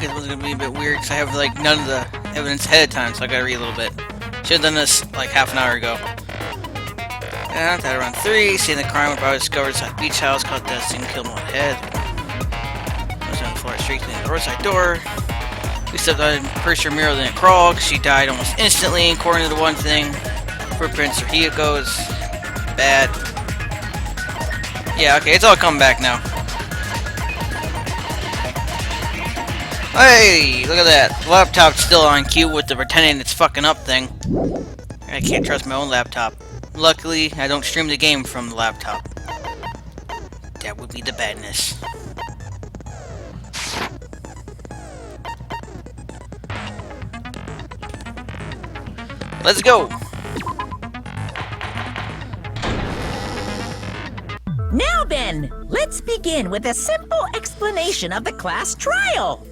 it was gonna be a bit weird because I have like none of the evidence ahead of time, so I gotta read a little bit. Should have done this like half an hour ago. And at around 3, seeing the crime when Bobby discovered inside the beach house, caught death scene, killed him on the head. I was on the floor, straight to the roadside door. We stepped out and pushed her mirror, then it crawled. She died almost instantly, according to the one thing. Footprints or Hiyoko's. Bad. Yeah, okay, it's all coming back now. Hey, look at that. The laptop's still on cue with the pretending it's fucking up thing. I can't trust my own laptop. Luckily, I don't stream the game from the laptop. That would be the badness. Let's go! Now then, let's begin with a simple explanation of the class trial.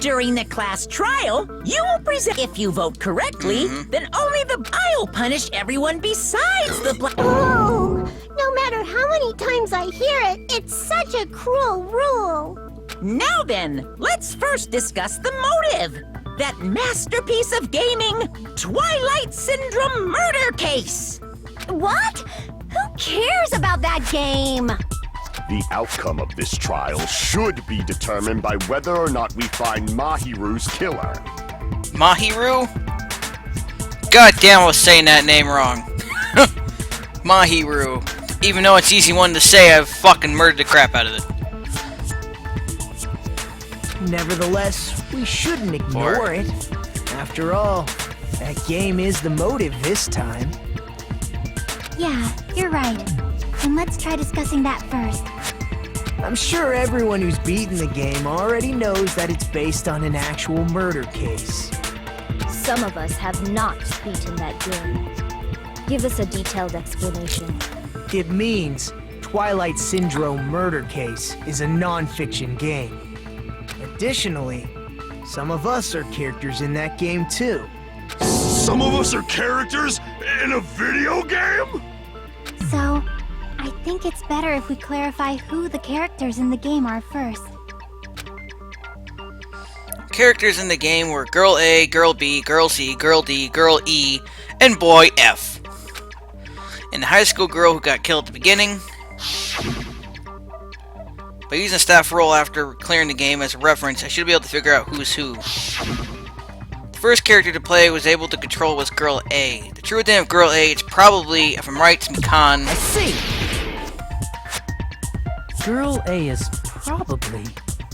During the class trial, you will present. If you vote correctly, then only I'll punish everyone besides the Oh, no matter how many times I hear it, it's such a cruel rule. Now then, let's first discuss the motive. That masterpiece of gaming, Twilight Syndrome murder case. What? Who cares about that game? The outcome of this trial should be determined by whether or not we find Mahiru's killer. Mahiru? God damn, I was saying that name wrong. Mahiru. Even though it's an easy one to say, I've fucking murdered the crap out of it. Nevertheless, we shouldn't ignore it. After all, that game is the motive this time. Yeah, you're right. And let's try discussing that first. I'm sure everyone who's beaten the game already knows that it's based on an actual murder case. Some of us have not beaten that game. Give us a detailed explanation. It means Twilight Syndrome Murder Case is a non-fiction game. Additionally, some of us are characters in that game too. Some of us are characters in a video game? So, I think it's better if we clarify who the characters in the game are first. Characters in the game were Girl A, Girl B, Girl C, Girl D, Girl E, and Boy F. And the high school girl who got killed at the beginning. By using a staff roll after clearing the game as a reference, I should be able to figure out who's who. The first character to play was able to control was Girl A. The true name of Girl A is probably, if I'm right, it's Mikan. I see. Girl A is probably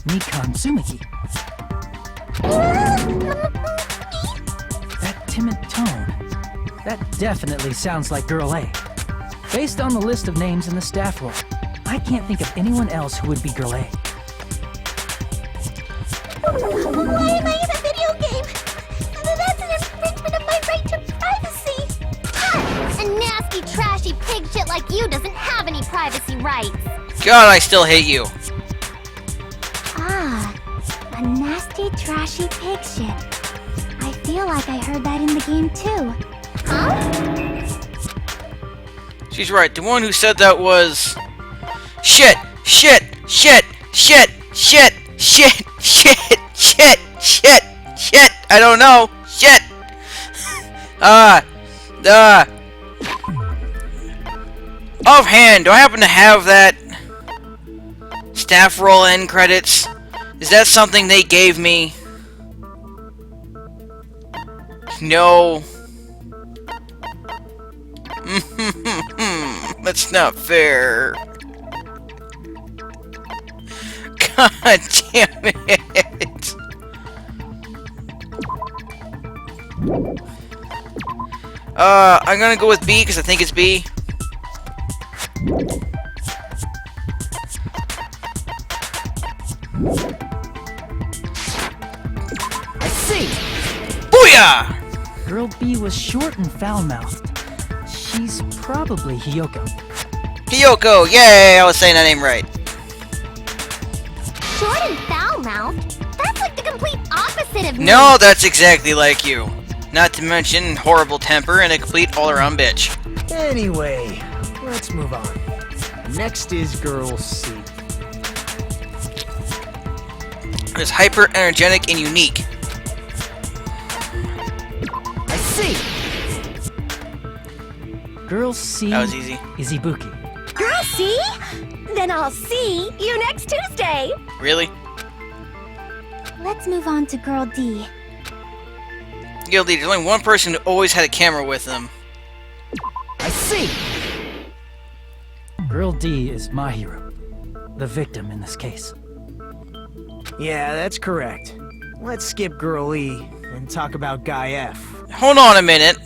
Mikan Tsumiki. That timid tone. That definitely sounds like Girl A. Based on the list of names in the staff roll, I can't think of anyone else who would be Girl A. Why am I in a video game? That's an infringement of my right to privacy. A nasty, trashy pig shit like you doesn't have any privacy rights. God, I still hate you. Ah, a nasty, trashy pig shit. I feel like I heard that in the game too. Huh? She's right. The one who said that was... Shit! Shit! Shit! Shit! Shit! Shit! Shit! Shit! Shit! Shit! I don't know! Shit! Offhand, do I happen to have that staff roll end credits? Is that something they gave me? No. That's not fair. God damn it. I'm gonna go with B because I think it's B. I see. Booyah! Girl B was short and foul-mouthed. She's probably Hiyoko. Hiyoko! Yay! I was saying that name right. Short and foul-mouthed? That's like the complete opposite of me. No, that's exactly like you. Not to mention horrible temper and a complete all-around bitch. Anyway, let's move on. Next is Girl C. is hyper energetic and unique. I see. Girl C That was easy. is Ibuki. Girl, see? Then I'll see you next Tuesday. Really? Let's move on to Girl D. Guilty, there's only one person who always had a camera with them. I see. Girl D is Mahiru, the victim in this case. Yeah, that's correct. Let's skip Girl E and talk about Guy F. Hold on a minute.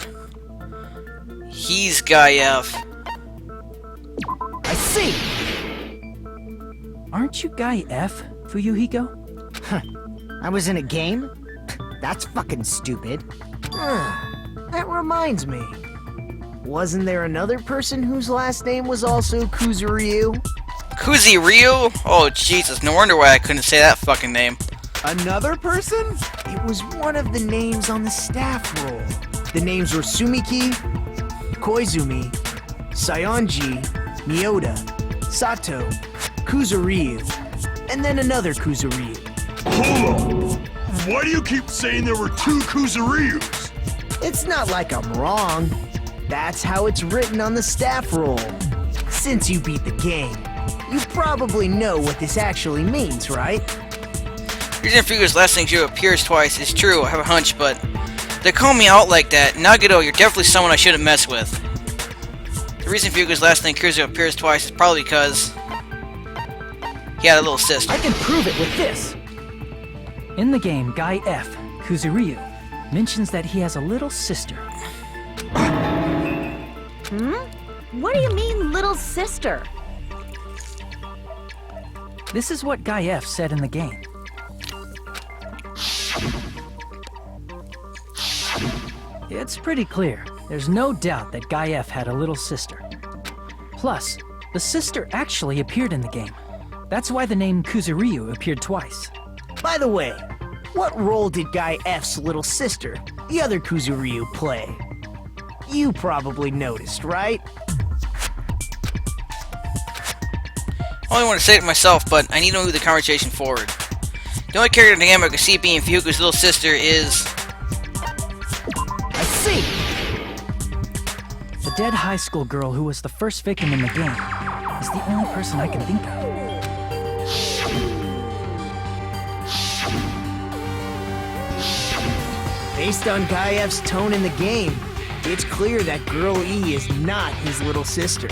He's Guy F. I see. Aren't you Guy F, Fuyuhiko? I was in a game? That's fucking stupid. That reminds me. Wasn't there another person whose last name was also Kuzuryu? Kuzi Ryu? Oh Jesus, no wonder why I couldn't say that fucking name. Another person? It was one of the names on the staff roll. The names were Sumiki, Koizumi, Sayonji, Miyota, Sato, Kuzuryu, and then another Kuzuryu. Hold on! Why do you keep saying there were two Kuzuryus? It's not like I'm wrong. That's how it's written on the staff roll. Since you beat the game, you probably know what this actually means, right? Reason Fuga's last name Zero appears twice is true, I have a hunch, but they call me out like that. Nagito, you're definitely someone I shouldn't mess with. The reason Fuga's last name Kuzo appears twice is probably because he had a little sister. I can prove it with this. In the game, Guy F, Kuzuryu, mentions that he has a little sister. What do you mean, little sister? This is what Guy F said in the game. It's pretty clear. There's no doubt that Guy F had a little sister. Plus, the sister actually appeared in the game. That's why the name Kuzuryu appeared twice. By the way, what role did Guy F's little sister, the other Kuzuryu, play? You probably noticed, right? I only want to say it myself, but I need to move the conversation forward. The only character in the game I can see being Fuyuko's little sister is... I see! The dead high school girl who was the first victim in the game is the only person I can think of. Based on Guy F's tone in the game, it's clear that Girl E is not his little sister.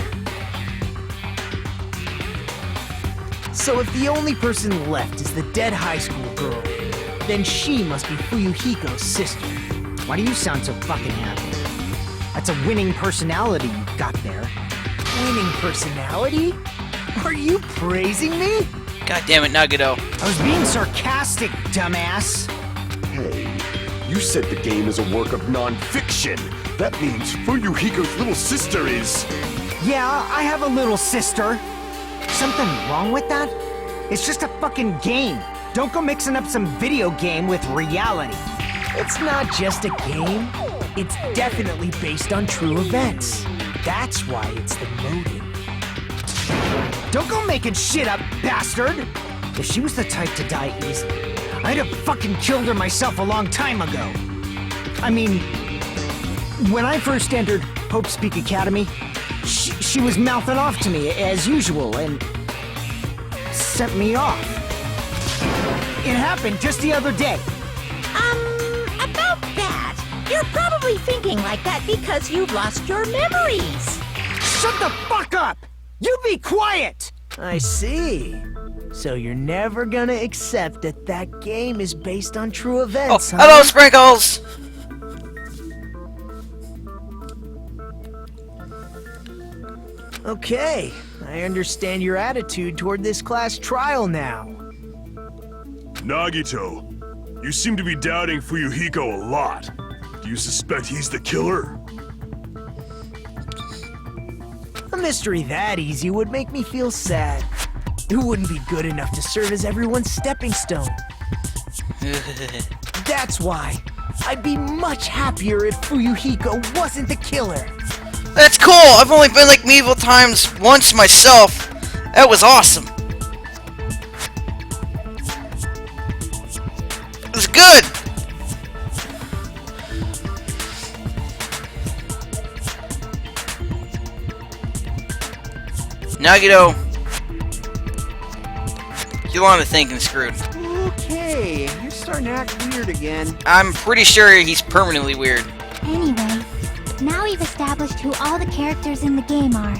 So if the only person left is the dead high school girl, then she must be Fuyuhiko's sister. Why do you sound so fucking happy? That's a winning personality you've got there. Winning personality? Are you praising me? God damn it, Nagito. I was being sarcastic, dumbass. Hey, you said the game is a work of non-fiction. That means Fuyuhiko's little sister is... Yeah, I have a little sister. Something wrong with that? It's just a fucking game. Don't go mixing up some video game with reality. It's not just a game. It's definitely based on true events. That's why it's the motive. Don't go making shit up, bastard! If she was the type to die easily, I'd have fucking killed her myself a long time ago. I mean, when I first entered Hope's Peak Academy, she was mouthing off to me as usual and sent me off. It happened just the other day. About that, you're probably thinking like that because you've lost your memories. Shut the fuck up! You be quiet! I see. So you're never gonna accept that that game is based on true Oh, events, huh? hello, Sprinkles! Okay, I understand your attitude toward this class trial now. Nagito, you seem to be doubting Fuyuhiko a lot. Do you suspect he's the killer? A mystery that easy would make me feel sad. It wouldn't be good enough to serve as everyone's stepping stone. That's why I'd be much happier if Fuyuhiko wasn't the killer. That's cool! I've only been like medieval times once myself. That was awesome. good! Nagito. You want to think and screwed. Okay, you're starting to act weird again. I'm pretty sure he's permanently weird. Anyway, now we've established who all the characters in the game are.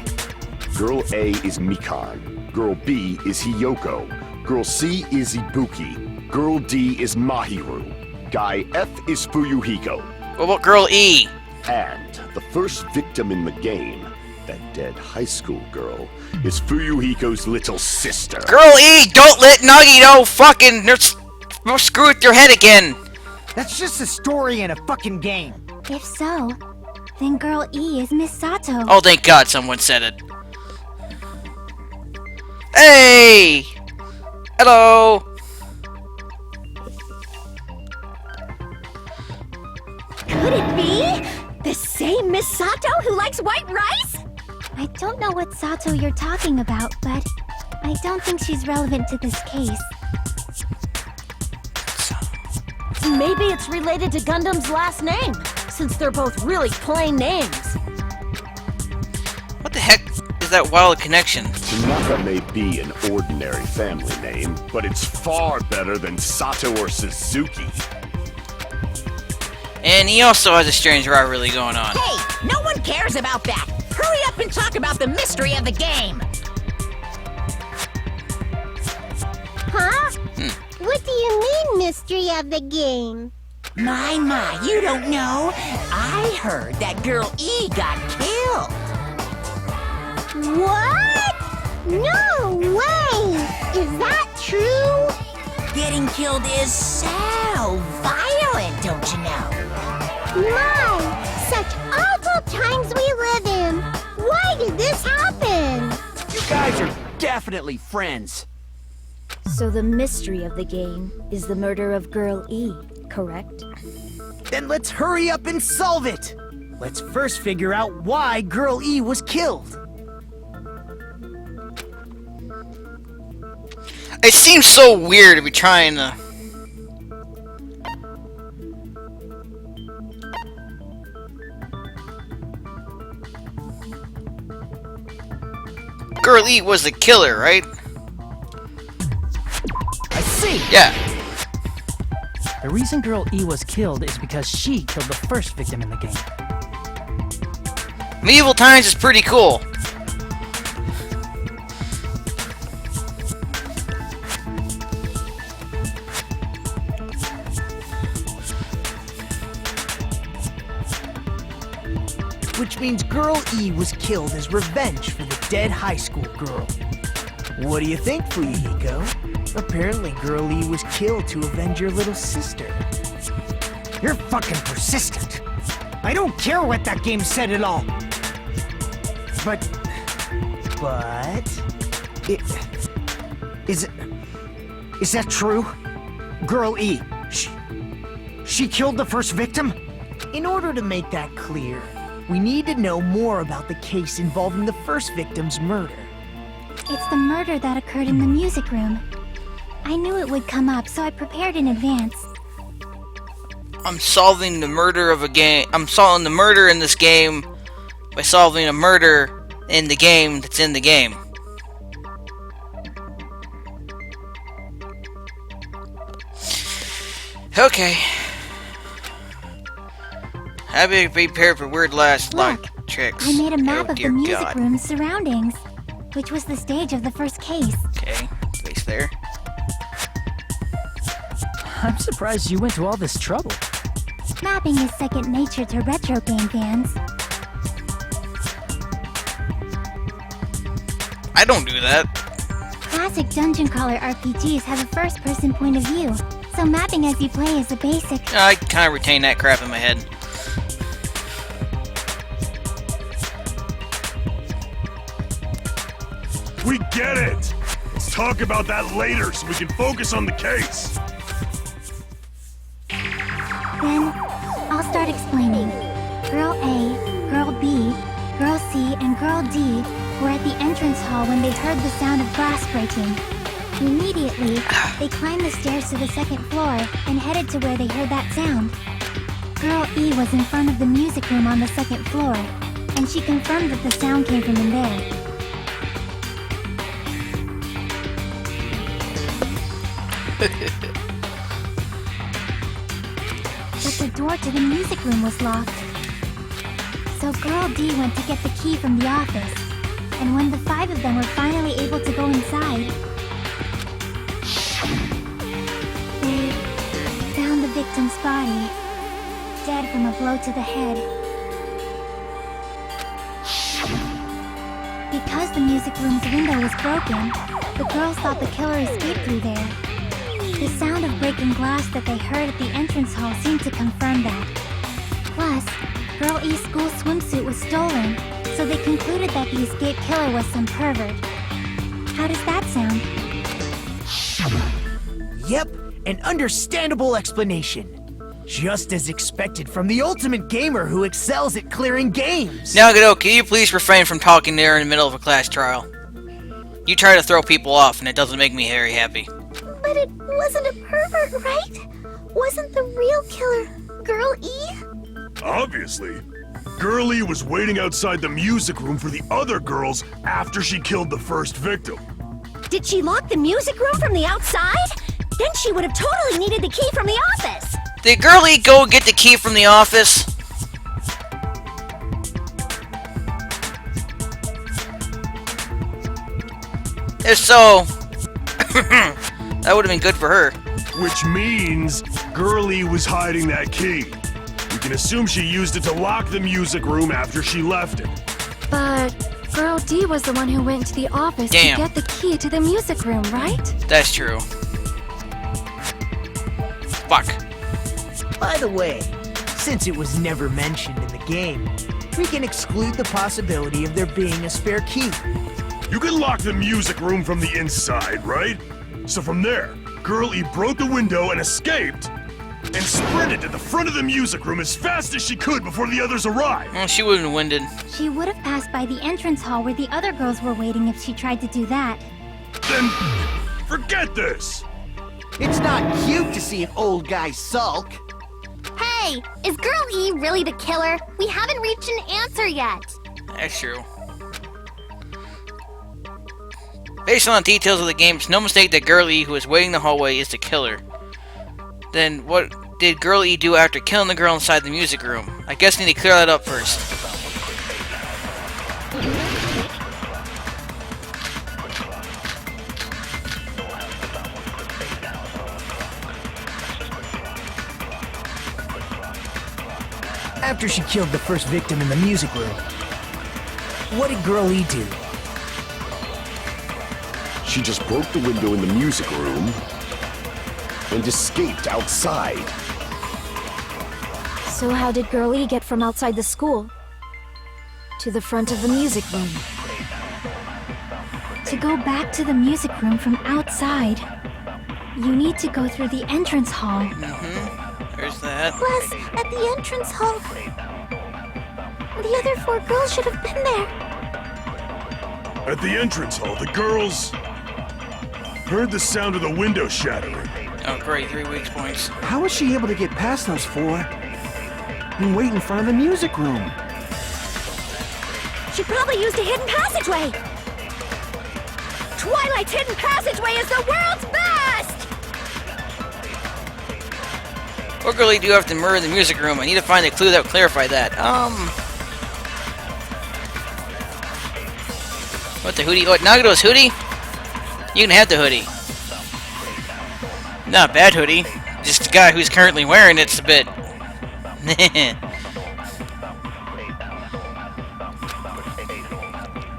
Girl A is Mikan. Girl B is Hiyoko. Girl C is Ibuki. Girl D is Mahiru. Guy F is Fuyuhiko. What about Girl E? And the first victim in the game, that dead high school girl, is Fuyuhiko's little sister. Girl E, don't let Nagito fucking screw with your head again. That's just a story in a fucking game. If so, then Girl E is Miss Sato. Oh, thank God someone said it. Hey! Hello! Could it be the same Miss Sato who likes white rice? I don't know what Sato you're talking about, but I don't think she's relevant to this case. Maybe it's related to Gundam's last name, since they're both really plain names. What the heck is that wild connection? Tanaka may be an ordinary family name, but it's far better than Sato or Suzuki. And he also has a strange rivalry going on. Hey, no one cares about that. Hurry up and talk about the mystery of the game. Huh? What do you mean, mystery of the game? My, you don't know. I heard that Girl E got killed. What? No way! Is that true? Getting killed is so violent, don't you know? My, such awful times we live in. Why did this happen? You guys are definitely friends. So the mystery of the game is the murder of Girl E, correct? Then let's hurry up and solve it. Let's first figure out why Girl E was killed. It seems so weird to be trying to... Girl E was the killer, right? I see. Yeah. The reason Girl E was killed is because she killed the first victim in the game. Medieval Times is pretty cool. Which means Girl E was killed as revenge for the dead high school girl. What do you think, Fuyuhiko? Apparently Girl E was killed to avenge your little sister. You're fucking persistent. I don't care what that game said at all. But... Is that true? Girl E, she killed the first victim? In order to make that clear, we need to know more about the case involving the first victim's murder. It's the murder that occurred in the music room. I knew it would come up, so I prepared in advance. I'm solving the murder of a game. I'm solving the murder in this game by solving a murder in the game that's in the game. Okay. I've been prepared for weird last lock tricks. I made a map Oh, of the dear music God. room's surroundings, which was the stage of the first case. Okay, place there. I'm surprised you went to all this trouble. Mapping is second nature to retro game fans. I don't do that. Classic dungeon crawler RPGs have a first-person point of view, so mapping as you play is a basic. I kind of retain that crap in my head. We get it! Let's talk about that later so we can focus on the case. Then, I'll start explaining. Girl A, Girl B, Girl C, and Girl D were at the entrance hall when they heard the sound of glass breaking. Immediately, they climbed the stairs to the second floor and headed to where they heard that sound. Girl E was in front of the music room on the second floor, and she confirmed that the sound came from in there. But the door to the music room was locked. So Girl D went to get the key from the office, and when the 5 of them were finally able to go inside, they found the victim's body, dead from a blow to the head. Because the music room's window was broken, the girls thought the killer escaped through there. The sound of breaking glass that they heard at the entrance hall seemed to confirm that. Plus, Girl E's school swimsuit was stolen, so they concluded that the escaped killer was some pervert. How does that sound? Yep, an understandable explanation. Just as expected from the ultimate gamer who excels at clearing games. Now, Godot, can you please refrain from talking there in the middle of a class trial? You try to throw people off, and it doesn't make me very happy. But it wasn't a pervert, right? Wasn't the real killer Girl E? Obviously. Girlie was waiting outside the music room for the other girls after she killed the first victim. Did she lock the music room from the outside? Then she would have totally needed the key from the office. Did Girlie go get the key from the office? If so, that would have been good for her. Which means Girlie was hiding that key. We can assume she used it to lock the music room after she left it. But Girl D was the one who went to the office Damn. to get the key to the music room, right? That's true. Fuck. By the way, since it was never mentioned in the game, we can exclude the possibility of there being a spare key. You can lock the music room from the inside, right? So from there, Girl E broke the window and escaped, and sprinted to the front of the music room as fast as she could before the others arrived. Well, she would have been winded. She would have passed by the entrance hall where the other girls were waiting if she tried to do that. Then, forget this! It's not cute to see an old guy sulk. Hey, is Girl E really the killer? We haven't reached an answer yet. That's true. Based on the details of the game, it's no mistake that Girlie, who is waiting in the hallway, is the killer. Then what did Girlie do after killing the girl inside the music room? I guess I need to clear that up first. After she killed the first victim in the music room, what did Girl E do? She just broke the window in the music room and escaped outside. So how did Girl E get from outside the school to the front of the music room? To go back to the music room from outside, you need to go through the entrance hall. There's that. Plus, at the entrance hall, the other 4 girls should have been there. At the entrance hall, the girls heard the sound of the window shattering. Oh, great. 3 weak points. How was she able to get past those 4 and wait in front of the music room? She probably used a hidden passageway. Twilight's hidden passageway is the world's best! What Girlie do after murder in the music room? I need to find a clue that will clarify that. What, the hoodie? What, Nagado's hoodie? You can have the hoodie. Not a bad hoodie. Just the guy who's currently wearing it's a bit.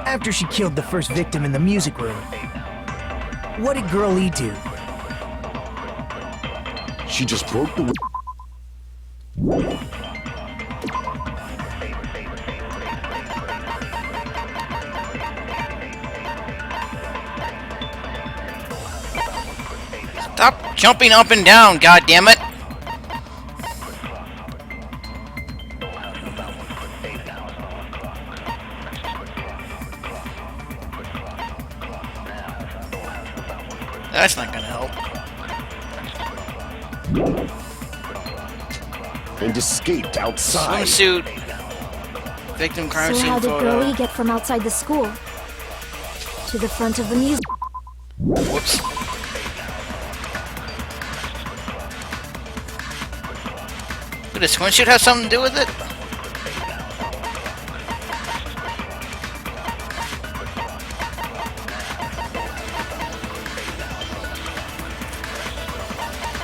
After she killed the first victim in the music room, what did Girl E do? She just broke the Stop jumping up and down, goddammit! That's not gonna help. And escaped outside. Swimsuit. Victim crime So scene how did photo. Girl E get from outside the school to the front of the music? Whoops. Could a swimsuit have something to do with it?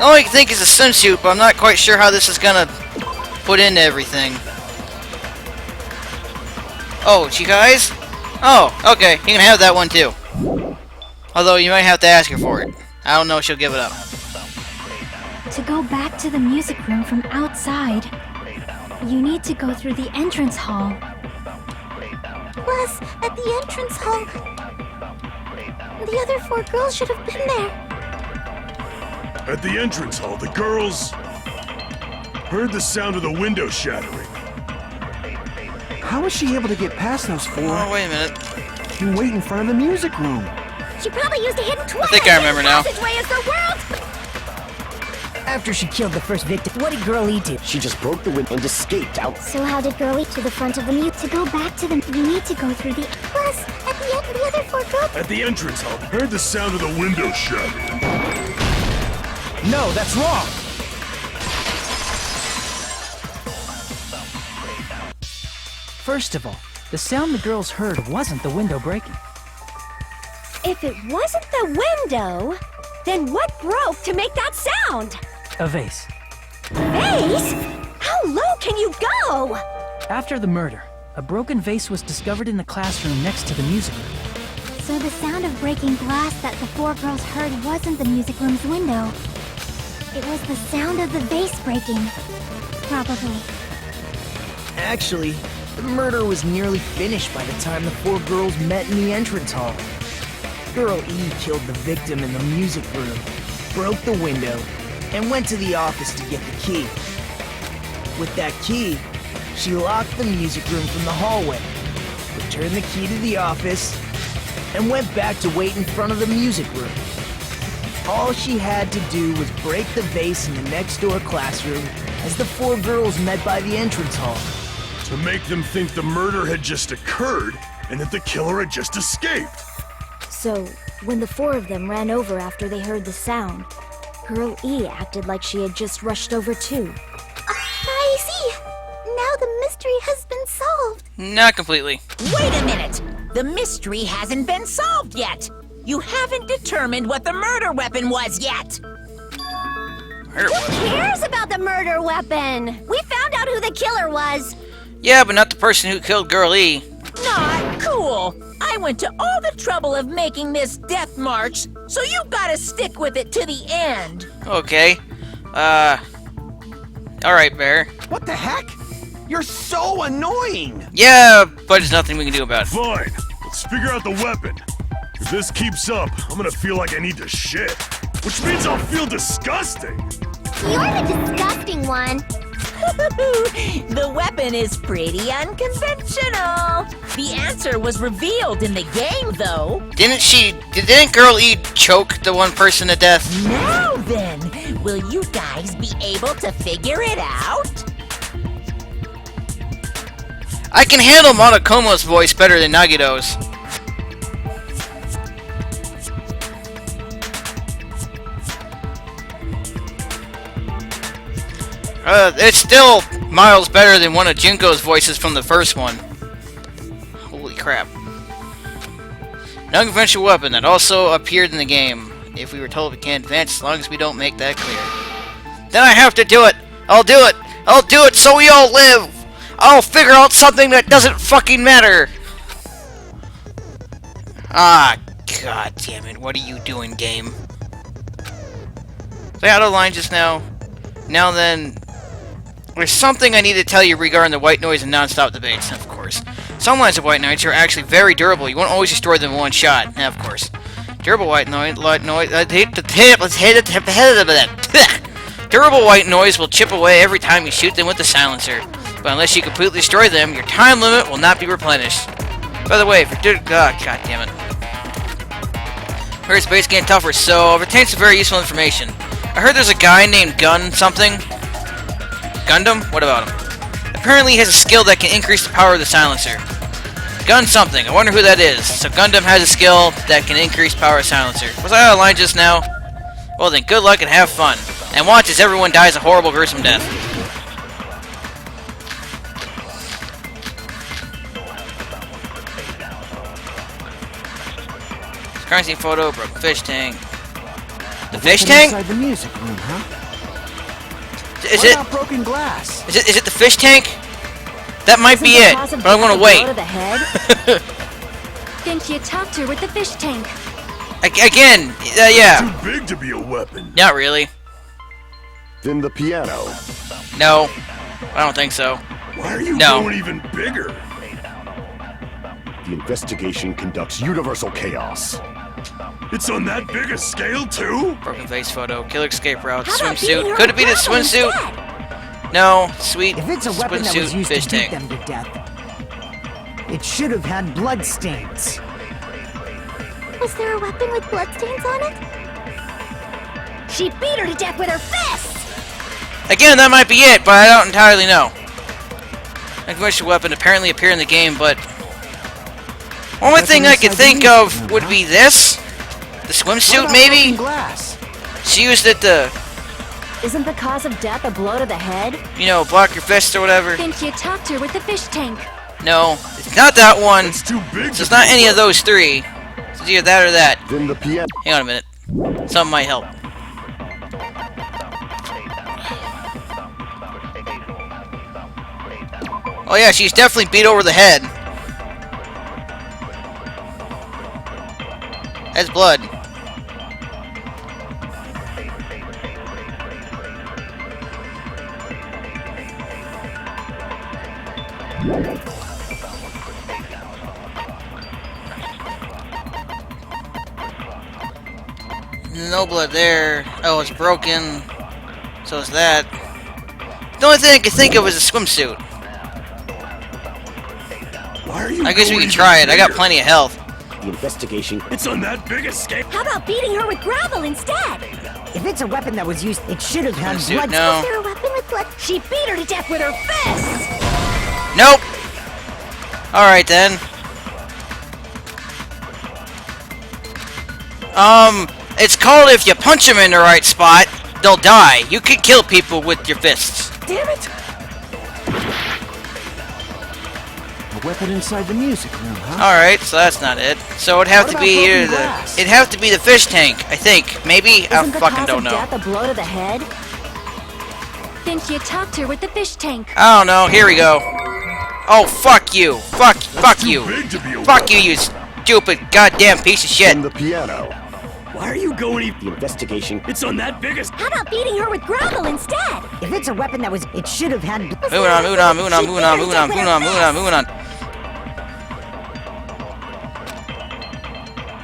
All I can think is a swimsuit, but I'm not quite sure how this is gonna put into everything. Oh, you guys? Oh, okay. You can have that one too. Although you might have to ask her for it. I don't know if she'll give it up. To go back to the music room from outside, you need to go through the entrance hall. Plus, at the entrance hall, the other 4 girls should have been there. At the entrance hall, the girls heard the sound of the window shattering. How was she able to get past those 4 Oh, wait a minute. and wait in front of the music room? She probably used a hidden Twilight think I remember now. passageway as the world's... After she killed the first victim, what did Girl E do? She just broke the window and escaped out. So how did Girl E to the front of the mute? To go back to them, you need to go through the... Plus, at the end, the other 4 girls... At the entrance hall, heard the sound of the window shattering. No, that's wrong. First of all, the sound the girls heard wasn't the window breaking. If it wasn't the window, then what broke to make that sound? A vase. Vase? How low can you go? After the murder, a broken vase was discovered in the classroom next to the music room. So the sound of breaking glass that the 4 girls heard wasn't the music room's window. It was the sound of the vase breaking. Probably. Actually, the murder was nearly finished by the time the 4 girls met in the entrance hall. Girl E killed the victim in the music room, broke the window, and went to the office to get the key. With that key, she locked the music room from the hallway, returned the key to the office, and went back to wait in front of the music room. All she had to do was break the vase in the next door classroom as the 4 girls met by the entrance hall. To make them think the murder had just occurred and that the killer had just escaped. So, when the 4 of them ran over after they heard the sound, Girl E acted like she had just rushed over too. I see. Now the mystery has been solved. Not completely. Wait a minute! The mystery hasn't been solved yet! You haven't determined what the murder weapon was yet! Murder weapon? Who cares about the murder weapon? We found out who the killer was. Yeah, but not the person who killed Girl E. Not cool! I went to all the trouble of making this death march, so you gotta stick with it to the end! Okay. Alright, Bear. What the heck? You're so annoying! Yeah, but there's nothing we can do about it. Fine, let's figure out the weapon. If this keeps up, I'm gonna feel like I need to shit. Which means I'll feel disgusting. You're the disgusting one. The weapon is pretty unconventional! The answer was revealed in the game, though. Didn't Girl E choke the one person to death? Now then, will you guys be able to figure it out? I can handle Monokomo's voice better than Nagito's. It's still miles better than one of Junko's voices from the first one. Holy crap. An unconventional weapon that also appeared in the game. If we were told we can't advance as long as we don't make that clear. Then I have to do it! I'll do it! I'll do it so we all live! I'll figure out something that doesn't fucking matter! Ah, god damn it. What are you doing, game? Was I out of line just now? Now then... There's something I need to tell you regarding the white noise and non-stop debates, of course. Some lines of white noise are actually very durable. You won't always destroy them in one shot, of course. Durable white noise, durable white noise will chip away every time you shoot them with the silencer. But unless you completely destroy them, your time limit will not be replenished. By the way, if you're god damn it. Heard it's base getting tougher, so I've obtained some very useful information. I heard there's a guy named Gun something. Gundam? What about him? Apparently he has a skill that can increase the power of the silencer. Gun something. I wonder who that is. So Gundam has a skill that can increase power of silencer. Was I out of line just now? Well then, good luck and have fun. And watch as everyone dies a horrible, gruesome death. Currency photo, broken fish tank. The fish tank? Inside the music room, huh? Is What it? about broken glass? Is it the fish tank? That might be it, but I'm gonna wait. Think you talked her with the fish tank. Again, yeah. Too big to be a weapon. Not really. Then the piano. No, I don't think so. Why are you No. going even bigger? The investigation conducts universal chaos. It's on that big a scale too? Broken face photo, killer escape route, How about beating swimsuit. her Could it be the with gravel swimsuit? instead? No, sweet If it's a weapon that was swimsuit used fish to beat tank. them to death, it should have had bloodstains. Was there a weapon with bloodstains on it? She beat her to death with her fists! Again, that might be it, but I don't entirely know. Unconventional weapon apparently appear in the game, but only thing I could think of would be this, the What swimsuit about maybe. broken glass? She used it to, Isn't the cause of death a blow to the head? you know, block your fist or whatever. Think you talked her with the fish tank. No, it's not that one. It's too big. So it's not any of those three. It's either that or that. Then the piano. Hang on a minute. Something might help. Oh yeah, she's definitely beat over the head. That's blood. No blood there. Oh, it's broken. So is that. The only thing I can think of is a swimsuit. Why are you I guess we going can try it. even I got bigger? plenty of health. The investigation. It's on that big a scale. How about beating her with gravel instead? If it's a weapon that was used, it should have had Swimsuit, blood. no. Was there a weapon with blood? She beat her to death with her fists! Nope. Alright then. It's called if you punch them in the right spot, they'll die. You can kill people with your fists. Damn it! A weapon inside the music room, huh? Alright, so that's not it. So it'd have What to about be broken either glass? it'd have to be the fish tank, I think. Maybe? I Isn't the fucking cause don't of know. death a blow to the head? Think you talked her with the fish tank. I don't know. Here we go. Oh, fuck you. Fuck Too you. big to be a Fuck weapon. you, you stupid goddamn piece of shit. Then the piano. Why are you going even? The investigation. It's on that big a How about beating her with gravel instead? If it's a weapon that was, it should have had. Moving on, moving on, moving on, moving on, moving on, moving on, moving on, moving on.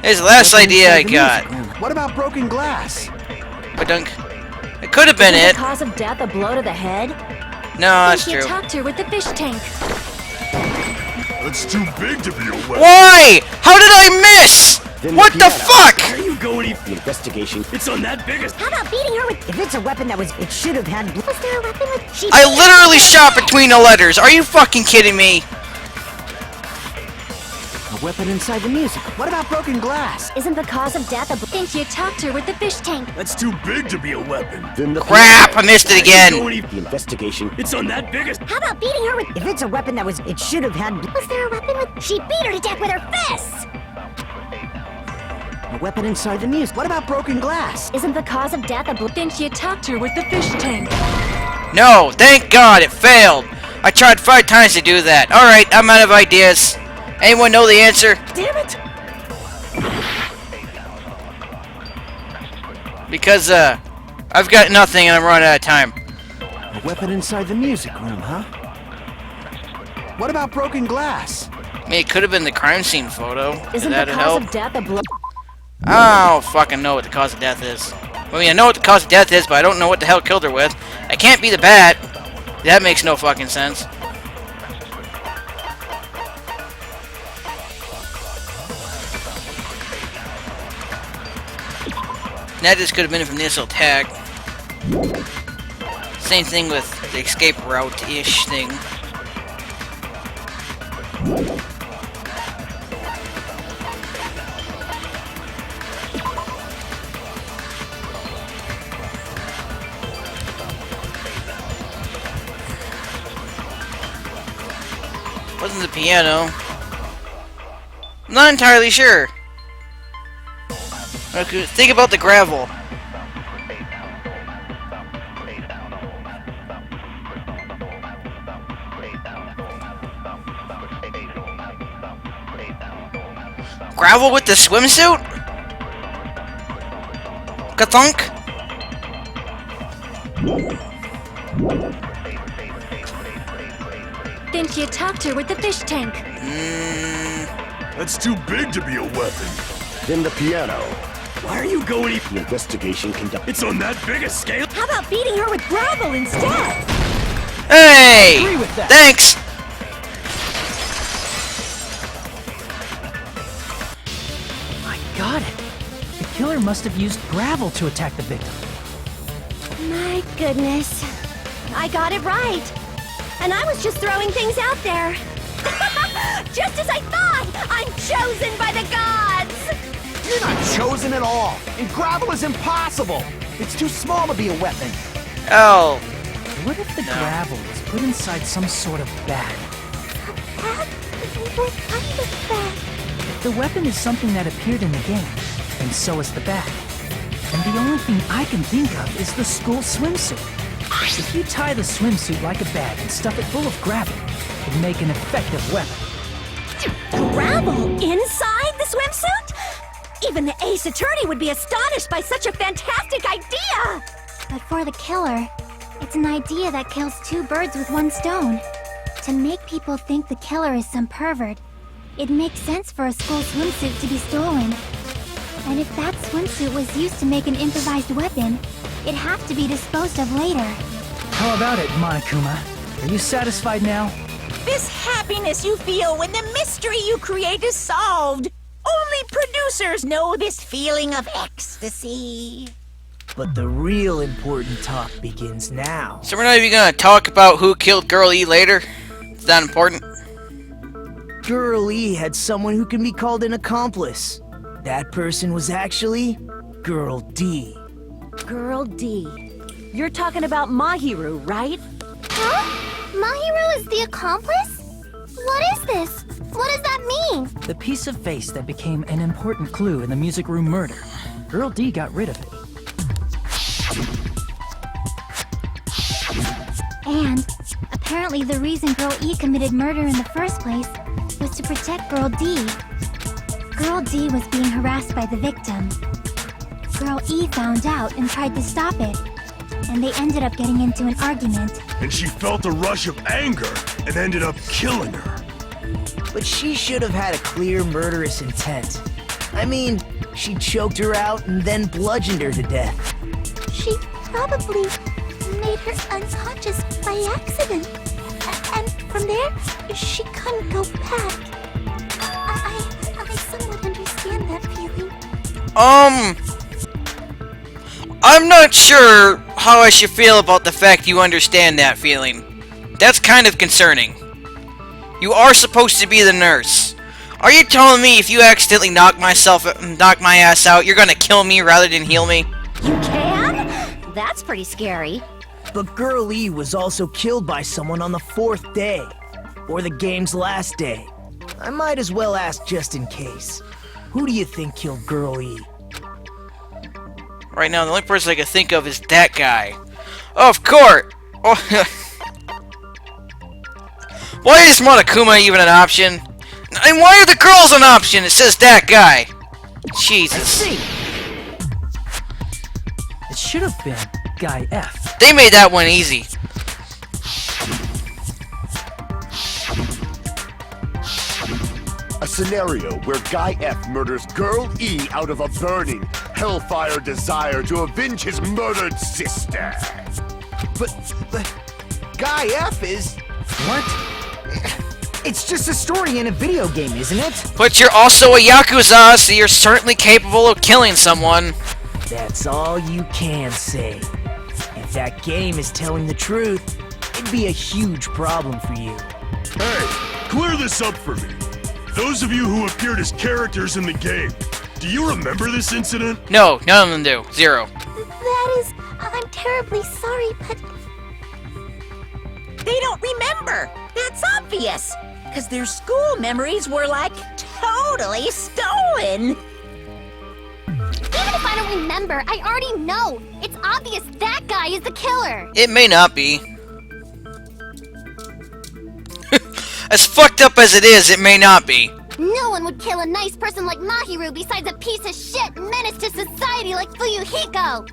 Here's the last Weapon idea I inside the got. music room. What about broken glass? Badunk. It could have been Isn't it. the cause of death a blow to the head? No, that's Think you true. talked her with the fish tank. It's too big to be a weapon. Why? How did I miss? Then What the the piano. fuck? Why are you going even? The investigation. It's on that big a How about beating her with? If it's a weapon that was, it should have had. Was there a weapon with? She I literally shot between the letters. Are you fucking kidding me? A weapon inside the music. What about broken glass? Isn't the cause of death a Think you talked her with the fish tank. That's too big to be a weapon. Then the Crap, I piano. missed it Why are you again. going even? The investigation. It's on that big a How about beating her with? If it's a weapon that was, it should have had. Was there a weapon with? She beat her to death with her fists. A weapon inside the music. What about broken glass? Isn't the cause of death a blow? Think you talked her with the fish tank. No, thank God it failed. I tried 5 times to do that. Alright, I'm out of ideas. Anyone know the answer? Damn it! Because, I've got nothing and I'm running out of time. A weapon inside the music room, huh? What about broken glass? I mean, it could have been the crime scene photo. Isn't the That'd cause help. of death a blow? I don't fucking know what the cause of death is. I mean, I know what the cause of death is, but I don't know what the hell killed her with. It can't be the bat. That makes no fucking sense. And that just could have been from the initial attack. Same thing with the escape route-ish thing. Wasn't the piano. I'm not entirely sure. Okay, think about the gravel. Gravel with the swimsuit? Kathunk? Think you attacked her with the fish tank. That's too big to be a weapon. Then the piano. Why are you going? The investigation conducted. It's on that big a scale? How about beating her with gravel instead? Hey! Agree with that. Thanks! I got it. The killer must have used gravel to attack the victim. My goodness. I got it right. And I was just throwing things out there. Just as I thought! I'm chosen by the gods! You're not chosen at all. And gravel is impossible. It's too small to be a weapon. Oh. What if the gravel was put inside some sort of bag? What kind of bag? If the weapon is something that appeared in the game, then so is the bag. And the only thing I can think of is the school swimsuit. If you tie the swimsuit like a bag and stuff it full of gravel, it'd make an effective weapon. Gravel inside the swimsuit? Even the Ace Attorney would be astonished by such a fantastic idea! But for the killer, it's an idea that kills two birds with one stone. To make people think the killer is some pervert, it makes sense for a school swimsuit to be stolen. And if that swimsuit was used to make an improvised weapon, it'd have to be disposed of later. How about it, Monokuma? Are you satisfied now? This happiness you feel when the mystery you create is solved! Only producers know this feeling of ecstasy. But the real important talk begins now. So we're not even gonna talk about who killed Girl E later? It's not important. Girl E had someone who can be called an accomplice. That person was actually Girl D. Girl D. You're talking about Mahiru, right? Huh? Mahiru is the accomplice? What is this? What does that mean? The piece of face that became an important clue in the music room murder. Girl D got rid of it. And apparently the reason Girl E committed murder in the first place was to protect Girl D. Girl D was being harassed by the victim. Girl E found out and tried to stop it, and they ended up getting into an argument. And she felt a rush of anger and ended up killing her. But she should have had a clear murderous intent. I mean, she choked her out and then bludgeoned her to death. She probably made her unconscious by accident. And from there, she couldn't go back. I somewhat understand that feeling. I'm not sure how I should feel about the fact you understand that feeling. That's kind of concerning. You are supposed to be the nurse. Are you telling me if you accidentally knock my ass out, you're gonna kill me rather than heal me? You can? That's pretty scary. But Girl E was also killed by someone on the 4th day. Or the game's last day. I might as well ask just in case. Who do you think killed Girl E? Right now, the only person I can think of is that guy. Of course! Oh, why is Monokuma even an option? And why are the girls an option? It says that guy. Jesus. It should have been Guy F. They made that one easy. A scenario where Guy F murders Girl E out of a burning, hellfire desire to avenge his murdered sister. But Guy F is... What? It's just a story in a video game, isn't it? But you're also a Yakuza, so you're certainly capable of killing someone. That's all you can say. If that game is telling the truth, it'd be a huge problem for you. Hey, clear this up for me. Those of you who appeared as characters in the game, do you remember this incident? No, none of them do. Zero. That is, I'm terribly sorry, but They don't remember. That's obvious. Because their school memories were like totally stolen. even if I don't remember, I already know. It's obvious that guy is the killer. It may not be. As fucked up as it is, it may not be. No one would kill a nice person like Mahiru besides a piece of shit menace to society like Fuyuhiko.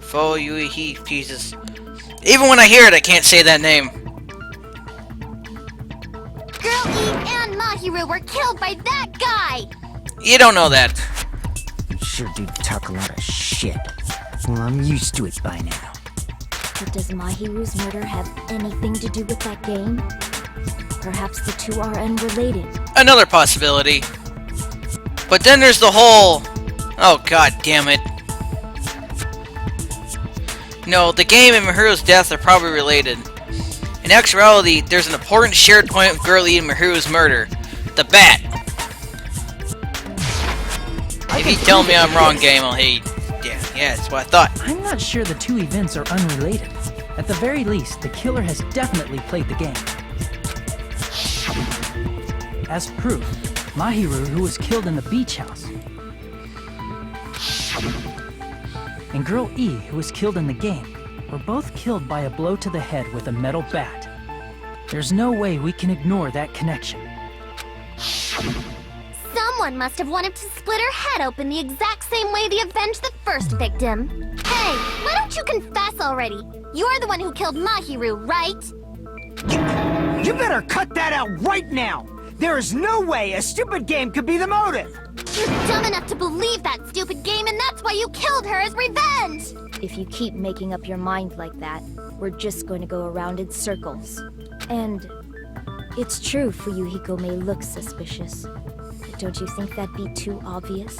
Fuyuhiko, Jesus. Even when I hear it, I can't say that name. Girl E and Mahiru were killed by that guy. You don't know that. You sure do talk a lot of shit. Well, I'm used to it by now. But does Mahiru's murder have anything to do with that game? Perhaps the two are unrelated. Another possibility. But then there's the whole... Oh, god damn it. No, the game and Mahiru's death are probably related. In actuality, there's an important shared point with Girl E and Mahiru's murder. The bat. If you tell me I'm wrong, game, I'll hate. Yeah, that's what I thought. I'm not sure the two events are unrelated. At the very least, the killer has definitely played the game. As proof, Mahiru, who was killed in the beach house, and Girl E, who was killed in the game, were both killed by a blow to the head with a metal bat. There's no way we can ignore that connection. Someone must have wanted to split her head open the exact same way they avenged the first victim. Hey, why don't you confess already? You're the one who killed Mahiru, right? You better cut that out right now! There is no way a stupid game could be the motive! You're dumb enough to believe that stupid game, and that's why you killed her as revenge! If you keep making up your mind like that, we're just going to go around in circles. And it's true Fuyuhiko may look suspicious. But don't you think that'd be too obvious?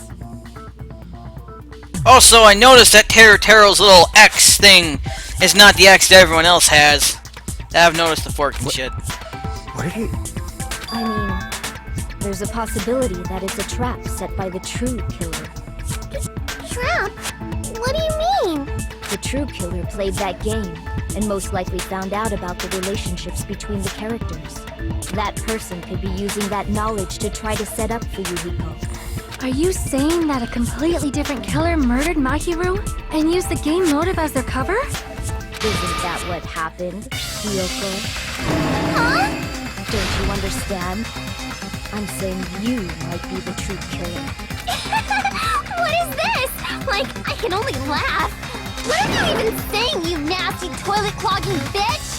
Also, I noticed that Tero's little X thing is not the X that everyone else has. I've noticed the fork and shit. What did he... I mean, there's a possibility that it's a trap set by the true killer. Trap? What do you mean? The true killer played that game, and most likely found out about the relationships between the characters. That person could be using that knowledge to try to set up Fuyuhiko. Are you saying that a completely different killer murdered Mahiru and used the game motive as their cover? Isn't that what happened, Hiyoko? Huh? Don't you understand? I'm saying you might be the true killer. What is this? Like, I can only laugh. What are you even saying, you nasty toilet clogging bitch?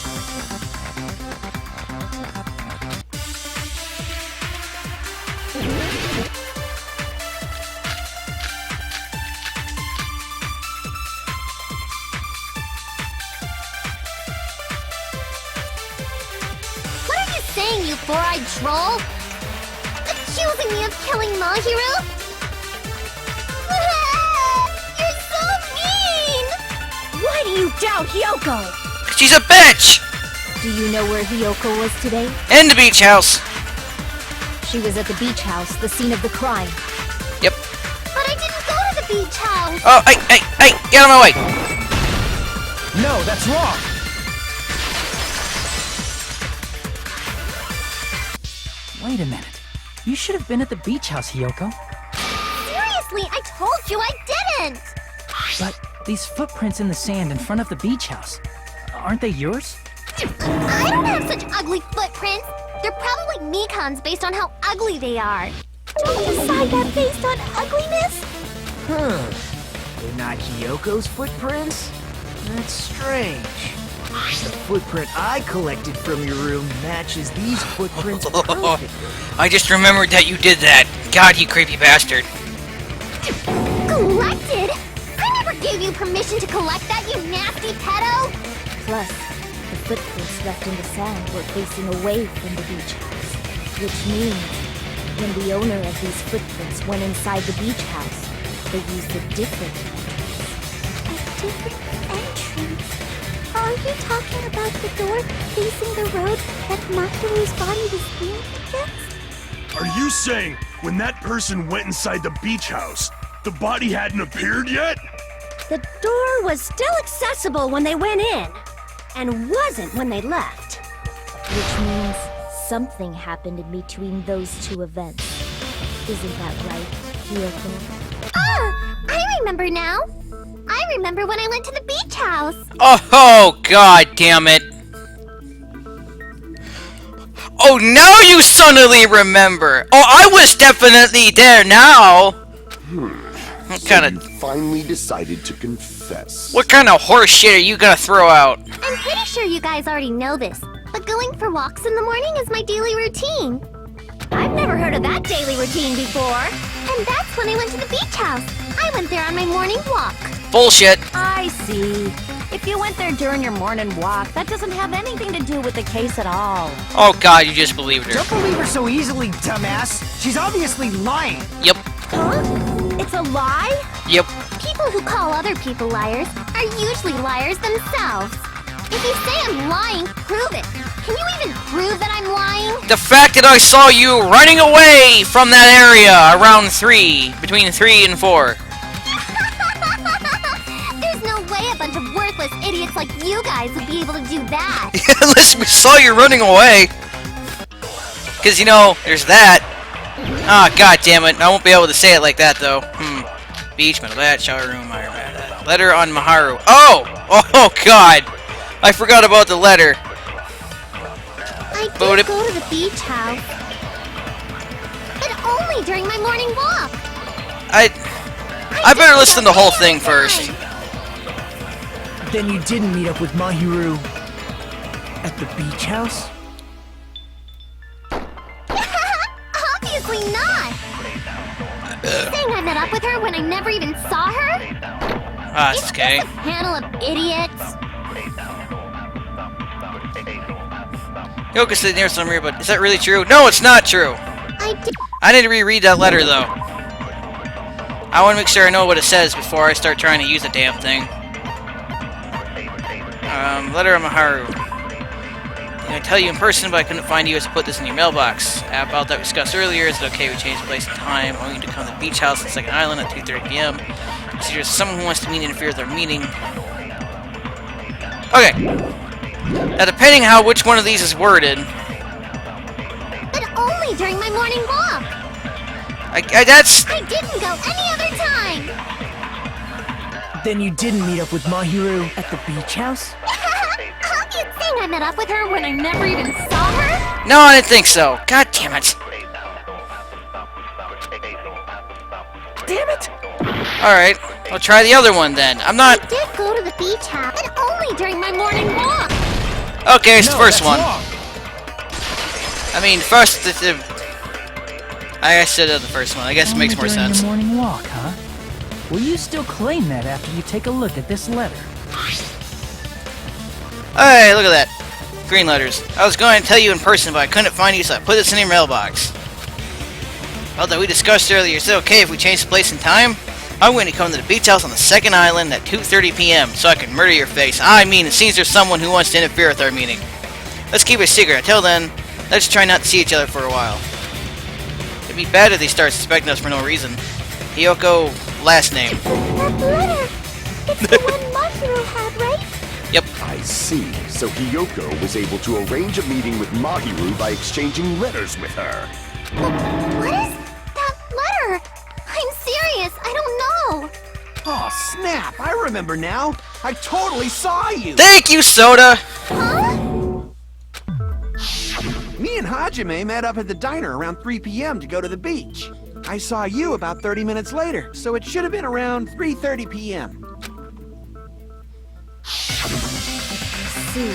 What are you saying, you four-eyed troll? Accusing me of killing Mahiru? You're so mean! Why do you doubt Hiyoko? She's a bitch! Do you know where Hiyoko was today? In the beach house. She was at the beach house, the scene of the crime. Yep. But I didn't go to the beach house! Oh, hey, get out of my way! No, that's wrong! Wait a minute. You should have been at the beach house, Hiyoko. Seriously, I told you I didn't! But these footprints in the sand in front of the beach house, aren't they yours? I don't have such ugly footprints! They're probably Mikan's based on how ugly they are. Don't decide that based on ugliness! They're not Hiyoko's footprints? That's strange. The footprint I collected from your room matches these footprints perfectly. I just remembered that you did that. God, you creepy bastard. Collected? I never gave you permission to collect that, you nasty pedo! Plus, the footprints left in the sand were facing away from the beach house. Which means, when the owner of these footprints went inside the beach house, but used a different A different entrance. Are you talking about the door facing the road that Mahiru's body was leaned against? Are you saying when that person went inside the beach house, the body hadn't appeared yet? The door was still accessible when they went in, and wasn't when they left. which means something happened in between those two events. Isn't that right, Hiyoko? Ah! I remember now! I remember when I went to the beach house! Oh, god damn it. Oh, now you suddenly remember! Oh, I was definitely there now! What So kind you of... finally decided to confess. What kind of horse shit are you gonna throw out? I'm pretty sure you guys already know this, but going for walks in the morning is my daily routine. I've never heard of that daily routine before. And that's when I went to the beach house. I went there on my morning walk. Bullshit. I see. If you went there during your morning walk, that doesn't have anything to do with the case at all. Oh god, you just believed her. Don't believe her so easily, dumbass. She's obviously lying. Yep. Huh? It's a lie? Yep. People who call other people liars are usually liars themselves. If you say I'm lying, prove it. Can you even prove that I'm lying? The fact that I saw you running away from that area around 3, between 3 and 4. There's no way a bunch of worthless idiots like you guys would be able to do that. Listen, we saw you running away. Cause you know, there's that. Ah, god damn it. I won't be able to say it like that though. Beach, metal bat, shower room, letter on Mahiru. Oh! Oh god! I forgot about the letter. I But did go to the beach house. But only during my morning walk. I better listen to the whole thing first. Then you didn't meet up with Mahiru at the beach house? Obviously not. Saying I met up with her when I never even saw her? Ah, It's it's okay. just a panel of idiots. Yoko said near summary, but is that really true? No, it's not true. I need to reread that letter though. I want to make sure I know what it says before I start trying to use the damn thing. Letter of Mahiru. I tell you in person, but I couldn't find you, so put this in your mailbox. About that we discussed earlier, is it okay we change the place and time? I want you to come to the beach house on Second Island at 2:30 p.m. So there's someone who wants to meet and interfere with our meeting. Okay. Now, depending how which one of these is worded, But only during my morning walk. that's... I didn't go any other time. Then you didn't meet up with Mahiru at the beach house? How do you think I met up with her when I never even saw her? No, I didn't think so. God damn it. Damn it! Alright, I'll try the other one then. I'm I not... did go to the beach house, but only during my morning walk. Okay, it's the first one. Wrong. I mean, first... I said the first one. I guess it makes more Only during sense. the morning walk, huh? Will you still claim that after you take a look at this letter? Hey, look at that. Green letters. I was going to tell you in person, but I couldn't find you, so I put this in your mailbox. Well, that we discussed earlier, is it okay if we change the place and time? I'm going to come to the beach house on the second island at 2:30 p.m. so I can murder your face. I mean, it seems there's someone who wants to interfere with our meeting. Let's keep it a secret. Until then, let's try not to see each other for a while. It'd be bad if they start suspecting us for no reason. Hiyoko, last name. That letter. It's the one Mahiru had, right? Yep. I see. So Hiyoko was able to arrange a meeting with Mahiru by exchanging letters with her. What is that letter? I'm serious. I don't know. Oh, snap! I remember now. I totally saw you. Thank you, Soda! Huh? Me and Hajime met up at the diner around 3 p.m. to go to the beach. I saw you about 30 minutes later, so it should have been around 3:30 p.m. See.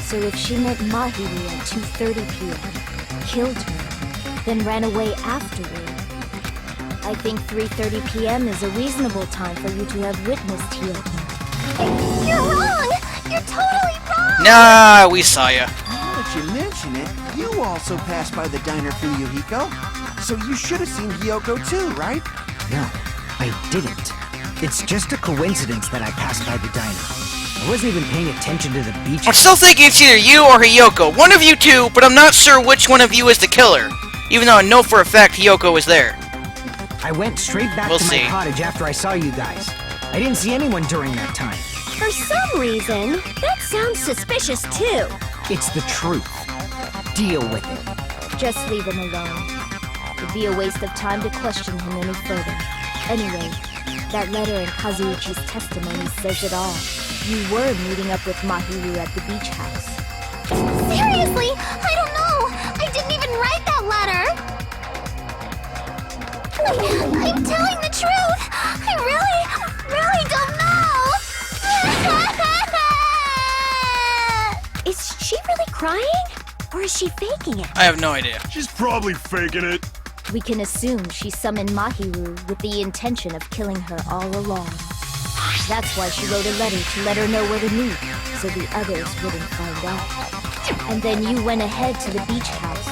So if she met Mahiru at 2:30 p.m., killed her, then ran away afterward, I think 3:30 p.m. is a reasonable time for you to have witnessed Hiyoko. You're wrong. You're totally wrong. Nah, we saw ya. Now that you mention it, you also passed by the diner, Fuyuhiko. So you should have seen Hiyoko too, right? No, I didn't. It's just a coincidence that I passed by the diner. I wasn't even paying attention to the beach. I'm still thinking it's either you or Hiyoko. One of you two, but I'm not sure which one of you is the killer. Even though I know for a fact Hiyoko was there. I went straight back We'll to see. my cottage after I saw you guys. I didn't see anyone during that time. For some reason, that sounds suspicious too. It's the truth. Deal with it. Just leave him alone. It'd be a waste of time to question him any further. Anyway, that letter in Kazuichi's testimony says it all. You were meeting up with Mahiru at the beach house. Seriously, I don't know. I didn't even write that letter. I'm telling the truth. I really don't know. Is she really crying? Or is she faking it? I have no idea. She's probably faking it. We can assume she summoned Mahiru with the intention of killing her all along. That's why she wrote a letter to let her know where to meet, so the others wouldn't find out. And then you went ahead to the beach house,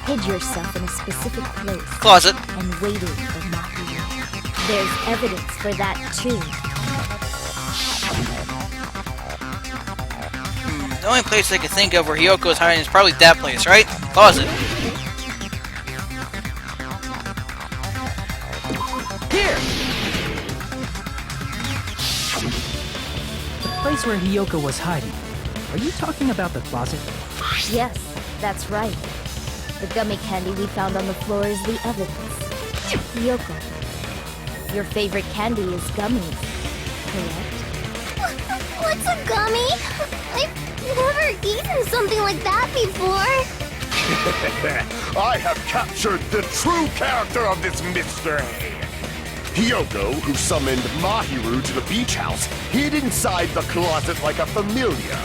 hid yourself in a specific place, Closet. and waited for Mahiru. There's evidence for that too. The only place I could think of where Hiyoko is hiding is probably that place, right? Closet. Here! The place where Hiyoko was hiding. Are you talking about the closet? Yes, that's right. The gummy candy we found on the floor is the evidence. Hiyoko, your favorite candy is gummies, correct? What's a gummy? I've never eaten something like that before. I have captured the true character of this mystery. Hiyoko, who summoned Mahiru to the beach house, hid inside the closet like a familiar.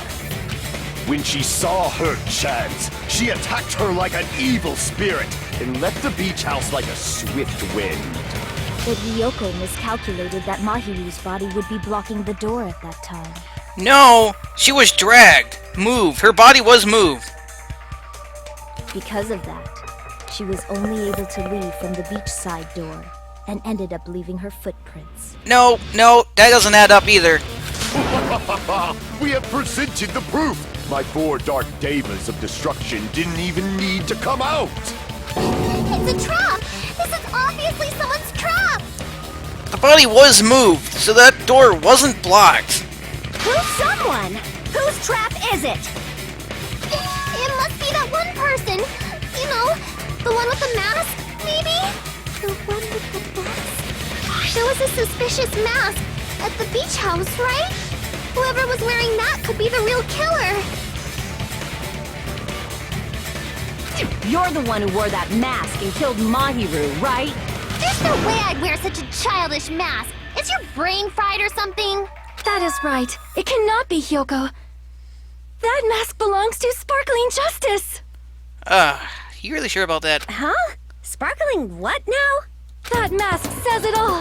When she saw her chance, she attacked her like an evil spirit and left the beach house like a swift wind. But Hiyoko miscalculated that Mahiru's body would be blocking the door at that time. No! She was dragged. Moved. Her body was moved. Because of that, she was only able to leave from the beachside door and ended up leaving her footprints. No, that doesn't add up either. We have presented the proof. My 4 dark devas of destruction didn't even need to come out. It's a trap. This is obviously someone's trap. The body was moved, so that door wasn't blocked. Who's someone? Whose trap is it? It must be that one person. You know, the one with the mask, maybe? The one with the mask? There was a suspicious mask at the beach house, right? Whoever was wearing that could be the real killer. You're the one who wore that mask and killed Mahiru, right? There's no way I'd wear such a childish mask. Is your brain fried or something? That is right. It cannot be Hiyoko. That mask belongs to Sparkling Justice. You really sure about that? Huh? Sparkling what now? That mask says it all.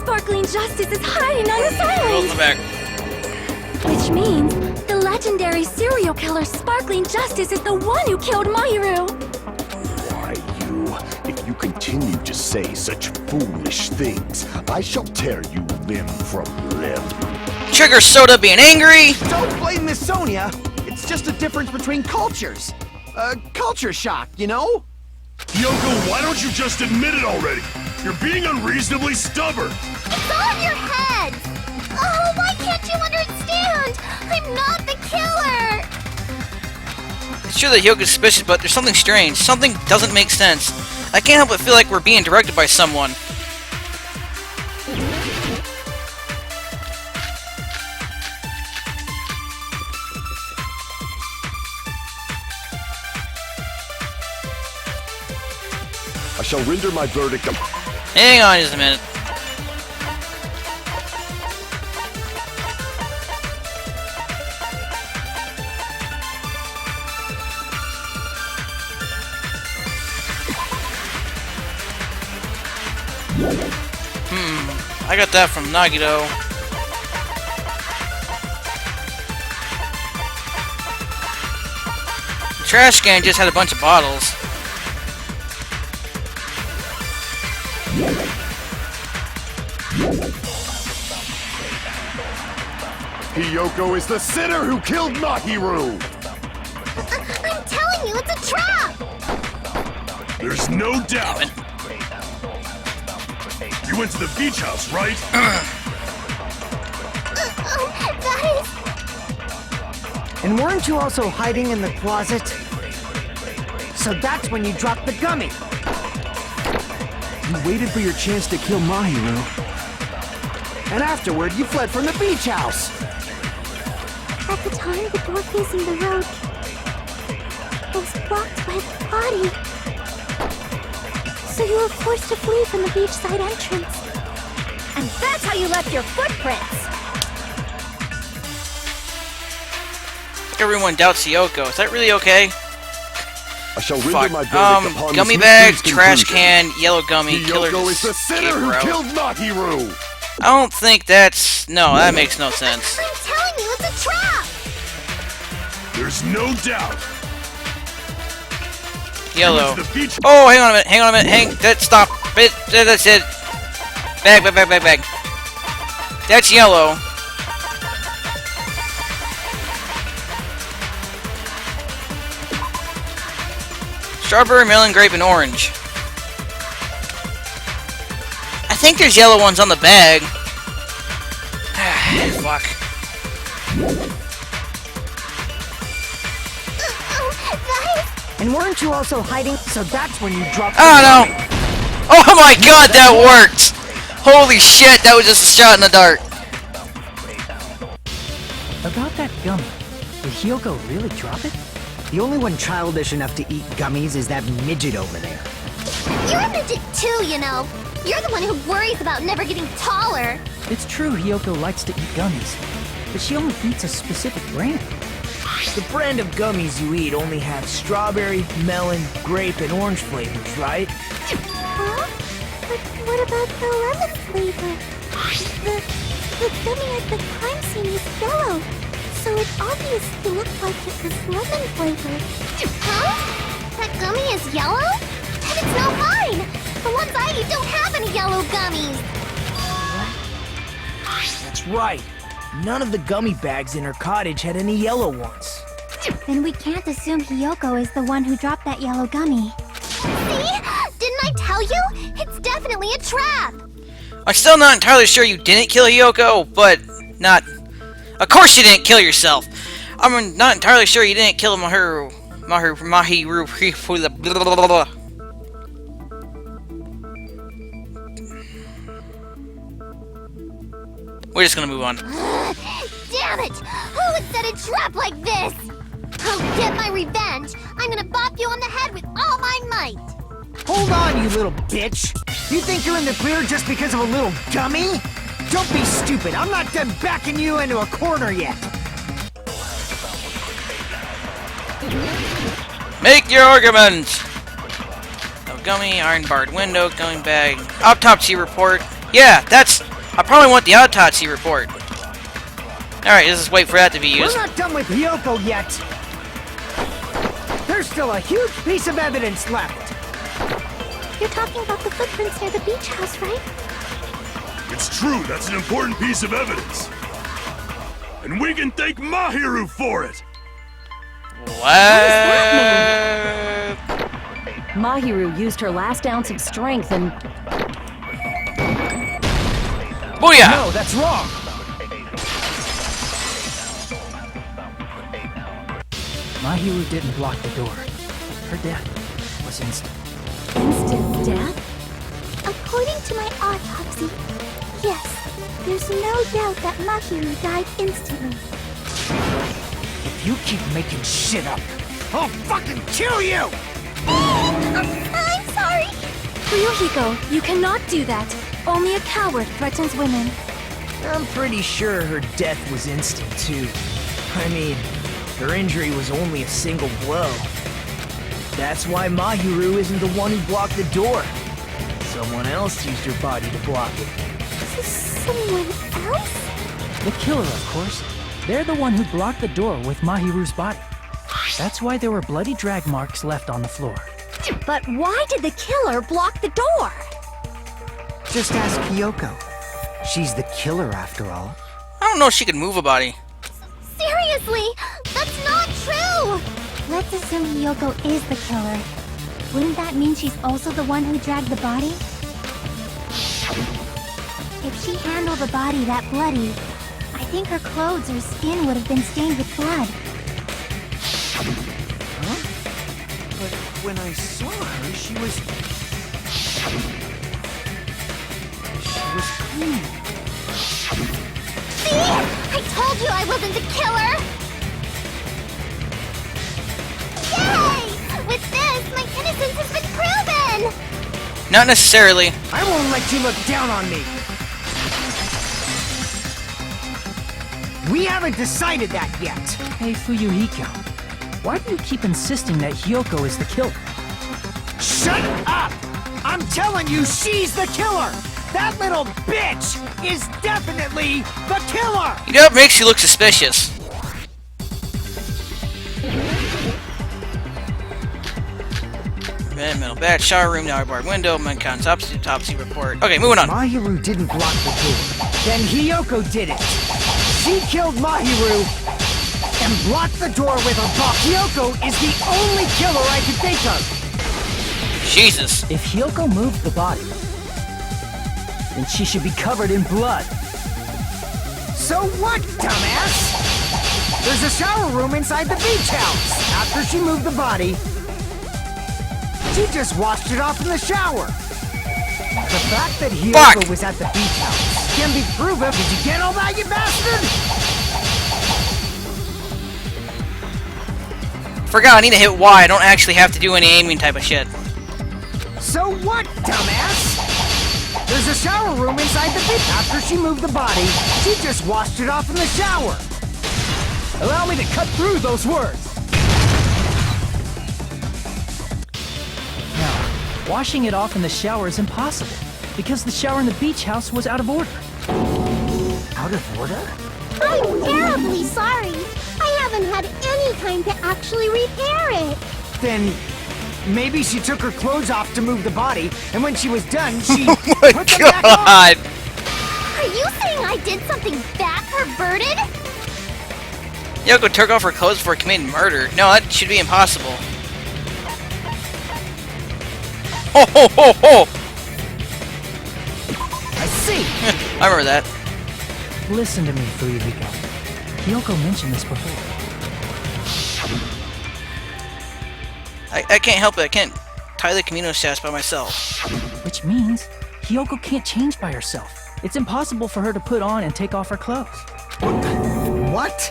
Sparkling Justice is hiding on this Roll island. the back. Which means the legendary serial killer Sparkling Justice is the one who killed Mahiru. Why, you? If you continue to say such foolish things, I shall tear you limb from limb. Trigger Soda being angry. Don't blame Miss Sonia. It's just a difference between cultures. Culture shock, you know? Hiyoko, why don't you just admit it already? You're being unreasonably stubborn. It's all in your head. Oh, why can't you understand? I'm not the killer. It's true that Hyoko's suspicious, but there's something strange. Something doesn't make sense. I can't help but feel like we're being directed by someone. I shall render my verdict. Hang on just a minute. I got that from Nagito. The trash can just had a bunch of bottles. Hiyoko is the sinner who killed Mahiru! I'm telling you, it's a trap! There's no doubt. You went to the beach house, right? That is... And weren't you also hiding in the closet? So that's when you dropped the gummy. You waited for your chance to kill Mahiru. And afterward, you fled from the beach house. At the time, the door facing the road was blocked by the body. So you were forced to flee from the beachside entrance. And that's how you left your footprints! Everyone doubts Hiyoko. Is that really okay? I shall render Fuck. my verdict upon Gummy this bag, mystery's trash conclusion. can, yellow gummy, killer Hiyoko is the sinner who escape killed route. Mahiru! I don't think that's... No, that makes no sense. I'm telling you, it's a trap! There's no doubt. Yellow. You went to the beach. Oh, hang on a minute, stop. That's it. Bag. That's yellow. Strawberry, melon, grape, and orange. I think there's yellow ones on the bag. Fuck. And weren't you also hiding? So that's when you dropped the Oh gummy. no! Oh my god, that worked! Holy shit, that was just a shot in the dark. About that gummy, did Hiyoko really drop it? The only one childish enough to eat gummies is that midget over there. You're a midget too, you know. You're the one who worries about never getting taller. It's true Hiyoko likes to eat gummies, but she only eats a specific brand. The brand of gummies you eat only have strawberry, melon, grape, and orange flavors, right? Huh? But what about the lemon flavor? The gummy at the crime scene is yellow, so it obviously looked like it was lemon flavored. Huh? That gummy is yellow? And it's not mine! The ones I eat don't have any yellow gummies! That's right. None of the gummy bags in her cottage had any yellow ones. Then we can't assume Hiyoko is the one who dropped that yellow gummy. See? Didn't I tell you? It's definitely a trap! I'm still not entirely sure you didn't kill Hiyoko, but not... Of course you didn't kill yourself! I'm not entirely sure you didn't kill Mahiru... We're just gonna move on. Damn it! Who would set a trap like this? I'll get my revenge! I'm gonna bop you on the head with all my might! Hold on, you little bitch! You think you're in the clear just because of a little gummy? Don't be stupid! I'm not done backing you into a corner yet! Make your arguments! No gummy, iron barred window, gummy bag, autopsy report. Yeah, that's... I probably want the autopsy report. Alright, let's just wait for that to be used. We're not done with Hiyoko yet! There's still a huge piece of evidence left! You're talking about the footprints near the beach house, right? It's true, that's an important piece of evidence. And we can thank Mahiru for it! What? Mahiru used her last ounce of strength and... Booyah! No, that's wrong! Mahiru didn't block the door. Her death was instant. instant death? According to my autopsy, yes, there's no doubt that Mahiru died instantly. If you keep making shit up, I'll fucking kill you! I'm sorry! Ryuhiko, you cannot do that. Only a coward threatens women. I'm pretty sure her death was instant, too. I mean, her injury was only a single blow. That's why Mahiru isn't the one who blocked the door. Someone else used her body to block it. Someone else? The killer, of course. They're the one who blocked the door with Mahiru's body. That's why there were bloody drag marks left on the floor. But why did the killer block the door? Just ask Hiyoko. She's the killer, after all. I don't know if she could move a body. Seriously, that's not true! Let's assume Hiyoko is the killer. Wouldn't that mean she's also the one who dragged the body? If she handled the body that bloody, I think her clothes or skin would have been stained with blood. Huh? But when I saw her, she was clean. See? I told you I wasn't the killer! Yay! With this, my innocence has been proven! Not necessarily. I won't let you look down on me. We haven't decided that yet. Hey, Fuyuhiko. Why do you keep insisting that Hiyoko is the killer? Shut up! I'm telling you, she's the killer! That little bitch is definitely the killer! You know what makes you look suspicious? Red metal bat, shower room, now barred window, Mankan's autopsy report. Okay, moving on. Mahiru didn't block the door. Then Hiyoko did it. She killed Mahiru and blocked the door with her body. Hiyoko is the only killer I can think of. Jesus. If Hiyoko moved the body, then she should be covered in blood. So what, dumbass? There's a shower room inside the beach house. After she moved the body, she just washed it off in the shower. The fact that Hiyoko was at the beach house can be proven. Did you get all that, you bastard? Forgot, I need to hit Y. I don't actually have to do any aiming type of shit. So what, dumbass? There's a shower room inside the beach. After she moved the body, she just washed it off in the shower. Allow me to cut through those words. Now, washing it off in the shower is impossible, because the shower in the beach house was out of order. Out of order? I'm terribly sorry. I haven't had any time to actually repair it. Then maybe she took her clothes off to move the body, and when she was done, she Oh my put them back on. God! Are you saying I did something that perverted? Yoko took off her clothes before committing murder. No, that should be impossible. Ho ho ho ho! I see. I remember that. Listen to me, Fuyuhiko. Hiyoko mentioned this before. I can't help it. I can't tie the Camino stash by myself. Which means Hiyoko can't change by herself. It's impossible for her to put on and take off her clothes. What?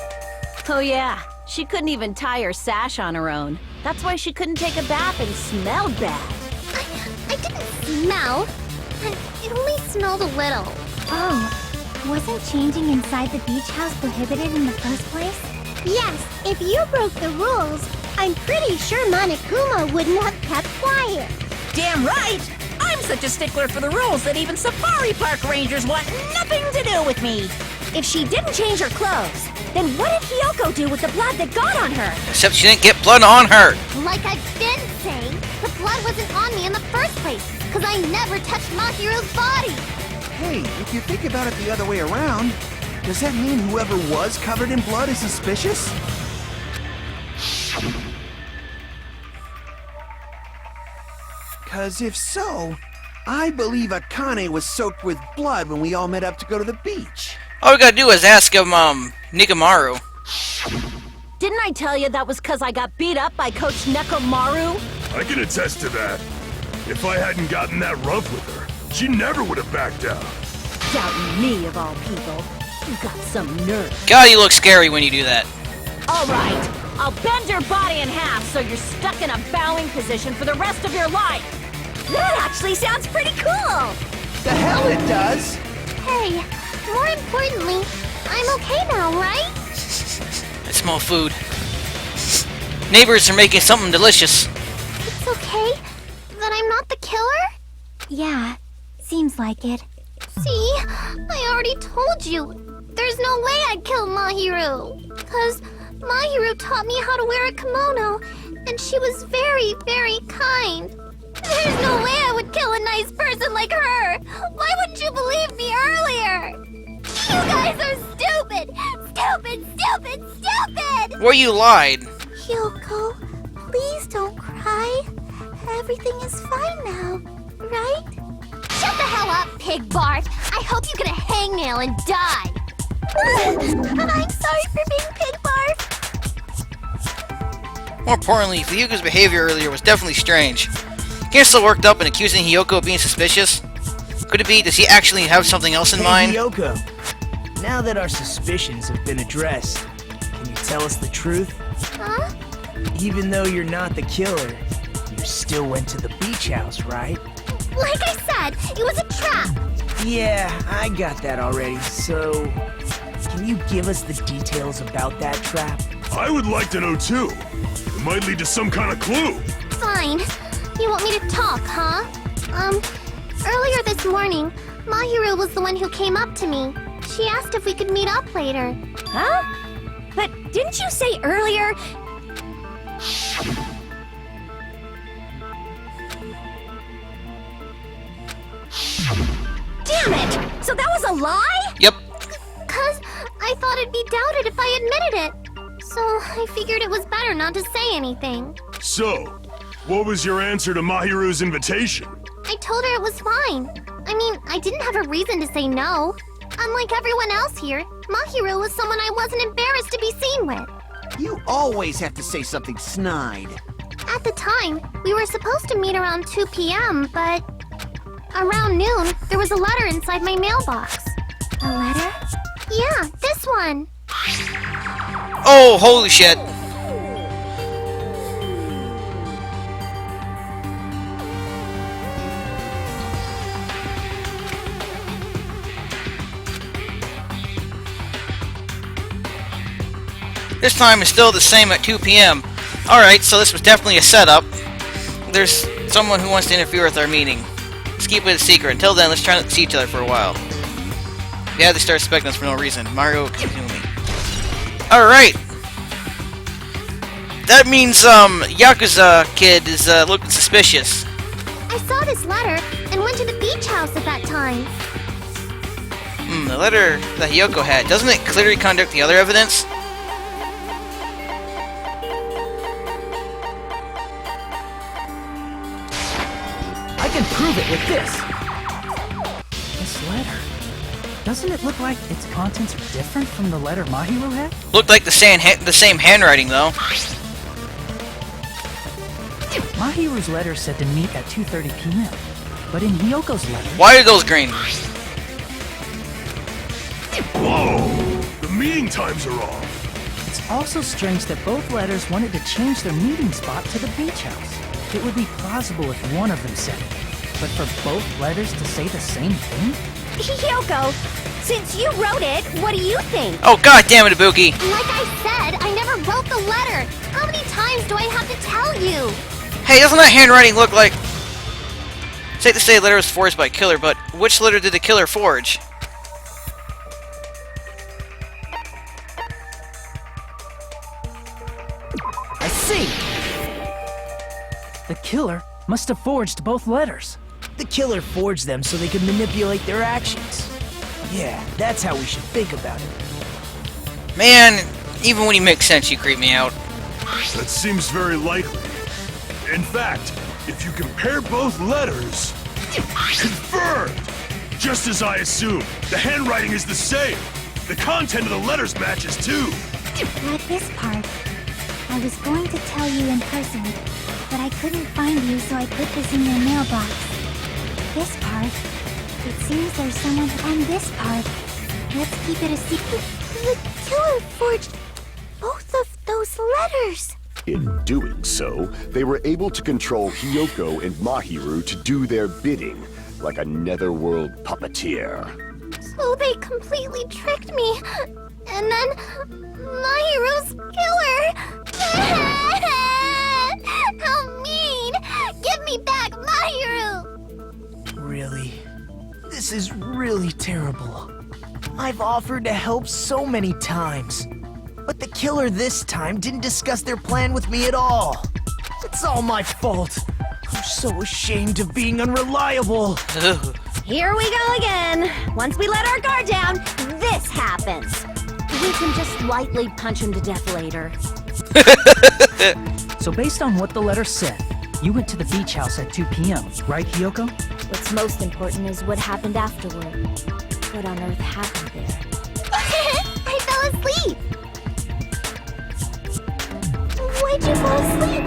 Oh yeah, she couldn't even tie her sash on her own. That's why she couldn't take a bath and smelled bad. I didn't smell. It only smelled a little. Oh, wasn't changing inside the beach house prohibited in the first place? Yes, if you broke the rules, I'm pretty sure Monokuma wouldn't have kept quiet. Damn right! I'm such a stickler for the rules that even safari park rangers want nothing to do with me. If she didn't change her clothes, then what did Hiyoko do with the blood that got on her? Except she didn't get blood on her. Like I've been saying, the blood wasn't on me in the first place, because I never touched Mahiru's body. Hey, if you think about it the other way around, does that mean whoever was covered in blood is suspicious? Cause if so, I believe Akane was soaked with blood when we all met up to go to the beach. All we gotta do is ask him, Nikamaru. Didn't I tell you that was because I got beat up by Coach Nekomaru? I can attest to that. If I hadn't gotten that rough with her, she never would have backed out. Doubting me, of all people. You got some nerve. God, you look scary when you do that. All right, I'll bend your body in half so you're stuck in a bowing position for the rest of your life. That actually sounds pretty cool. The hell it does! Hey, more importantly, I'm okay now, right? I smell food. Neighbors are making something delicious. It's okay that I'm not the killer? Yeah, seems like it. See, I already told you. There's no way I'd kill Mahiru. Because Mahiru taught me how to wear a kimono, and she was very, very kind. There's no way I would kill a nice person like her. Why wouldn't you believe me earlier? You guys are stupid! Stupid, stupid, stupid! Well, you lied. Hyoko, please don't cry. Everything is fine now, right? Shut the hell up, Pig Bart! I hope you get a hangnail and die! I'm sorry for being Pig Barf. More importantly, Ryuga's behavior earlier was definitely strange. You're still worked up and accusing Hyoko of being suspicious? Could it be, does he actually have something else in mind? Hyoko, now that our suspicions have been addressed, can you tell us the truth? Huh? Even though you're not the killer, you still went to the beach house, right? Like I said, it was a trap! Yeah, I got that already, so... Can you give us the details about that trap? I would like to know too. It might lead to some kind of clue. Fine. You want me to talk, huh? Earlier this morning, Mahiru was the one who came up to me. She asked if we could meet up later. Huh? But didn't you say earlier? Damn it! So that was a lie? Yep. 'Cause I thought it'd be doubted if I admitted it. So I figured it was better not to say anything. So, what was your answer to Mahiru's invitation? I told her it was fine. I mean, I didn't have a reason to say no. Unlike everyone else here, Mahiru was someone I wasn't embarrassed to be seen with. You always have to say something snide. At the time, we were supposed to meet around 2 p.m., but... around noon, there was a letter inside my mailbox. A letter? Yeah, this one. Oh, holy shit. This time is still the same at 2 p.m. Alright, so this was definitely a setup. There's someone who wants to interfere with our meeting. Let's keep it a secret. Until then, let's try not to see each other for a while. Yeah, they start suspecting us for no reason. Mario Kazumi. Alright. That means, Yakuza kid is, looking suspicious. I saw this letter and went to the beach house at that time. The letter that Hyoko had, doesn't it clearly contradict the other evidence? I can prove it with this. This letter. Doesn't it look like its contents are different from the letter Mahiru had? Looked like the same handwriting, though. Mahiru's letter said to meet at 2:30 p.m. But in Hyoko's letter... Why are those green? Whoa! The meeting times are off. It's also strange that both letters wanted to change their meeting spot to the beach house. It would be plausible if one of them said it. But for both letters to say the same thing? Hyoko, since you wrote it, what do you think? Oh, god damn it, Ibuki! Like I said, I never wrote the letter. How many times do I have to tell you? Hey, doesn't that handwriting look like... Safe to say the letter was forged by a killer, but which letter did the killer forge? I see! The killer must have forged both letters. The killer forged them so they could manipulate their actions. Yeah, that's how we should think about it. Man, even when you make sense, you creep me out. That seems very likely. In fact, if you compare both letters... Confirmed! Just as I assumed, the handwriting is the same. The content of the letters matches too. Like this part. I was going to tell you in person, but I couldn't find you, so I put this in your mailbox. This part. It seems there's someone... And this part. Let's keep it a secret. The killer forged both of those letters. In doing so, they were able to control Hyoko and Mahiru to do their bidding, like a netherworld puppeteer. So they completely tricked me. And then... Mahiru's killer! How mean! Give me back Mahiru! Really? This is really terrible. I've offered to help so many times. But the killer this time didn't discuss their plan with me at all. It's all my fault. I'm so ashamed of being unreliable. Here we go again. Once we let our guard down, this happens. We can just lightly punch him to death later. So based on what the letter said, you went to the beach house at 2 p.m., right, Hiyoko? What's most important is what happened afterward. What on earth happened there? I fell asleep. Why'd you fall asleep?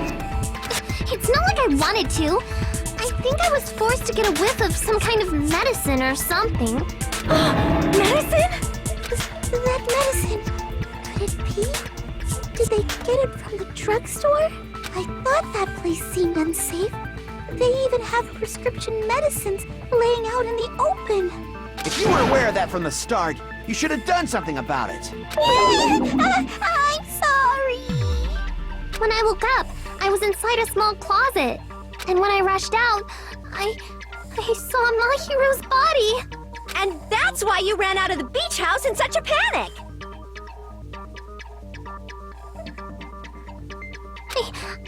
It's not like I wanted to. I think I was forced to get a whiff of some kind of medicine or something. Medicine? That medicine. Could it be? Did they get it from the drugstore? I thought that place seemed unsafe. They even have prescription medicines laying out in the open. If you were aware of that from the start, you should have done something about it. I'm sorry. When I woke up, I was inside a small closet. And when I rushed out, I saw Mahiro's body. And that's why you ran out of the beach house in such a panic!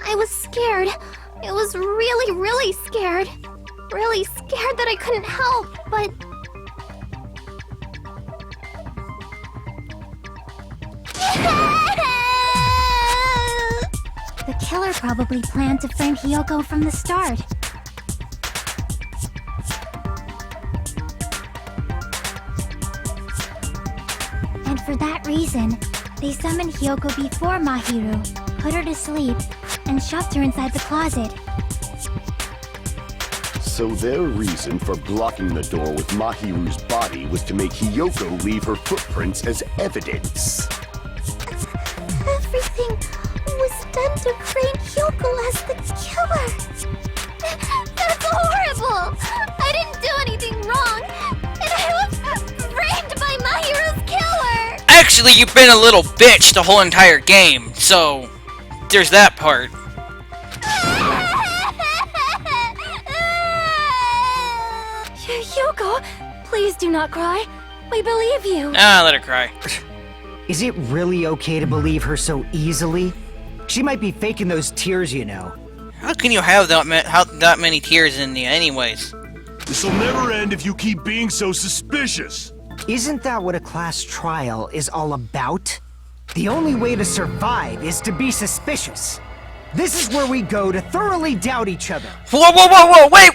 I was scared. I was really, really scared. Really scared that I couldn't help, but... The killer probably planned to frame Hiyoko from the start. And for that reason, they summoned Hiyoko before Mahiru, put her to sleep, and shoved her inside the closet. So their reason for blocking the door with Mahiru's body was to make Hiyoko leave her footprints as evidence. Everything was done to frame Hiyoko as the killer. That's horrible! I didn't do anything wrong, and I was framed by Mahiru's killer! Actually, you've been a little bitch the whole entire game, so there's that part. Hiyoko, please do not cry. We believe you. Ah, let her cry. Is it really okay to believe her so easily? She might be faking those tears, you know. How can you have that many tears in you anyways? This'll never end if you keep being so suspicious. Isn't that what a class trial is all about? The only way to survive is to be suspicious. This is where we go to thoroughly doubt each other. Whoa, whoa, whoa, whoa, wait,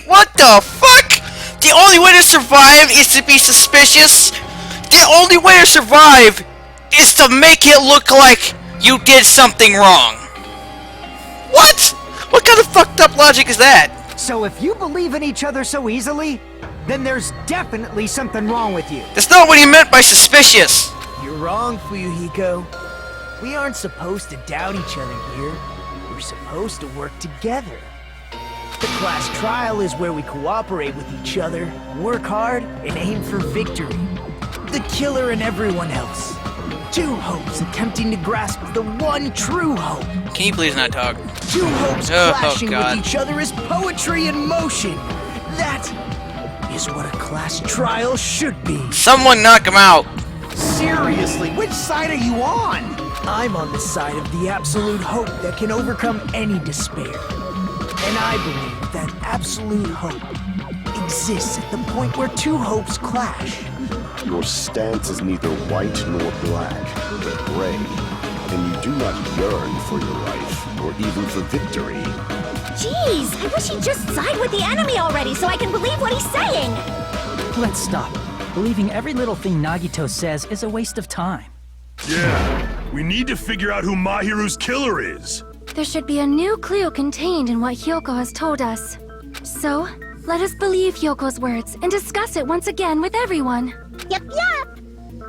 what the fuck? The only way to survive is to be suspicious? The only way to survive is to make it look like you did something wrong. What? What kind of fucked up logic is that? So if you believe in each other so easily, then there's definitely something wrong with you. That's not what he meant by suspicious. You're wrong, Fuyuhiko. We aren't supposed to doubt each other here. We're supposed to work together. The class trial is where we cooperate with each other, work hard, and aim for victory. The killer and everyone else. Two hopes attempting to grasp the one true hope. Can you please not talk? Two hopes clashing with each other is poetry in motion. That is what a class trial should be. Someone knock him out. Seriously, which side are you on? I'm on the side of the absolute hope that can overcome any despair. And I believe that absolute hope exists at the point where two hopes clash. Your stance is neither white nor black, but gray, and you do not yearn for your life, or even for victory. Jeez, I wish he'd just side with the enemy already so I can believe what he's saying! Let's stop. Believing every little thing Nagito says is a waste of time. Yeah, we need to figure out who Mahiru's killer is. There should be a new clue contained in what Hiyoko has told us. So, let us believe Hyoko's words and discuss it once again with everyone. Yep.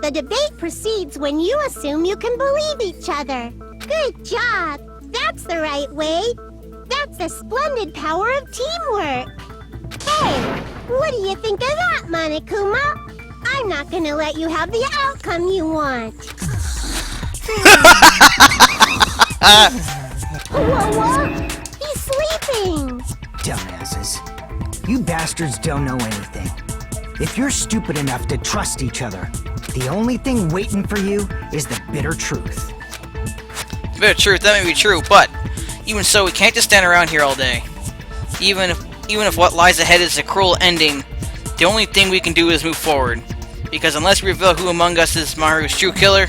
The debate proceeds when you assume you can believe each other. Good job. That's the right way. That's the splendid power of teamwork. Hey, what do you think of that, Monokuma? I'm not gonna let you have the outcome you want. Whoa, he's sleeping. Dumbasses. You bastards don't know anything. If you're stupid enough to trust each other, the only thing waiting for you is the bitter truth. Bitter truth, that may be true, but even so, we can't just stand around here all day. Even if what lies ahead is a cruel ending, the only thing we can do is move forward. Because unless we reveal who among us is Mahiru's true killer,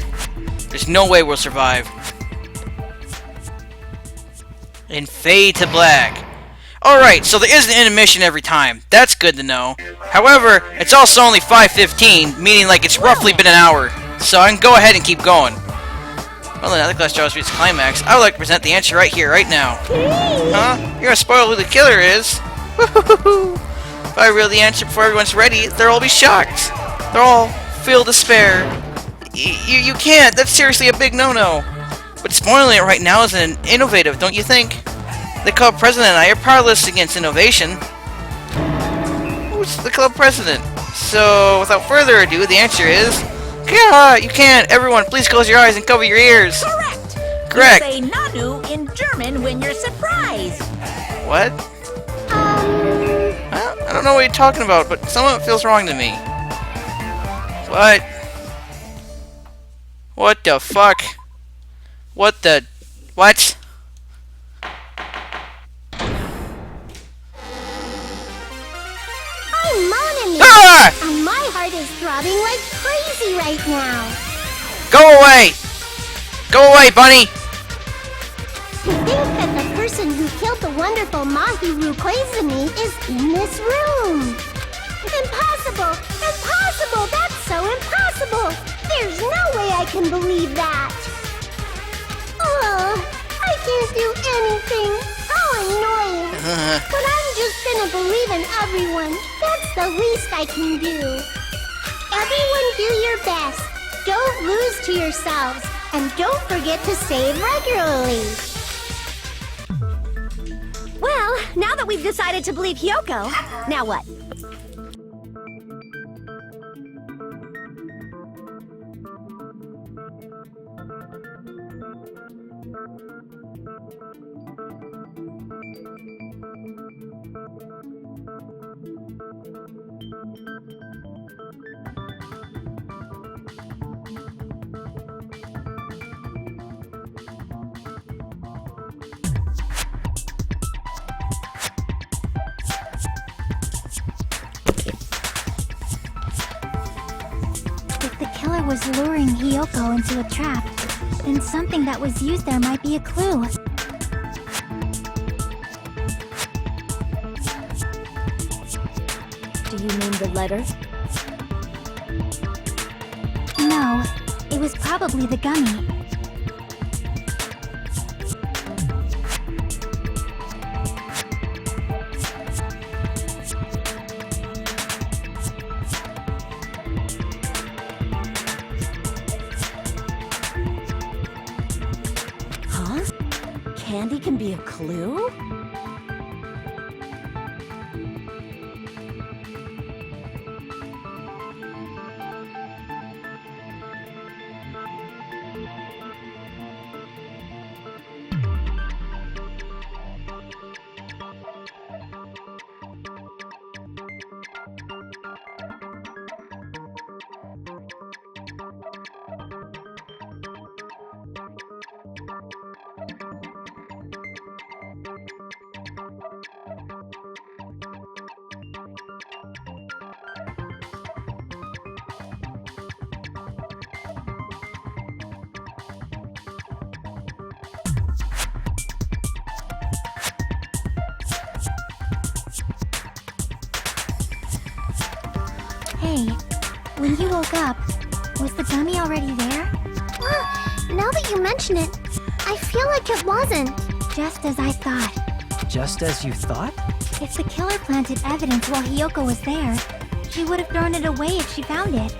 there's no way we'll survive. And fade to black. Alright, so there is an intermission every time. That's good to know. However, it's also only 5:15, meaning like it's roughly been an hour. So I can go ahead and keep going. Well, another class trial reaches climax. I would like to present the answer right here, right now. Huh? You're gonna spoil who the killer is? If I reveal the answer before everyone's ready, they'll all be shocked. They'll all feel despair. You can't. That's seriously a big no-no. But spoiling it right now isn't innovative, don't you think? The club president and I are powerless against innovation. Who's the club president? So, without further ado, the answer is... Yeah, you can't. Everyone, please close your eyes and cover your ears. Correct. You say Nanu in German when you're surprised. What? I don't know what you're talking about, but some of it feels wrong to me. What? What the fuck? What the... What? I'm Monami, Ah! and my heart is throbbing like crazy right now. Go away! Go away, bunny! To think that the person who killed the wonderful Mahiru Koizumi is in this room. Impossible! Impossible! That's so impossible! There's no way I can believe that! Oh, I can't do anything! How annoying! But I'm just gonna believe in everyone. That's the least I can do. Everyone do your best. Don't lose to yourselves. And don't forget to save regularly. Well, now that we've decided to believe Hyoko, now what? If the killer was luring Hyoko into a trap, then something that was used there might be a clue. Do you mean the letter? No, it was probably the gummy. Huh? Candy can be a clue? Hey, when you woke up, was the gummy already there? Now that you mention it, I feel like it wasn't. Just as I thought. Just as you thought? If the killer planted evidence while Hyoko was there, she would have thrown it away if she found it.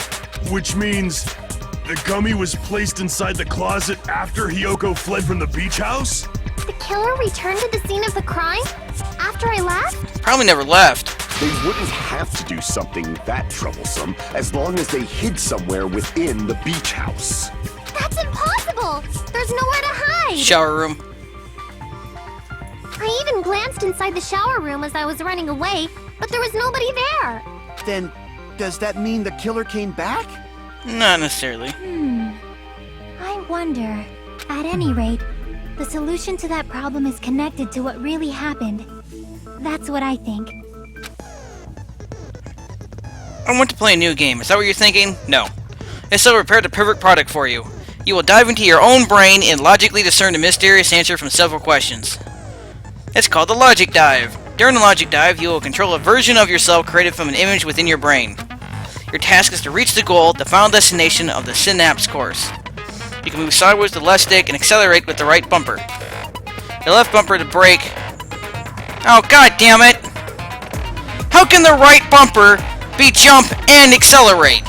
Which means the gummy was placed inside the closet after Hyoko fled from the beach house? The killer returned to the scene of the crime? After I left? Probably never left. They wouldn't have to do something that troublesome as long as they hid somewhere within the beach house. That's impossible! There's nowhere to hide! Shower room. I even glanced inside the shower room as I was running away, but there was nobody there. Then, does that mean the killer came back? Not necessarily. I wonder. At any rate, the solution to that problem is connected to what really happened. That's what I think. I want to play a new game. Is that what you're thinking? No. Instead, I'll prepare the perfect product for you. You will dive into your own brain and logically discern the mysterious answer from several questions. It's called the Logic Dive. During the Logic Dive, you will control a version of yourself created from an image within your brain. Your task is to reach the goal, the final destination of the Synapse course. You can move sideways with the left stick and accelerate with the right bumper. The left bumper to brake. Oh, god damn it! How can the right bumper be jump and accelerate?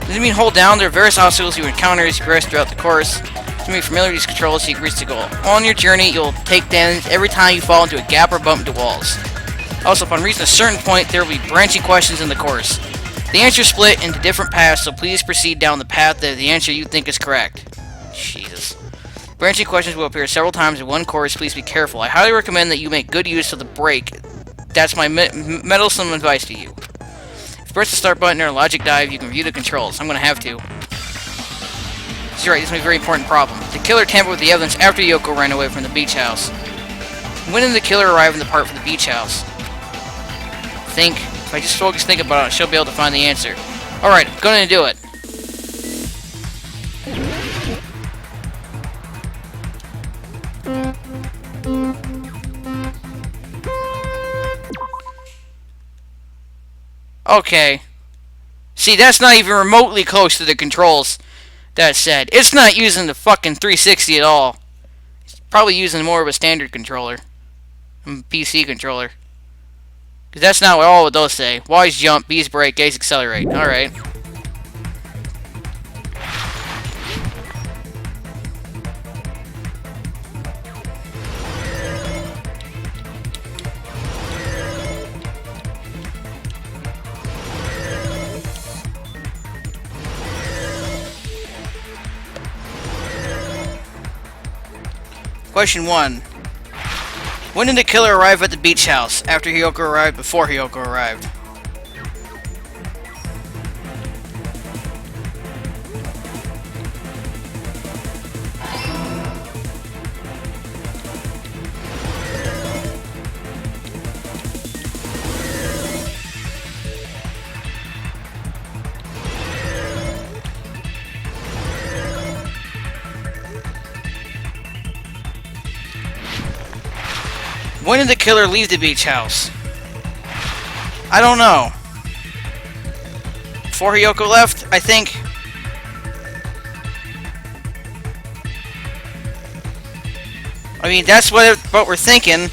Does it mean hold down? There are various obstacles you encounter as you progress throughout the course. To be familiar with these controls so you can reach the goal. On your journey, you'll take damage every time you fall into a gap or bump into walls. Also, upon reaching a certain point, there will be branching questions in the course. The answers split into different paths, so please proceed down the path that the answer you think is correct. Jesus. Branching questions will appear several times in one course. Please be careful. I highly recommend that you make good use of the brake. That's my meddlesome advice to you. If you press the start button or Logic Dive, you can view the controls. I'm gonna have to. You're right, this is a very important problem. The killer tampered with the evidence after Yoko ran away from the beach house. When did the killer arrive in the park for the beach house? If I just think about it, she'll be able to find the answer. Alright, I'm gonna do it. Okay. See, that's not even remotely close to the controls. That said, it's not using the fucking 360 at all. It's probably using more of a standard controller. PC controller. Because that's not what all of those say. Y's jump, B's brake, A's accelerate. Alright. Question 1. When did the killer arrive at the beach house? After Hiyoko arrived? Before Hiyoko arrived? When did the killer leave the beach house? I don't know. Before Hiyoko left, I think. I mean, that's what we're thinking.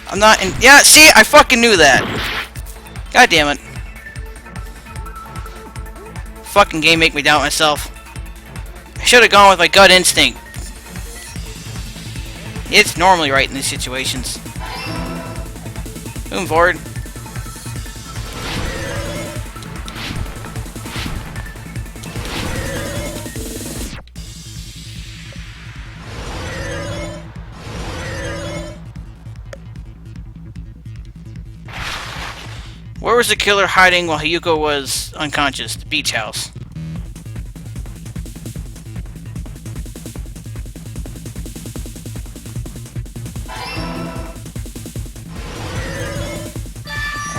I'm not in. Yeah, see, I fucking knew that. God damn it. Fucking game make me doubt myself. I should have gone with my gut instinct. It's normally right in these situations. Moving forward. Where was the killer hiding while Hiyoko was unconscious? The beach house.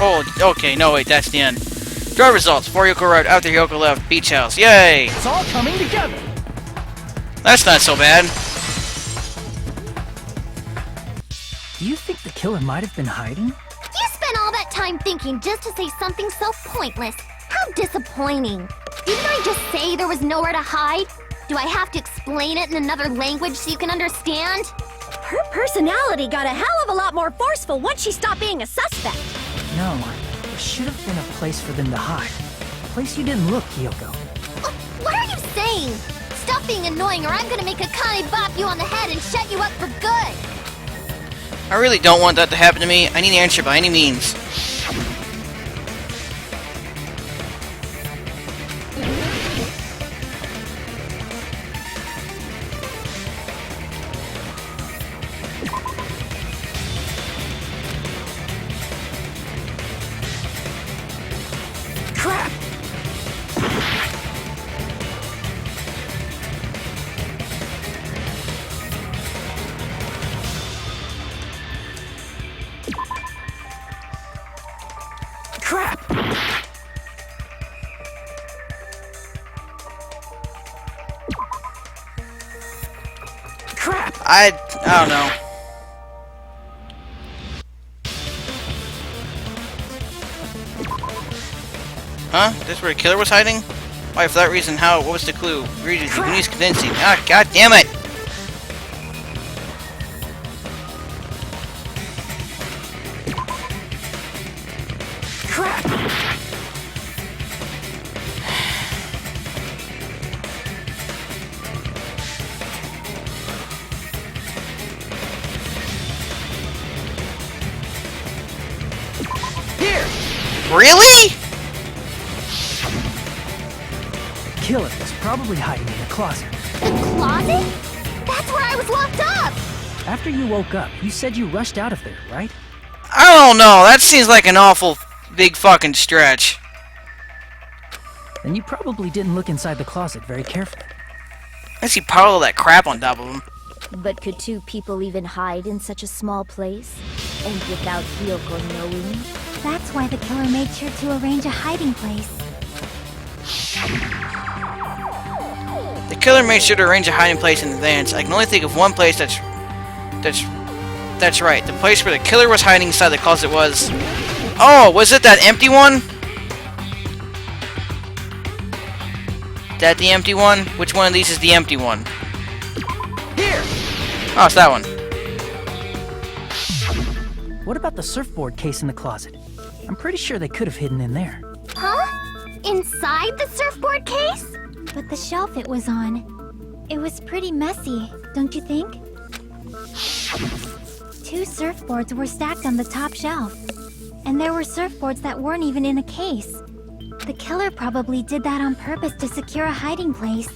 Oh, okay, no wait, that's the end. Drive results. Before Hiyoko arrived, after Hiyoko left, beach house. Yay! It's all coming together. That's not so bad. Do you think the killer might have been hiding? You spent all that time thinking just to say something so pointless. How disappointing. Didn't I just say there was nowhere to hide? Do I have to explain it in another language so you can understand? Her personality got a hell of a lot more forceful once she stopped being a suspect. No, there should have been a place for them to hide. A place you didn't look, Hiyoko. What are you saying? Stop being annoying or I'm gonna make Akane bop you on the head and shut you up for good! I really don't want that to happen to me. I need an answer by any means. Crap! I don't know. Huh? That's where the killer was hiding? Why, for that reason, what was the clue? Read it, you can use condensing. Ah, god damn it! Crap! Here! Really? The killer was probably hiding in the closet. The closet? That's where I was locked up! After you woke up, you said you rushed out of there, right? I don't know, that seems like an awful big fucking stretch. Then you probably didn't look inside the closet very carefully. I see pile of that crap on top of him. But could two people even hide in such a small place? And without Hiyoko knowing? That's why the killer made sure to arrange a hiding place. The killer made sure to arrange a hiding place in advance. I can only think of one place that's right. The place where the killer was hiding inside the closet was... Oh, was it that empty one? That the empty one? Which one of these is the empty one? Here! Oh, it's that one. What about the surfboard case in the closet? I'm pretty sure they could have hidden in there. Huh? Inside the surfboard case? But the shelf it was on, it was pretty messy, don't you think? 2 surfboards were stacked on the top shelf. And there were surfboards that weren't even in a case. The killer probably did that on purpose to secure a hiding place.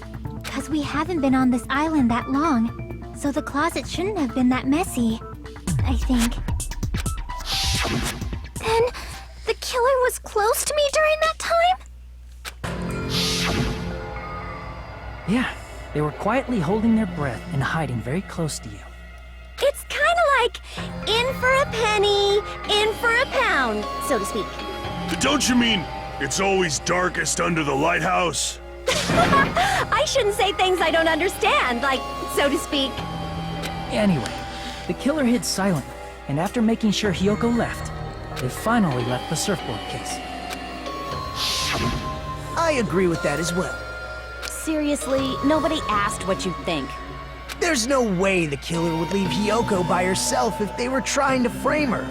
'Cause we haven't been on this island that long, so the closet shouldn't have been that messy, I think. Then, the killer was close to me during that time? Yeah, they were quietly holding their breath and hiding very close to you. It's kind of like in for a penny, in for a pound, so to speak. Don't you mean it's always darkest under the lighthouse? I shouldn't say things I don't understand, like, so to speak. Anyway, the killer hid silently, and after making sure Hiyoko left, they finally left the surfboard case. I agree with that as well. Seriously, nobody asked what you think. There's no way the killer would leave Hiyoko by herself if they were trying to frame her.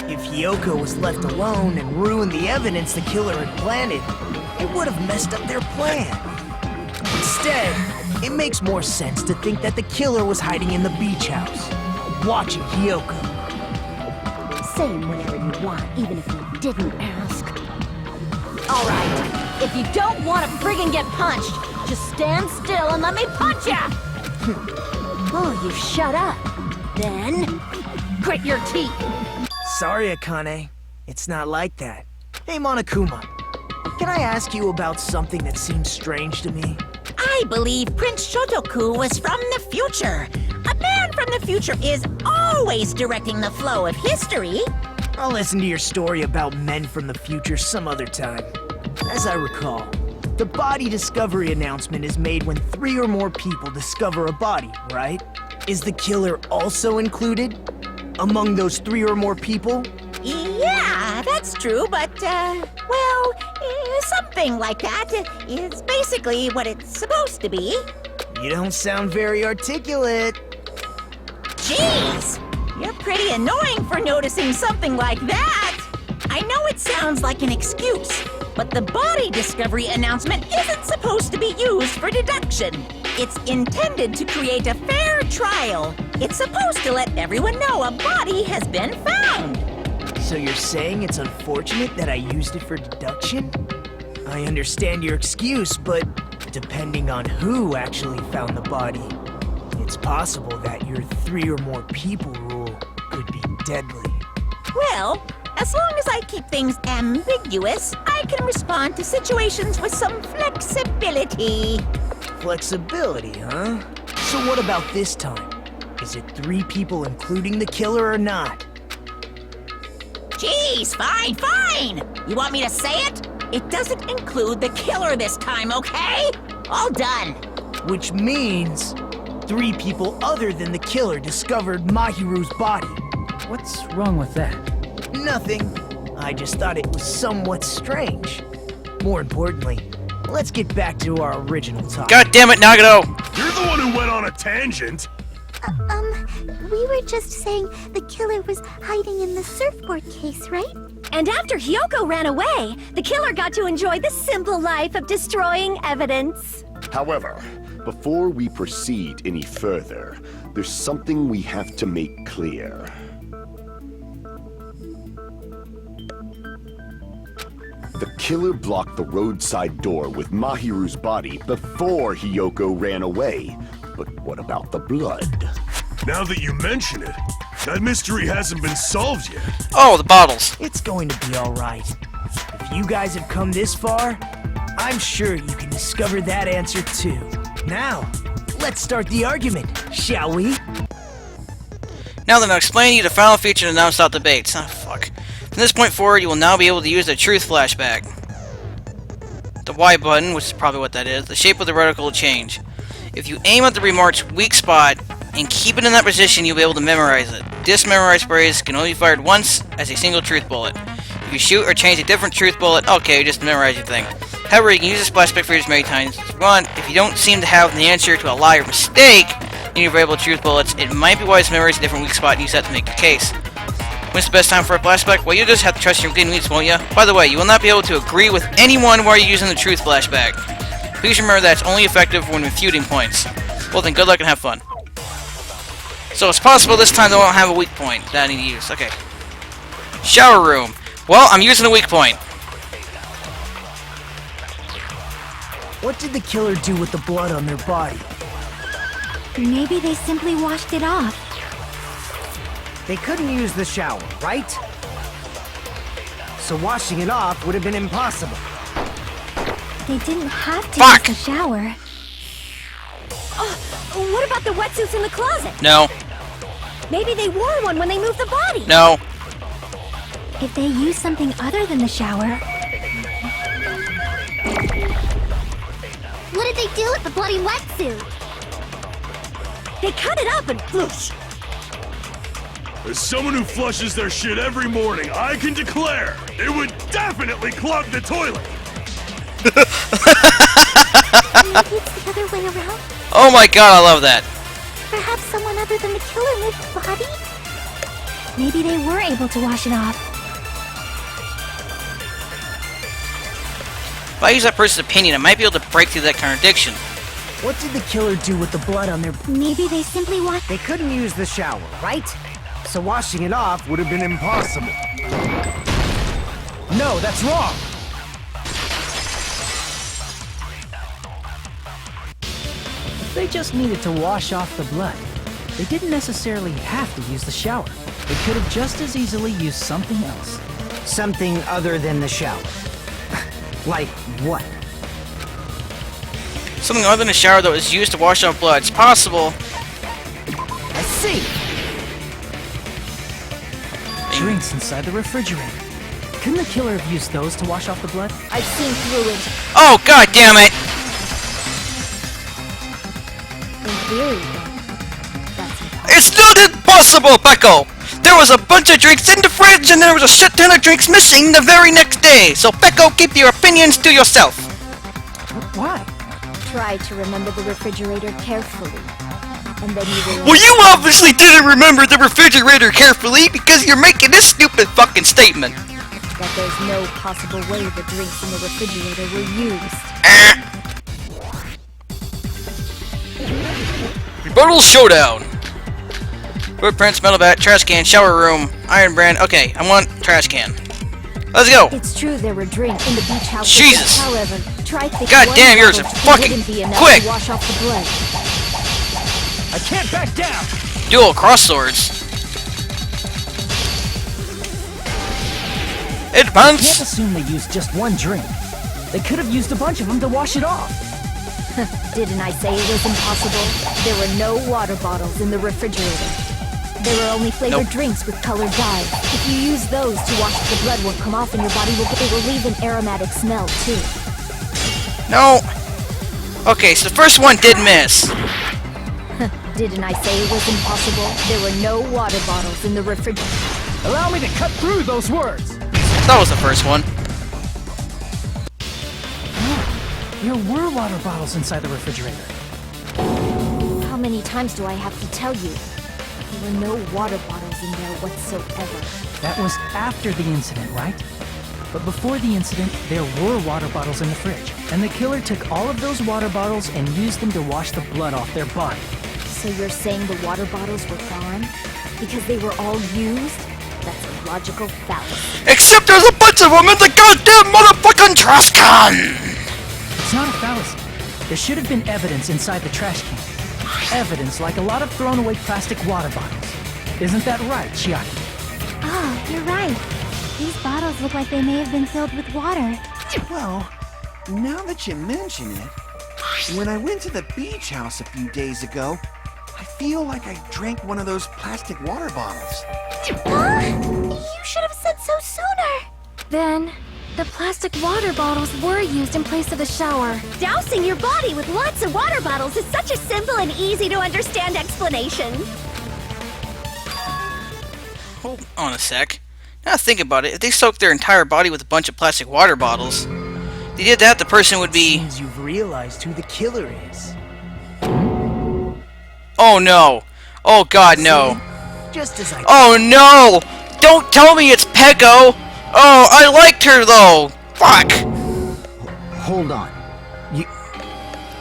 If Hiyoko was left alone and ruined the evidence the killer had planted, it would have messed up their plan. Instead, it makes more sense to think that the killer was hiding in the beach house, watching Hiyoko. Say whatever you want, even if you didn't ask. Alright, if you don't want to friggin' get punched, just stand still and let me punch ya! Oh, you shut up. Then, grit your teeth. Sorry, Akane. It's not like that. Hey, Monokuma. Can I ask you about something that seems strange to me? I believe Prince Shotoku was from the future. A man from the future is always directing the flow of history. I'll listen to your story about men from the future some other time. As I recall, the body discovery announcement is made when 3 or more people discover a body, right? Is the killer also included among those 3 or more people? Yeah, that's true, but, well, something like that is basically what it's supposed to be. You don't sound very articulate. Jeez! You're pretty annoying for noticing something like that! I know it sounds like an excuse, but the body discovery announcement isn't supposed to be used for deduction. It's intended to create a fair trial. It's supposed to let everyone know a body has been found. So you're saying it's unfortunate that I used it for deduction? I understand your excuse, but depending on who actually found the body, it's possible that your 3 or more people rule could be deadly. Well, as long as I keep things ambiguous, I can respond to situations with some flexibility. Flexibility, huh? So what about this time? Is it 3 people including the killer or not? Jeez, fine! You want me to say it? It doesn't include the killer this time, okay? All done. Which means 3 people other than the killer discovered Mahiru's body. What's wrong with that? Nothing. I just thought it was somewhat strange. More importantly, let's get back to our original topic. God damn it, Nagito! You're the one who went on a tangent. We were just saying the killer was hiding in the surfboard case, right? And after Hyoko ran away, the killer got to enjoy the simple life of destroying evidence. However, before we proceed any further, there's something we have to make clear. The killer blocked the roadside door with Mahiru's body before Hyoko ran away. But what about the blood? Now that you mention it, that mystery hasn't been solved yet. Oh, the bottles. It's going to be alright. If you guys have come this far, I'm sure you can discover that answer too. Now, let's start the argument, shall we? Now then, I'll explain to you the final feature and announce out debates. Oh, fuck. From this point forward, you will now be able to use the truth flashback. The Y button, which is probably what that is, the shape of the reticle will change. If you aim at the remarked weak spot and keep it in that position, you'll be able to memorize it. This memorized sprays can only be fired once as a single truth bullet. If you shoot or change a different truth bullet, okay, just memorize your thing. However, you can use this flashback features many times as you want. If you don't seem to have the answer to a lie or mistake in your variable truth bullets, it might be wise to memorize a different weak spot and use that to make your case. When's the best time for a flashback? Well, you just have to trust your good means, won't you? By the way, you will not be able to agree with anyone while you're using the truth flashback. Please remember that it's only effective when refuting points. Well then, good luck and have fun. So it's possible this time they won't have a weak point that I need to use. Okay. Shower room. Well, I'm using a weak point. What did the killer do with the blood on their body? Maybe they simply washed it off. They couldn't use the shower, right? So washing it off would have been impossible. They didn't have to Fuck! use the shower. Oh, what about the wetsuits in the closet? No. Maybe they wore one when they moved the body. No. If they used something other than the shower, What did they do with the bloody wetsuit? They cut it up and floosh. As someone who flushes their shit every morning, I can declare it would definitely clog the toilet. Maybe it's the other way around? Oh my god, I love that. Perhaps someone other than the killer moved the body? maybe they were able to wash it off. If I use that person's opinion, I might be able to break through that contradiction. What did the killer do with the blood on their... Maybe they simply washed... They couldn't use the shower, right? So washing it off would have been impossible. No, that's wrong! They just needed to wash off the blood. They didn't necessarily have to use the shower. They could have just as easily used something else. Something other than the shower. Like what? Something other than a shower that was used to wash off blood. It's possible. I see! Drinks inside the refrigerator. Couldn't the killer have used those to wash off the blood? I've seen through it. Oh, god damn it! In theory, that's impossible. It's not impossible, Pecco! There was a bunch of drinks in the fridge and there was a shit ton of drinks missing the very next day, so Pecco, keep your opinions to yourself! Why? Try to remember the refrigerator carefully. And then you will... Well, you obviously didn't remember the refrigerator carefully because you're making this stupid fucking statement! that there's no possible way the drinks in the refrigerator were used. Rebuttal showdown! Footprints, metal bat, trash can, shower room, iron brand. Okay, I want trash can. Let's go! It's true there were drinks in the beach house. Jesus. However, try thinking God one damn, yours are bottle fucking wouldn't be enough quick. to wash off the blood. I can't back down! Dual cross swords. You can't Advance! assume they used just one drink. They could have used a bunch of them to wash it off. Didn't I say it was impossible? There were no water bottles in the refrigerator. There were only flavored Nope. drinks with colored dyes. If you use those to wash, the blood won't come off and your body will it will leave an aromatic smell too. No! Okay, so the first one did miss. Didn't I say it was impossible? There were no water bottles in the refrigerator. Allow me to cut through those words. That was the first one. There were water bottles inside the refrigerator. How many times do I have to tell you? There were no water bottles in there whatsoever. That was after the incident, right? But before the incident, there were water bottles in the fridge. And the killer took all of those water bottles and used them to wash the blood off their body. So you're saying the water bottles were gone? Because they were all used? That's a logical fallacy. Except there's a bunch of them in the goddamn motherfucking trash can! It's not a fallacy. There should have been evidence inside the trash can. Evidence like a lot of thrown away plastic water bottles. Isn't that right, Chiaki? Oh, you're right. These bottles look like they may have been filled with water. Well, now that you mention it, when I went to the beach house a few days ago, I feel like I drank one of those plastic water bottles. You should have said so sooner. Then, the plastic water bottles were used in place of the shower. Dousing your body with lots of water bottles is such a simple and easy to understand explanation. Hold on a sec. Now think about it. If they soaked their entire body with a bunch of plastic water bottles, they did that, the person would be... Seems you've realized who the killer is. Oh no. Oh god, no. Just as I Oh no! Don't tell me it's Peko! Oh, I liked her though! Fuck! Hold on.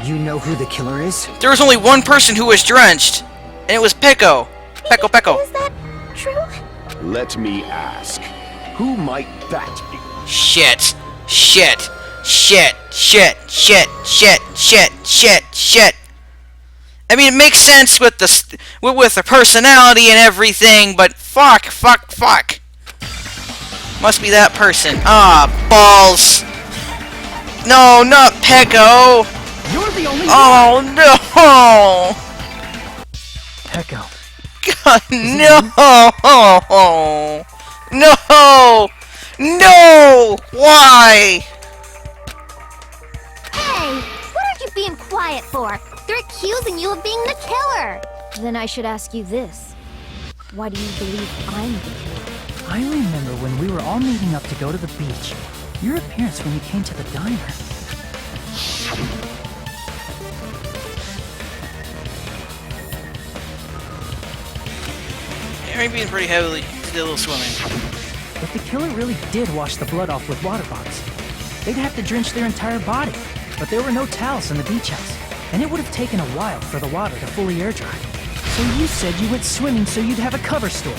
You know who the killer is? There was only one person who was drenched, and it was Peko. Peko. Is that true? Let me ask, who might that be? Shit. I mean, it makes sense with the with the personality and everything, but fuck. Must be that person. Ah, balls. No, not Peko. You're the only Oh no. Peko. God, no. Why? Hey, what are you being quiet for? They're accusing you of being the killer. Then I should ask you this. Why do you believe I'm the killer? I remember when we were all meeting up to go to the beach. Your appearance when you came to the diner. Maybe being pretty heavily did a little swimming. If the killer really did wash the blood off with water bottles, they'd have to drench their entire body. But there were no towels in the beach house, and it would have taken a while for the water to fully air dry. So you said you went swimming so you'd have a cover story.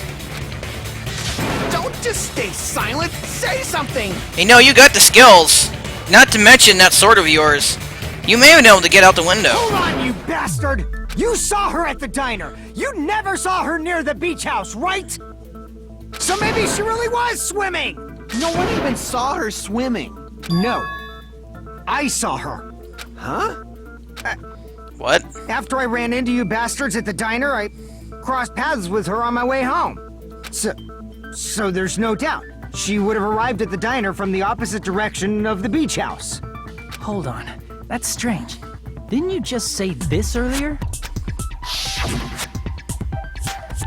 Don't just stay silent. Say something. Hey, no, you got the skills. Not to mention that sword of yours. You may have been able to get out the window. Hold on, you bastard! You saw her at the diner! You never saw her near the beach house, right? So maybe she really was swimming! No one even saw her swimming. No. I saw her. Huh? What? After I ran into you bastards at the diner, I crossed paths with her on my way home. So there's no doubt. She would have arrived at the diner from the opposite direction of the beach house. Hold on. That's strange. Didn't you just say this earlier?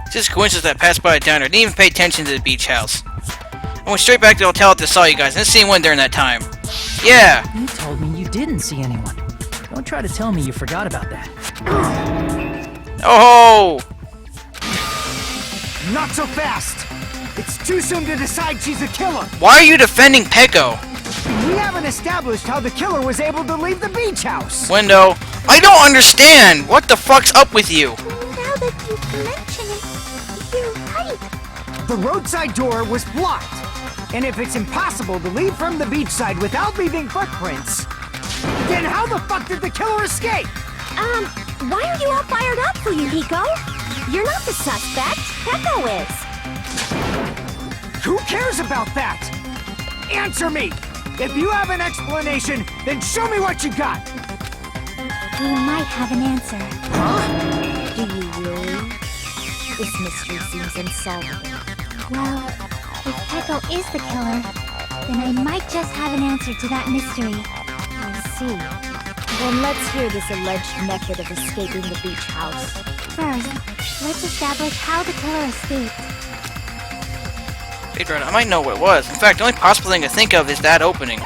It's just a coincidence that I passed by a diner. Didn't even pay attention to the beach house. I went straight back to the hotel to saw you guys. I didn't see anyone during that time. Yeah. You told me you didn't see anyone. Don't try to tell me you forgot about that. Oh! Not so fast! It's too soon to decide she's a killer! Why are you defending Peko? We haven't established how the killer was able to leave the beach house! Window. I don't understand! What the fuck's up with you? Now that you mention it, you're right. The roadside door was blocked. And if it's impossible to leave from the beachside without leaving footprints, then how the fuck did the killer escape? Why are you all fired up, Fuyuhiko? You're not the suspect. Peko is. Who cares about that? Answer me! If you have an explanation, then show me what you got! We might have an answer. Do you really? This mystery seems unsolvable. Well, if Peko is the killer, then I might just have an answer to that mystery. I see. Then let's hear this alleged method of escaping the beach house. First, let's establish how the killer escaped. Wait, right, I might know what it was. In fact, the only possible thing I think of is that opening.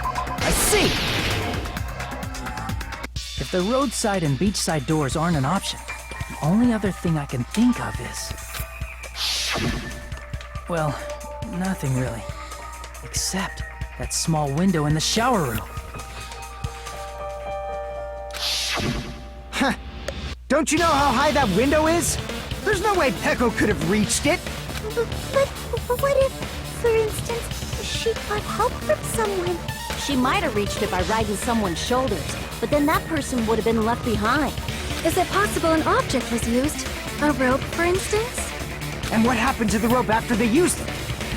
I see! If the roadside and beachside doors aren't an option, the only other thing I can think of is... well, nothing really. Except that small window in the shower room. Huh. Don't you know how high that window is? There's no way Peko could have reached it. But what if, for instance, she got help from someone? She might have reached it by riding someone's shoulders, but then that person would have been left behind. Is it possible an object was used? A rope, for instance? And what happened to the rope after they used it?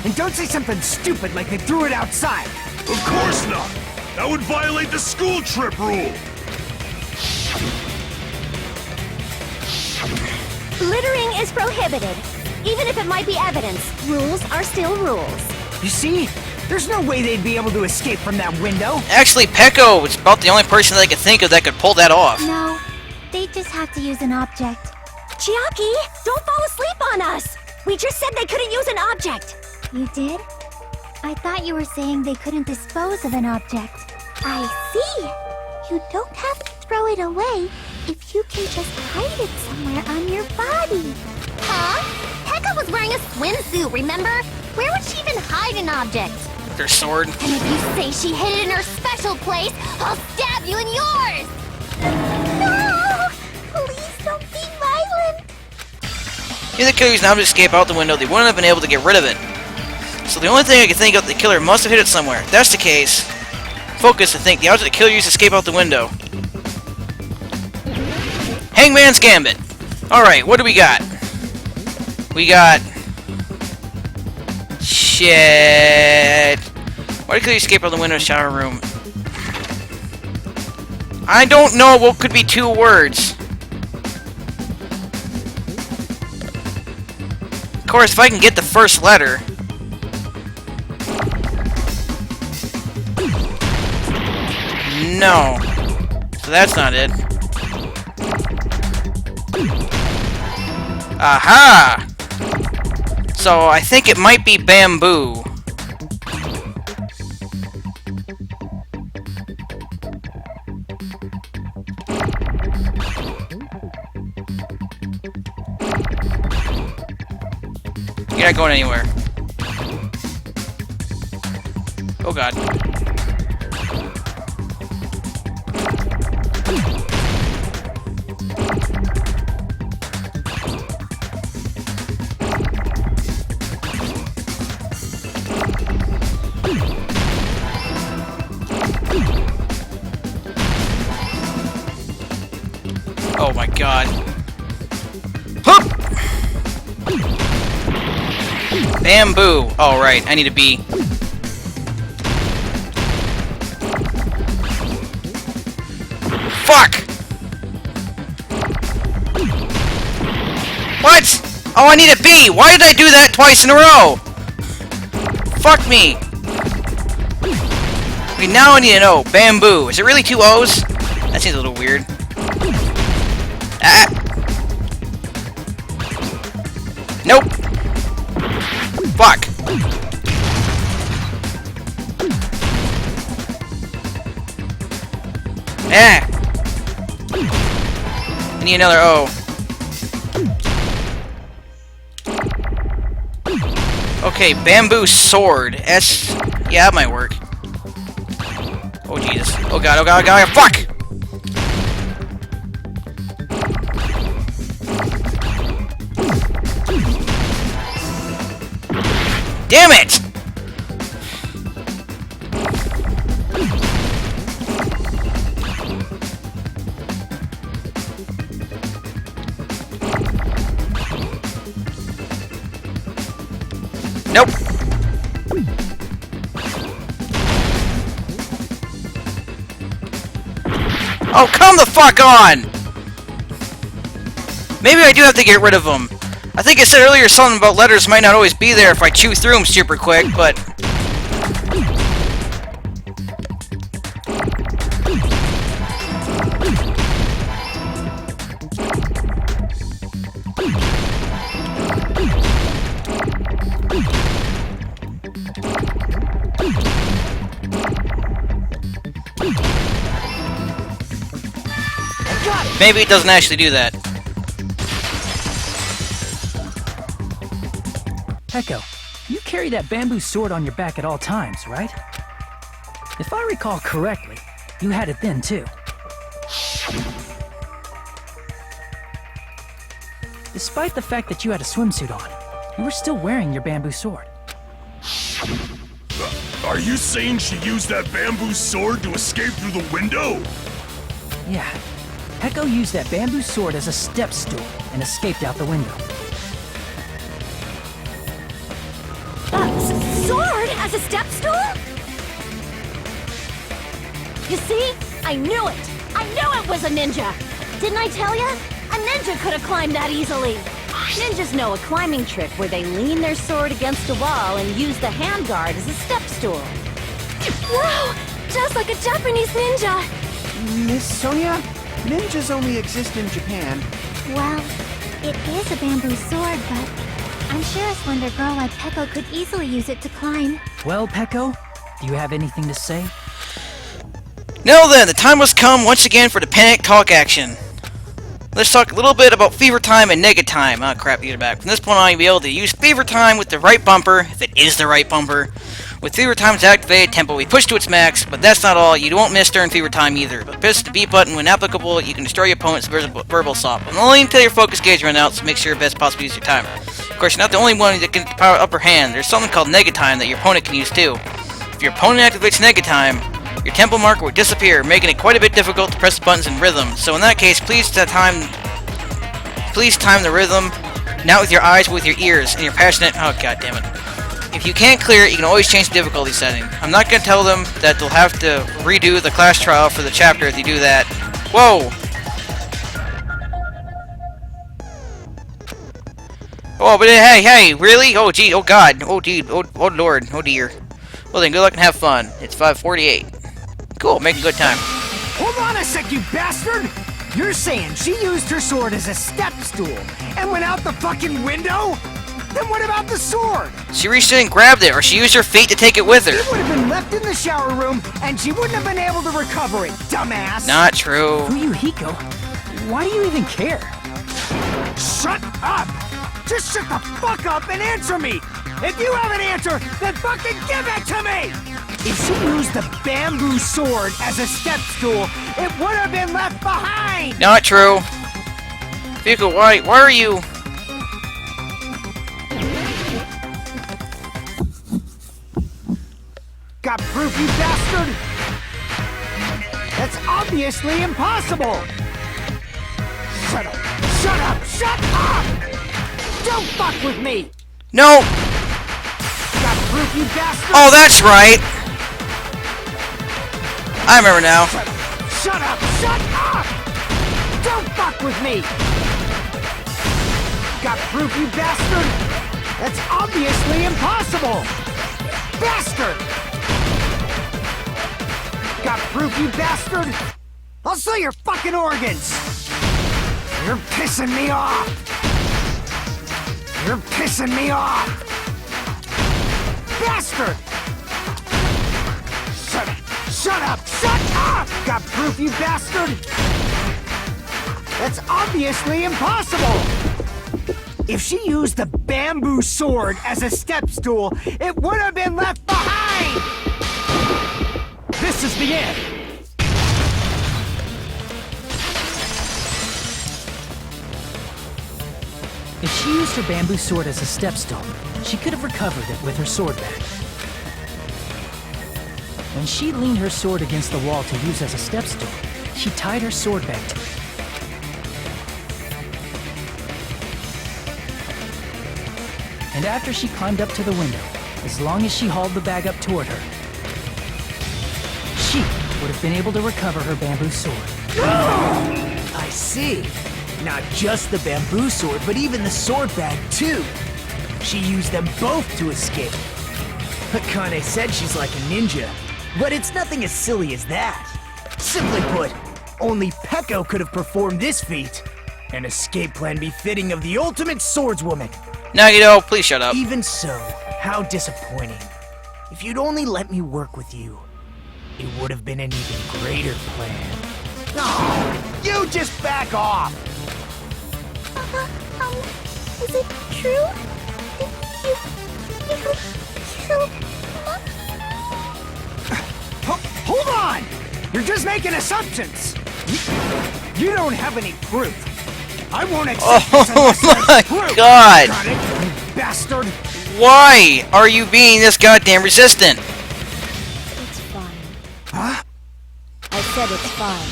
And don't say something stupid like they threw it outside. Of course not! That would violate the school trip rule! Littering is prohibited. Even if it might be evidence, rules are still rules. You see? There's no way they'd be able to escape from that window. Actually, Peko was about the only person that I could think of that could pull that off. No, they just have to use an object. Chiaki, don't fall asleep on us! We just said they couldn't use an object! You did? I thought you were saying they couldn't dispose of an object. I see. You don't have to throw it away if you can just hide it somewhere on your body. Huh? Pekka was wearing a swimsuit, remember? Where would she even hide an object? With her sword. And if you say she hid it in her special place, I'll stab you in yours! No! Please don't be violent! If the killer used an object to escape out the window, they wouldn't have been able to get rid of it. So the only thing I can think of, the killer must have hid it somewhere. If that's the case, focus, I think. The object the killer used to escape out the window. Hangman's Gambit. Alright, what do we got? We got... shit. Why did the killer escape out the window shower room? I don't know what could be two words. Of course, if I can get the first letter... no. So that's not it. Aha! So I think it might be bamboo. You're not going anywhere. Oh god. Oh my god. Hup! Bamboo. Oh right, I need to be... fuck! What? Oh, I need a B! Why did I do that twice in a row? Fuck me! Okay, now I need an O. Bamboo. Is it really two O's? That seems a little weird. Ah! Nope! Fuck! Ah! I need another O. Okay, bamboo sword. S. Yeah, that might work. Oh Jesus! Oh god! Oh god! Oh god! Fuck! Damn it! Nope. Oh, come the fuck on! Maybe I do have to get rid of them. I think I said earlier something about letters might not always be there if I chew through them super quick, but... maybe it doesn't actually do that. Peko, you carry that bamboo sword on your back at all times, right? If I recall correctly, you had it then too. Despite the fact that you had a swimsuit on, you were still wearing your bamboo sword. Are you saying she used that bamboo sword to escape through the window? Yeah, Peko used that bamboo sword as a step stool and escaped out the window. Sword as a step stool? You see? I knew it! I knew it was a ninja! Didn't I tell ya? A ninja could have climbed that easily! Ninjas know a climbing trick where they lean their sword against a wall and use the handguard as a step stool. Wow! Just like a Japanese ninja! Miss Sonia, ninjas only exist in Japan. Well, it is a bamboo sword, but I'm sure a slender girl like Peko could easily use it to climb. Well, Peko, do you have anything to say? Now then, the time has come once again for the panic talk action. Let's talk a little bit about Fever Time and Nega Time. Oh crap, these are back. From this point on, you'll be able to use Fever Time with the right bumper, if it is the right bumper. With Fever Time's activated, tempo will be pushed to its max, but that's not all. You won't miss during Fever Time either. But press the B button when applicable, you can destroy your opponent's verbal sop. And only until your focus gauge runs out, so make sure you best possibly use your timer. Of course, you're not the only one that can power upper hand. There's something called Nega Time that your opponent can use too. If your opponent activates Nega Time, your tempo marker will disappear, making it quite a bit difficult to press the buttons in rhythm. So in that case, please time the rhythm, not with your eyes, but with your ears, and you're passionate. Oh god damn it. If you can't clear it, you can always change the difficulty setting. I'm not going to tell them that they'll have to redo the class trial for the chapter if they do that. Whoa! Oh, but hey, really? Oh gee, oh god, oh gee, oh lord, oh dear. Well then, good luck and have fun. It's 5:48. Cool, making good time. Hold on a sec, you bastard! You're saying she used her sword as a step stool and went out the fucking window? Then what about the sword? She reached in and grabbed it, or she used her feet to take it with her. It would have been left in the shower room, and she wouldn't have been able to recover it, dumbass! Not true. Fuyuhiko, why do you even care? Shut up! Just shut the fuck up and answer me! If you have an answer, then fucking give it to me! If she used the bamboo sword as a step stool, it would have been left behind! Not true. Fuyuhiko, why are you... Got proof, you bastard? That's obviously impossible! Shut up! Shut up! Shut up! Don't fuck with me! No! Got proof, you bastard? Oh, that's right! I remember now. Shut up! Shut up! Don't fuck with me! Got proof, you bastard? That's obviously impossible! Bastard! Got proof, you bastard? I'll sell your fucking organs! You're pissing me off! You're pissing me off! Bastard! Shut up! Shut up! Shut up! Got proof, you bastard? That's obviously impossible! If she used the bamboo sword as a step stool, it would have been left behind! This is the end! If she used her bamboo sword as a step stool, she could have recovered it with her sword bag. When she leaned her sword against the wall to use as a step stool, she tied her sword bag to it. And after she climbed up to the window, as long as she hauled the bag up toward her, she would have been able to recover her bamboo sword. I see. Not just the bamboo sword, but even the sword bag, too. She used them both to escape. Akane said she's like a ninja, but it's nothing as silly as that. Simply put, only Peko could have performed this feat. An escape plan befitting of the ultimate swordswoman. Nagito, please shut up. Even so, how disappointing. If you'd only let me work with you, it would have been an even greater plan. Oh, You just back off! Is it true? Did you kill Hold on! You're just making assumptions! You don't have any proof. I won't accept this unless Oh there's my proof. God! Got it, you bastard! Why are you being this goddamn resistant? It's fine. Huh? I said it's fine.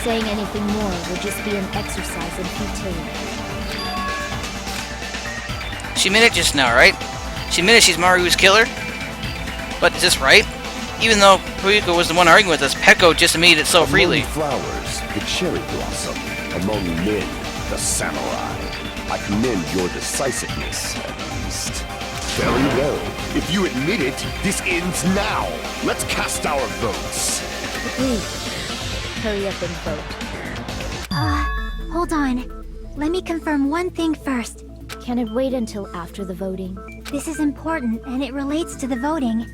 Saying anything more would just be an exercise in futility. She admitted just now, right? She admitted she's Maru's killer? But is this right? Even though Puiko was the one arguing with us, Peko just admitted it so freely. Among flowers, the cherry blossom. Among men, the samurai. I commend your decisiveness, at least. Very well. If you admit it, this ends now. Let's cast our votes. Agreed. Hurry up and vote. Hold on. Let me confirm one thing first. Can it wait until after the voting? This is important, and it relates to the voting.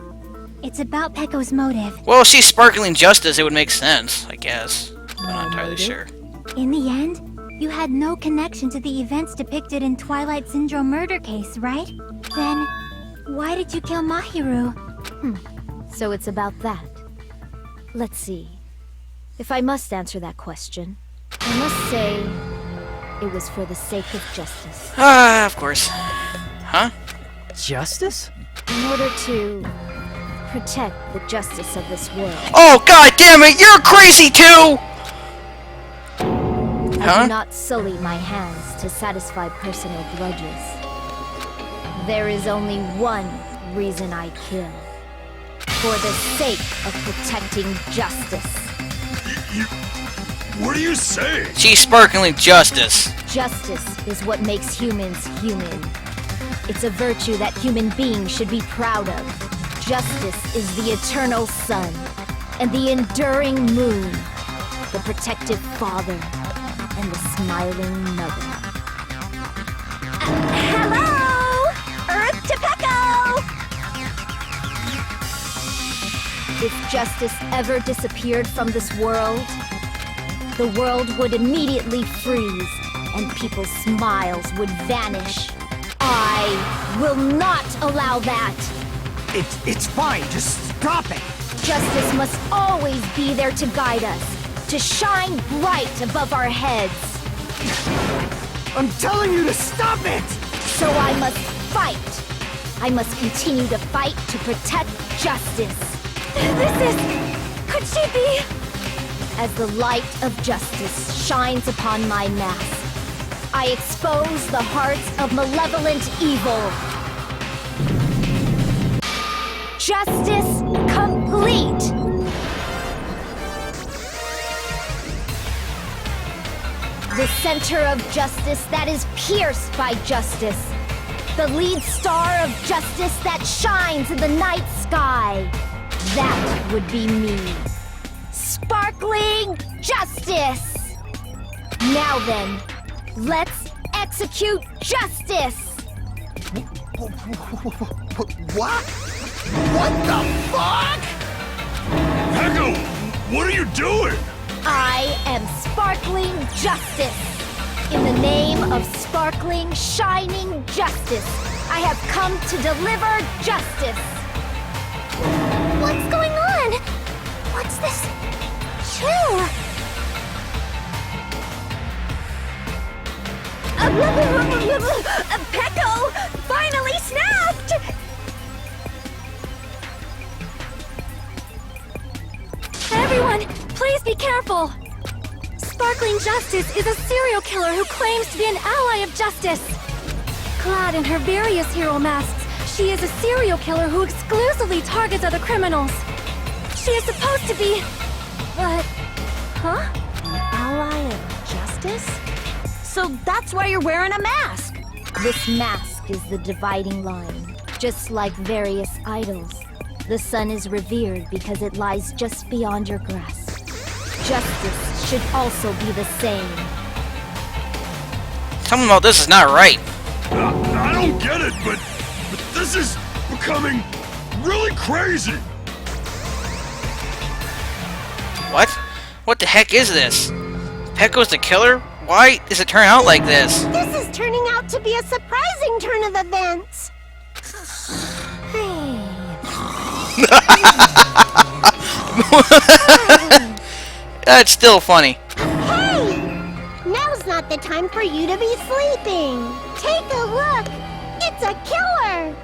It's about Peko's motive. Well, if she's sparkling justice, it would make sense, I guess. I'm not entirely sure. In the end, you had no connection to the events depicted in Twilight Syndrome murder case, right? Then, why did you kill Mahiru? So it's about that. Let's see. If I must answer that question, I must say it was for the sake of justice. Ah, of course. Huh? Justice? In order to protect the justice of this world. Oh, god damn it! You're crazy too! I do not sully my hands to satisfy personal grudges. There is only one reason I kill. For the sake of protecting justice. What are you saying? She's sparkling justice. Justice is what makes humans human. It's a virtue that human beings should be proud of. Justice is the eternal sun and the enduring moon, the protective father and the smiling mother. Hello! Earth to Peko! If justice ever disappeared from this world, the world would immediately freeze and people's smiles would vanish. I will not allow that! It's fine, just stop it! Justice must always be there to guide us, to shine bright above our heads. I'm telling you to stop it! So I must fight. I must continue to fight to protect justice. Could she be? As the light of justice shines upon my mask, I expose the hearts of malevolent evil. Justice complete! The center of justice that is pierced by justice. The lead star of justice that shines in the night sky. That would be me. Sparkling justice! Now then, let's execute justice! What? What the fuck? Peko, what are you doing? I am sparkling justice. In the name of sparkling, shining justice, I have come to deliver justice. What's going on? What's this chill? Peko finally snapped! Everyone, please be careful! Sparkling Justice is a serial killer who claims to be an ally of justice. Clad in her various hero masks, she is a serial killer who exclusively targets other criminals. She is supposed to be... but... huh? Ally of justice? So that's why you're wearing a mask! This mask is the dividing line. Just like various idols, the sun is revered because it lies just beyond your grasp. Justice should also be the same. Something about this is not right. I don't get it, but this is becoming really crazy. What? What the heck is this? Pecco's the killer? Why does it turn out like this? This is turning out to be a surprising turn of events. That's still funny. Hey! Now's not the time for you to be sleeping. Take a look. It's a killer.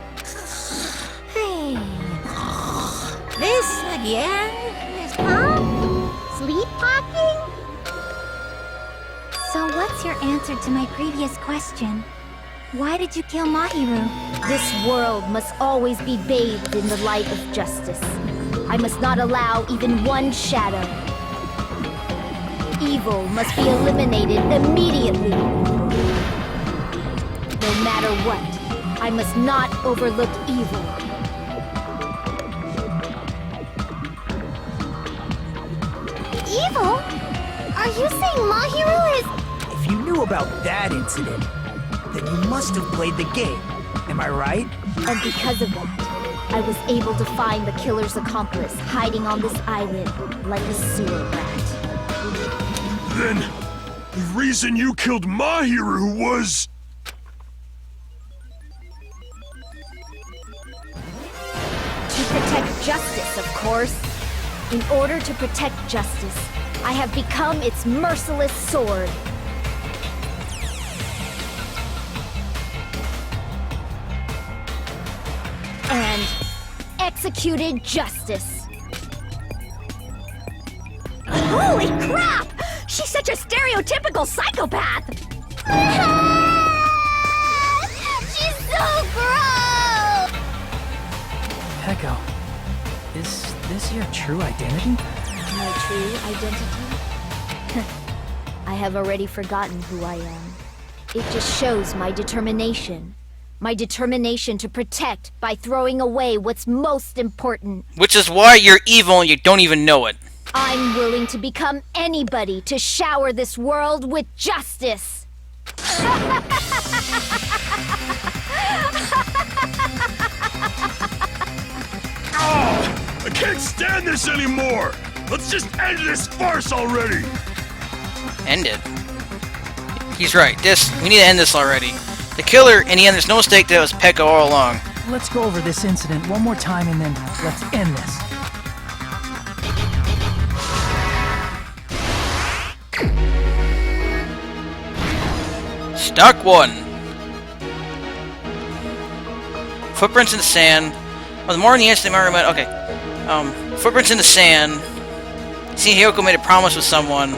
This again? Huh? Sleepwalking? So what's your answer to my previous question? Why did you kill Mahiru? This world must always be bathed in the light of justice. I must not allow even one shadow. Evil must be eliminated immediately. No matter what, I must not overlook evil. Evil? Are you saying Mahiru is... If you knew about that incident, then you must have played the game. Am I right? And because of that, I was able to find the killer's accomplice hiding on this island like a sewer rat. Then, the reason you killed Mahiru was... To protect justice, of course. In order to protect justice, I have become its merciless sword. And executed justice. Holy crap! She's such a stereotypical psychopath! She's so gross! Pecco, is this your true identity? My true identity? I have already forgotten who I am. It just shows my determination. My determination to protect by throwing away what's most important. Which is why you're evil and you don't even know it. I'm willing to become anybody to shower this world with justice. I can't stand this anymore! Let's just end this farce already! End it? He's right. We need to end this already. The killer, in the end, there's no mistake that it was Pecco all along. Let's go over this incident one more time and then let's end this. Stock 1. Footprints in the sand. Oh, the more in the incident, I remember. Okay. Footprints in the sand. See, Hiyoko made a promise with someone.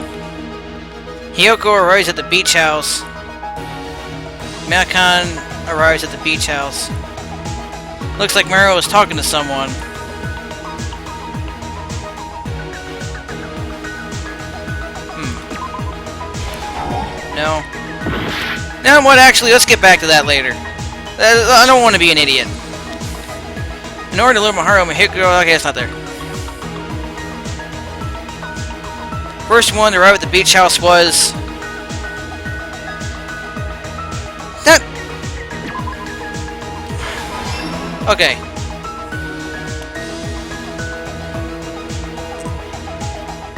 Hiyoko arrives at the beach house. Makan arrives at the beach house. Looks like Mario is talking to someone. No. Now what, actually, let's get back to that later. I don't want to be an idiot. In order to lure Maharu and Hiyoko, okay, it's not there. First one to arrive at the beach house was... That... Okay.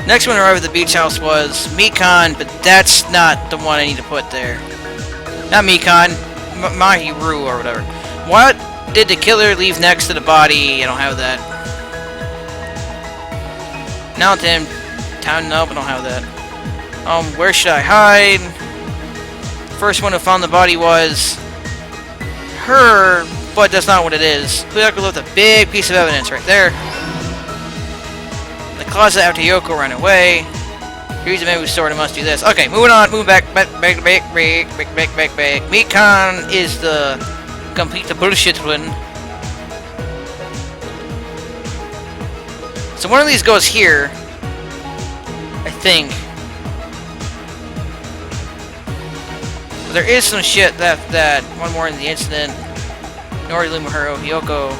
Next one to arrive at the beach house was Mikan, but that's not the one I need to put there. Not Mikan, Mahiru or whatever. What did the killer leave next to the body? I don't have that. Mountain Town, nope, I don't have that. Where should I hide? First one who found the body was her, but that's not what it is. Hiyoko left a big piece of evidence right there. The closet after Hiyoko ran away. Here's the man who stored it, must do this. Okay, moving on, moving back. Mikan is the complete bullshit one. So one of these goes here, I think. But there is some shit that one more in the incident. Nori, Lumahiro, Hiyoko.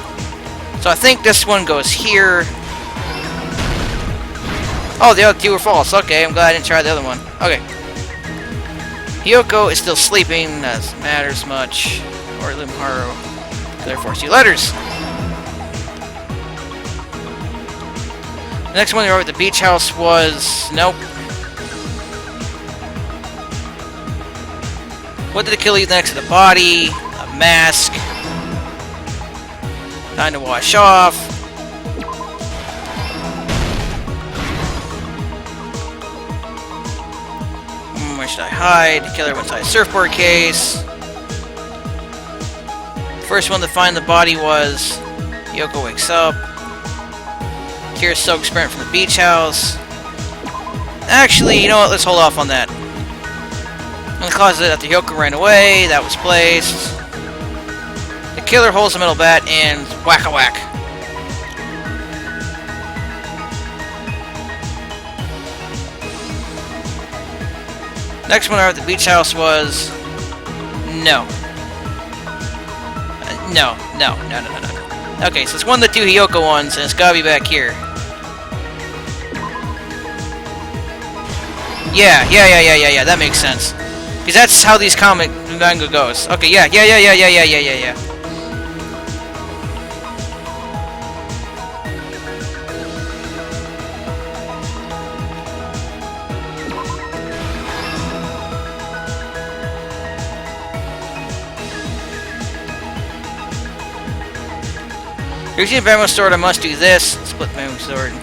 So I think this one goes here. Oh, the other two were false. Okay, I'm glad I didn't try the other one. Okay. Hiyoko is still sleeping. That doesn't matter as much. Or Lumahiro. Therefore, 2 letters. The next one over at the beach house was... Nope. What did the killer leave next to the body? A mask. Time to wash off. Where should I hide? The killer went inside a surfboard case. First one to find the body was Yoko wakes up. Tears soaked sprint from the beach house. Actually, you know what? Let's hold off on that. In the closet after Yoko ran away, that was placed. The killer holds the metal bat and whack-a-whack. Next one out at the beach house was... No. No. Okay, so it's one of the two Hiyoko ones, and it's gotta be back here. Yeah, that makes sense. Because that's how these comic manga goes. Okay, yeah. Using a Venmo sword, I must do this. Split Venmo sword.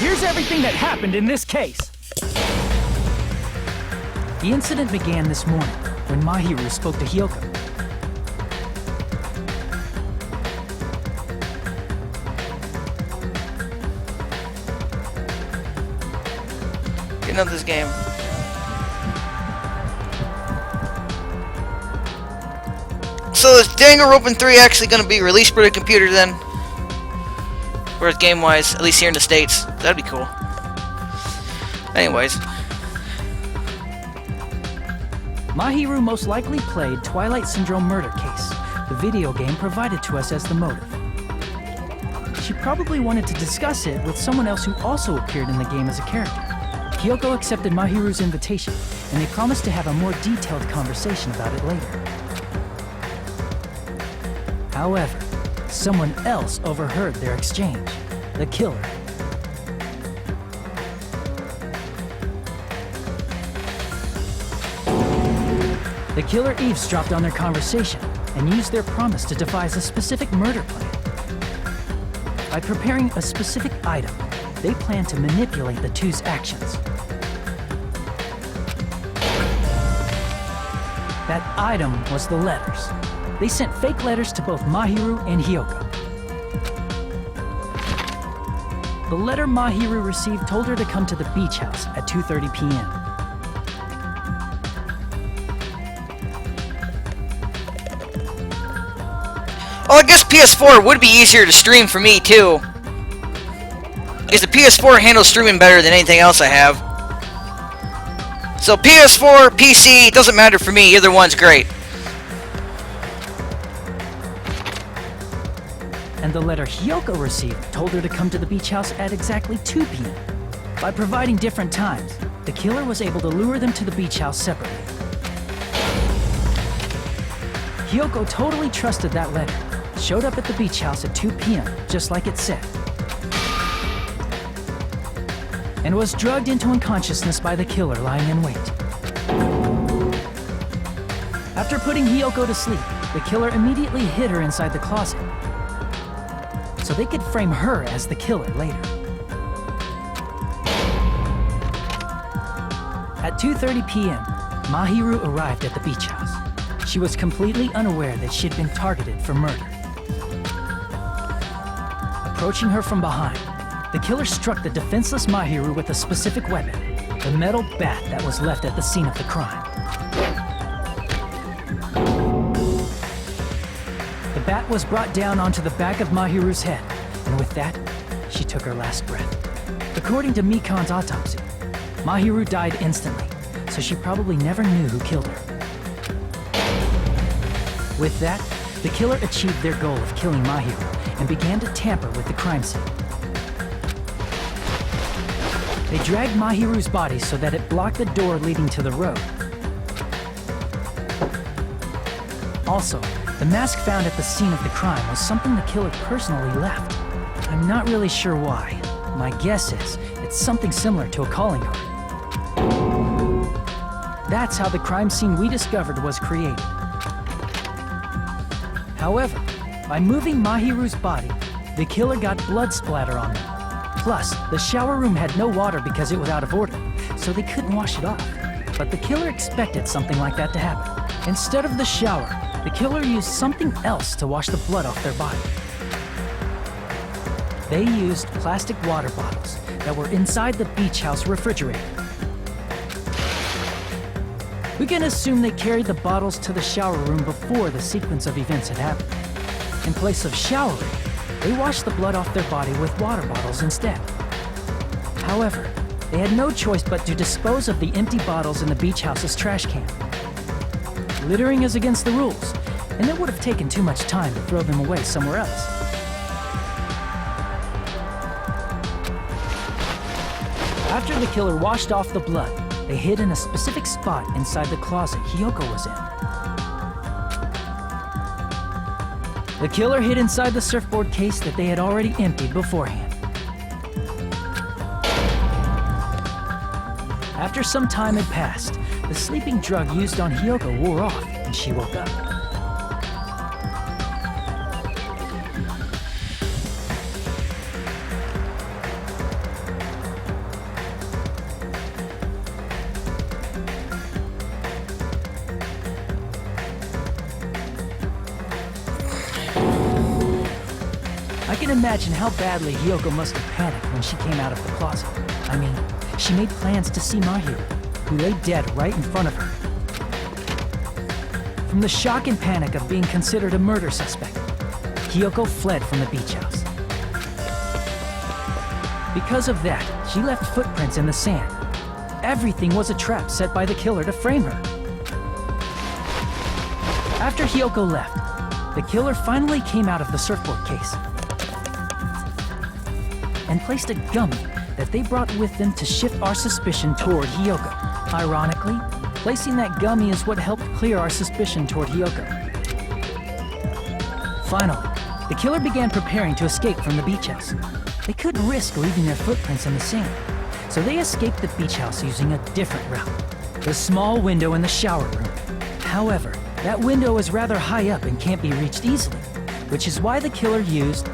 Here's everything that happened in this case. The incident began this morning when Mahiru spoke to Hiyoko. Getting out this game. So is Danganronpa 3 actually going to be released for the computer then? Whereas game-wise, at least here in the States. That'd be cool. Anyways. Mahiru most likely played Twilight Syndrome Murder Case, the video game provided to us as the motive. She probably wanted to discuss it with someone else who also appeared in the game as a character. Hiyoko accepted Mahiru's invitation, and they promised to have a more detailed conversation about it later. However, someone else overheard their exchange. The killer. The killer eavesdropped on their conversation and used their promise to devise a specific murder plan. By preparing a specific item, they planned to manipulate the two's actions. That item was the letters. They sent fake letters to both Mahiru and Hiyoko. The letter Mahiru received told her to come to the beach house at 2:30 p.m. Oh, I guess PS4 would be easier to stream for me, too. Because the PS4 handles streaming better than anything else I have. So PS4, PC, it doesn't matter for me. Either one's great. And the letter Hiyoko received told her to come to the beach house at exactly 2 p.m. By providing different times, the killer was able to lure them to the beach house separately. Hiyoko totally trusted that letter, showed up at the beach house at 2 p.m., just like it said, and was drugged into unconsciousness by the killer lying in wait. After putting Hiyoko to sleep, the killer immediately hid her inside the closet, so they could frame her as the killer later. At 2:30 p.m., Mahiru arrived at the beach house. She was completely unaware that she'd been targeted for murder. Approaching her from behind, the killer struck the defenseless Mahiru with a specific weapon, the metal bat that was left at the scene of the crime. The bat was brought down onto the back of Mahiru's head, and with that, she took her last breath. According to Mikan's autopsy, Mahiru died instantly, so she probably never knew who killed her. With that, the killer achieved their goal of killing Mahiru and began to tamper with the crime scene. They dragged Mahiru's body so that it blocked the door leading to the road. Also, the mask found at the scene of the crime was something the killer personally left. I'm not really sure why. My guess is It's something similar to a calling card. That's how the crime scene we discovered was created. However, by moving Mahiru's body, the killer got blood splatter on them. Plus, the shower room had no water because it was out of order, so they couldn't wash it off. But the killer expected something like that to happen. Instead of the shower, the killer used something else to wash the blood off their body. They used plastic water bottles that were inside the beach house refrigerator. We can assume they carried the bottles to the shower room before the sequence of events had happened. In place of showering, they washed the blood off their body with water bottles instead. However, they had no choice but to dispose of the empty bottles in the beach house's trash can. Littering is against the rules, and it would have taken too much time to throw them away somewhere else. After the killer washed off the blood, they hid in a specific spot inside the closet Hiyoko was in. The killer hid inside the surfboard case that they had already emptied beforehand. After some time had passed, the sleeping drug used on Hiyoko wore off and she woke up. I can imagine how badly Hiyoko must have panicked when she came out of the closet. I mean, she made plans to see Mahiru, who lay dead right in front of her. From the shock and panic of being considered a murder suspect, Hiyoko fled from the beach house. Because of that, she left footprints in the sand. Everything was a trap set by the killer to frame her. After Hiyoko left, the killer finally came out of the surfboard case and placed a gummy that they brought with them to shift our suspicion toward Hiyoko. Ironically, placing that gummy is what helped clear our suspicion toward Hiyoko. Finally, the killer began preparing to escape from the beach house. They couldn't risk leaving their footprints in the sand, so they escaped the beach house using a different route, the small window in the shower room. However, that window is rather high up and can't be reached easily, which is why the killer used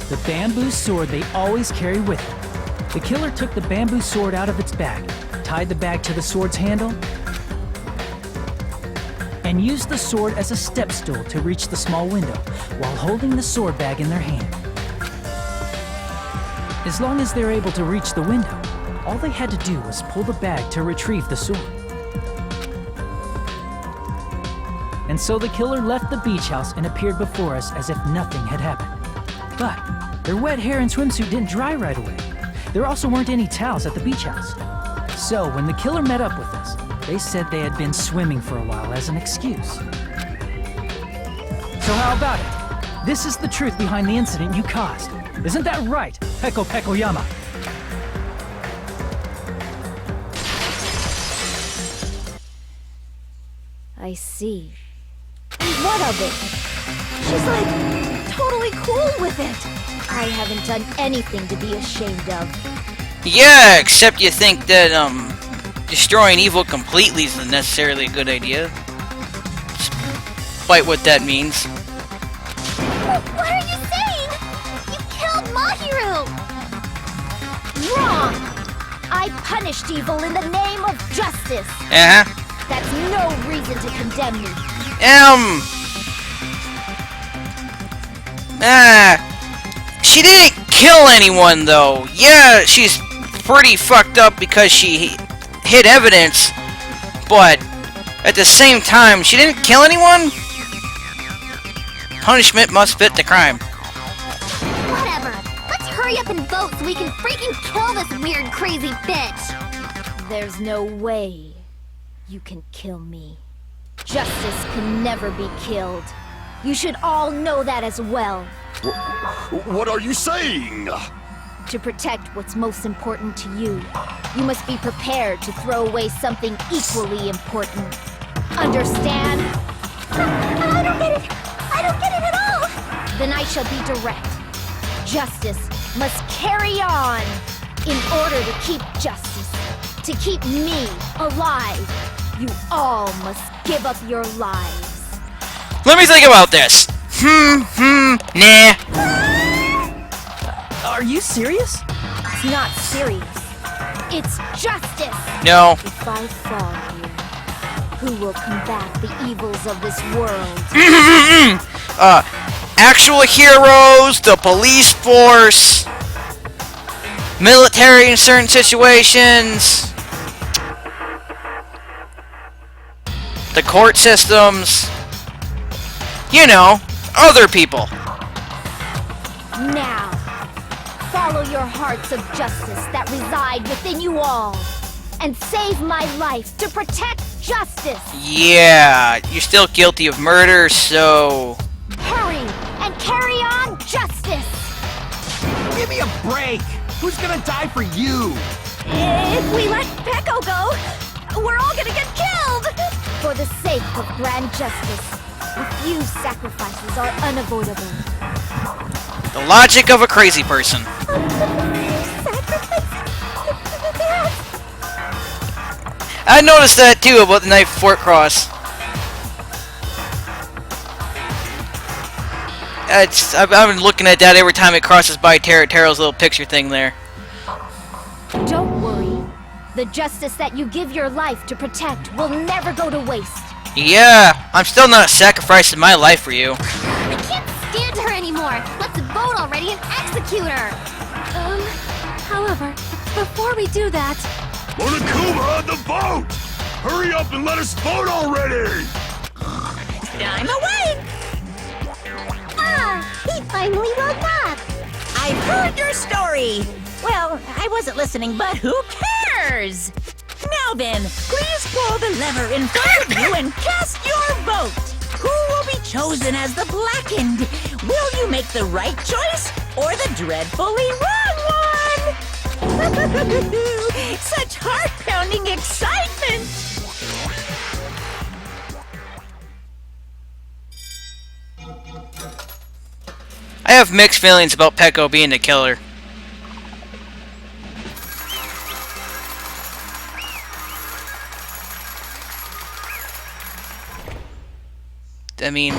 the bamboo sword they always carry with them. The killer took the bamboo sword out of its bag, tied the bag to the sword's handle, and used the sword as a step stool to reach the small window while holding the sword bag in their hand. As long as they were able to reach the window, all they had to do was pull the bag to retrieve the sword. And so the killer left the beach house and appeared before us as if nothing had happened. But their wet hair and swimsuit didn't dry right away. There also weren't any towels at the beach house. So when the killer met up with us, they said they had been swimming for a while as an excuse. So how about it? This is the truth behind the incident you caused. Isn't that right, Peko Pekoyama? I see. And what of it? She's like totally cool with it. I haven't done anything to be ashamed of. Yeah, except you think that, destroying evil completely isn't necessarily a good idea. Despite what that means. What are you saying? You killed Mahiru! Wrong! I punished evil in the name of justice. Uh-huh. That's no reason to condemn me. She didn't kill anyone, though. Yeah, she's pretty fucked up because she hid evidence, but at the same time, she didn't kill anyone? Punishment must fit the crime. Whatever. Let's hurry up and vote so we can freaking kill this weird, crazy bitch. There's no way you can kill me. Justice can never be killed. You should all know that as well. What are you saying? To protect what's most important to you, you must be prepared to throw away something equally important. Understand? I don't get it. I don't get it at all. Then I shall be direct. Justice must carry on. In order to keep justice, to keep me alive, you all must give up your lives. Let me think about this. Nah. Are you serious? It's not serious. It's justice. No. If I fall here, who will combat the evils of this world? Actual heroes, the police force, military in certain situations, the court systems, you know, other people. Now, follow your hearts of justice that reside within you all, and save my life to protect justice. Yeah, you're still guilty of murder, so... Hurry and carry on justice. Give me a break! Who's gonna die for you? If we let Peko go, we're all gonna get killed! For the sake of grand justice, a few sacrifices are unavoidable. The logic of a crazy person. I noticed that too about the Knife Fort Cross. I've been looking at that every time it crosses by Taro's little picture thing there. Don't worry. The justice that you give your life to protect will never go to waste. Yeah, I'm still not sacrificing my life for you. I can't stand her anymore! Let's vote already and execute her! However, before we do that, Monokuma, the vote! Hurry up and let us vote already! I'm awake! Ah, he finally woke up. I've heard your story. Well, I wasn't listening, but who cares? Now then, please pull the lever in front of you and cast your vote. Who will be chosen as the Blackened? Will you make the right choice or the dreadfully wrong one? Such heart-pounding excitement! I have mixed feelings about Peko being the killer. I mean,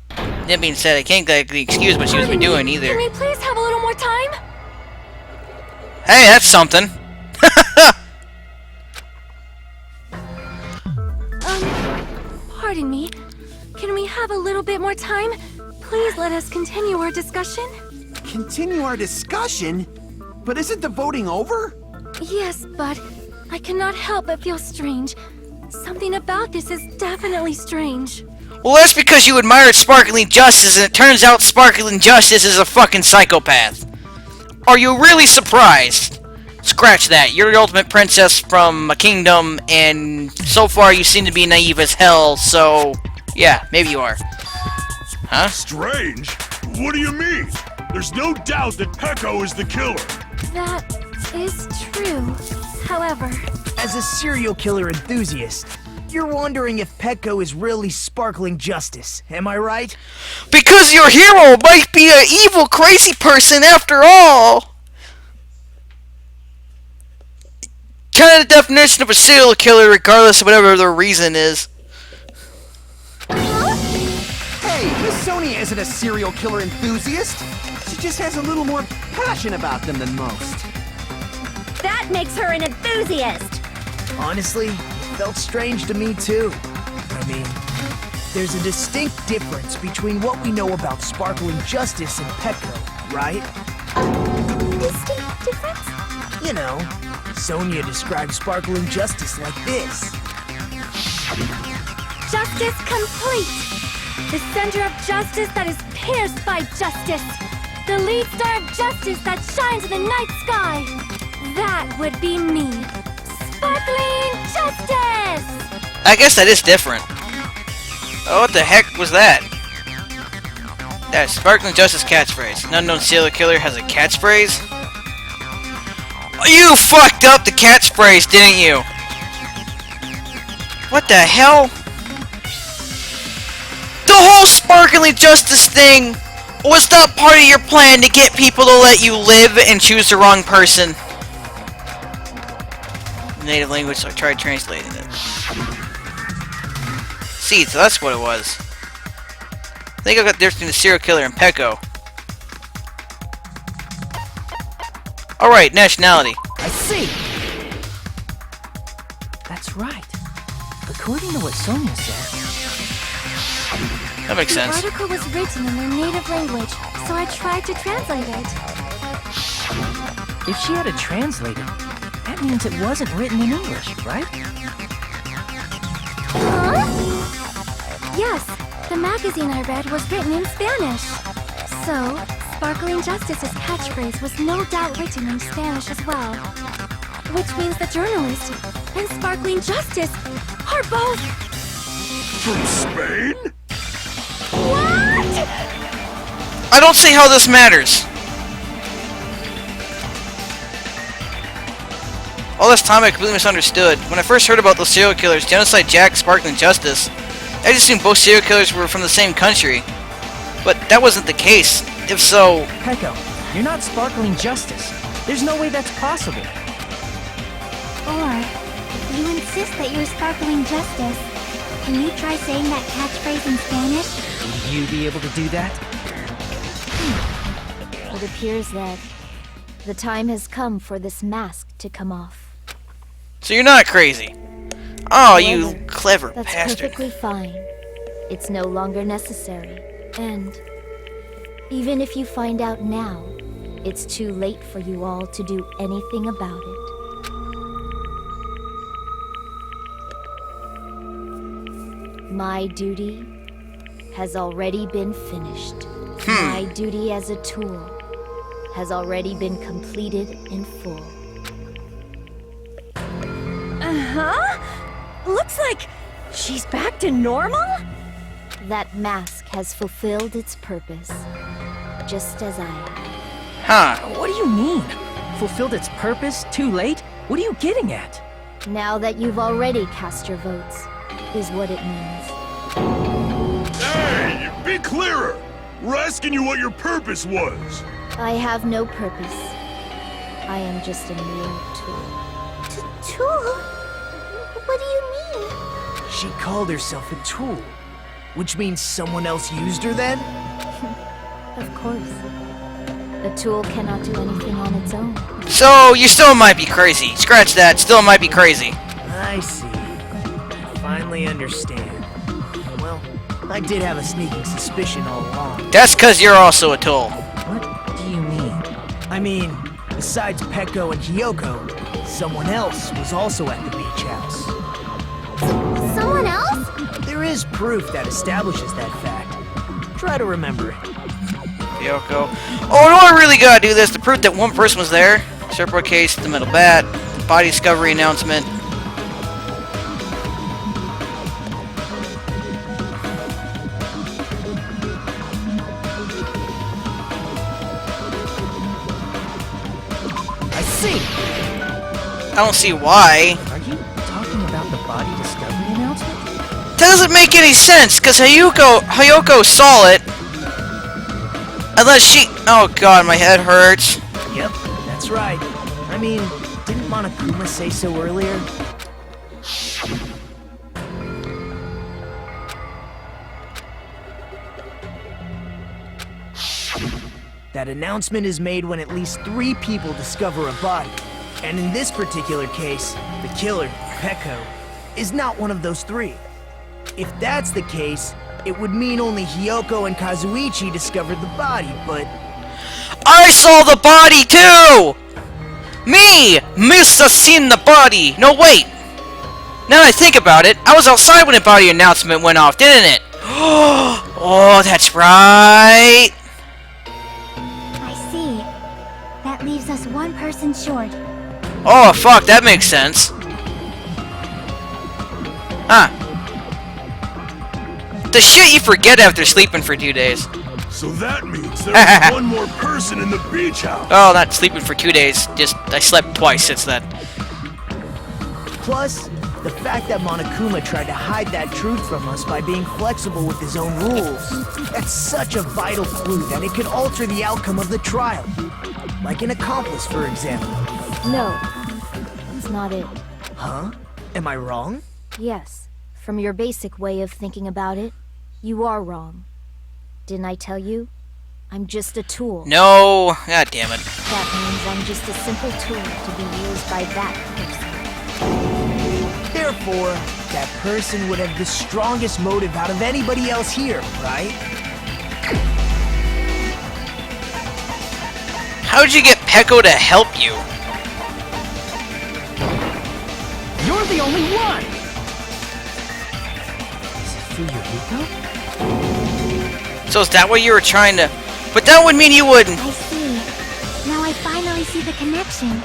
that being said, I can't exactly excuse what she was doing either. Can we please have a little more time? Hey, that's something. Pardon me. Can we have a little bit more time? Please let us continue our discussion. Continue our discussion? But isn't the voting over? Yes, but I cannot help but feel strange. Something about this is definitely strange. Well, that's because you admired Sparkling Justice, and it turns out Sparkling Justice is a fucking psychopath. Are you really surprised? Scratch that. You're the ultimate princess from a kingdom, and so far you seem to be naive as hell, so... yeah, maybe you are. Huh? Strange? What do you mean? There's no doubt that Peko is the killer. That is true. However... As a serial killer enthusiast, you're wondering if Peko is really Sparkling Justice, am I right? Because your hero might be an evil, crazy person after all! Kind of the definition of a serial killer, regardless of whatever the reason is. Hey, Miss Sonia isn't a serial killer enthusiast. She just has a little more passion about them than most. That makes her an enthusiast! Honestly, it felt strange to me too. I mean, there's a distinct difference between what we know about Sparkling Justice and Peko, right? Distinct difference? You know, Sonia describes Sparkling Justice like this. Justice complete! The center of justice that is pierced by justice! The lead star of justice that shines in the night sky! That would be me! Sparkling Justice! I guess that is different. Oh, what the heck was that? That's Sparkling Justice catchphrase. An unknown serial killer has a catchphrase? You fucked up the catchphrase, didn't you? What the hell? The whole Sparkling Justice thing Was that part of your plan to get people to let you live and choose the wrong person? Native language, so I tried translating it. See, so that's what it was. I think I got the difference between the serial killer and Pecco. Alright, nationality. I see. That's right. According to what Sonia said. That makes sense. The article was written in their native language, so I tried to translate it. If she had it translated, that means it wasn't written in English, right? Huh? Yes, the magazine I read was written in Spanish. So, Sparkling Justice's catchphrase was no doubt written in Spanish as well. Which means the journalist and Sparkling Justice are both... From Spain? What? I don't see how this matters. All this time I completely misunderstood. When I first heard about those serial killers, Genocide Jack, Sparkling Justice, I just assumed both serial killers were from the same country. But that wasn't the case. If so... Pecco, you're not Sparkling Justice. There's no way that's possible. Or, if you insist that you're Sparkling Justice, can you try saying that catchphrase in Spanish? Will you be able to do that? It appears that the time has come for this mask to come off. So you're not crazy. Oh, you However, clever that's bastard. perfectly fine. It's no longer necessary. And even if you find out now, it's too late for you all to do anything about it. My duty has already been finished. My duty as a tool has already been completed in full. Uh-huh? Looks like she's back to normal? That mask has fulfilled its purpose, just as I have. Huh. What do you mean? Fulfilled its purpose? Too late? What are you getting at? Now that you've already cast your votes, is what it means. Hey, be clearer! We're asking you what your purpose was. I have no purpose. I am just a mere tool. Tool? What do you mean? She called herself a tool. Which means someone else used her then? Of course. A tool cannot do anything on its own. So, you still might be crazy. Scratch that, still might be crazy. I see. I finally understand. Well, I did have a sneaking suspicion all along. That's because you're also a tool. What do you mean? I mean, besides Pecco and Hiyoko, someone else was also at the beach house. Someone else? There is proof that establishes that fact. Try to remember it. Yoko. Oh, no, I really gotta do this to prove that one person was there. Surfboard case, the metal bat, the body discovery announcement. I see! I don't see why. Are you talking about the body discovery announcement? That doesn't make any sense, because Hayoko saw it. Unless she... Oh god, my head hurts. Yep, that's right. I mean, didn't Monokuma say so earlier? That announcement is made when at least 3 people discover a body. And in this particular case, the killer, Pecco, is not one of those 3. If that's the case, it would mean only Hiyoko and Kazuichi discovered the body, but... I saw the body too! Me! Mr. Seen the body! No, wait! Now that I think about it, I was outside when the body announcement went off, didn't it? Oh, that's right! I see. That leaves us one person short. Oh, fuck, that makes sense. Huh. The shit you forget after sleeping for 2 days. So that means there's one more person in the beach house. Oh, not sleeping for 2 days. Just, I slept twice since then. Plus, The fact that Monokuma tried to hide that truth from us by being flexible with his own rules, that's such a vital clue that it could alter the outcome of the trial. Like an accomplice, for example. No, that's not it. Huh? Am I wrong? Yes, from your basic way of thinking about it, you are wrong. Didn't I tell you? I'm just a tool. No! God damn it. That means I'm just a simple tool to be used by that person. Therefore, that person would have the strongest motive out of anybody else here, right? How'd you get Peko to help you? You're the only one! Is it Fuyuhiko? So is that what you were trying to... But that would mean you wouldn't... I see. Now I finally see the connection.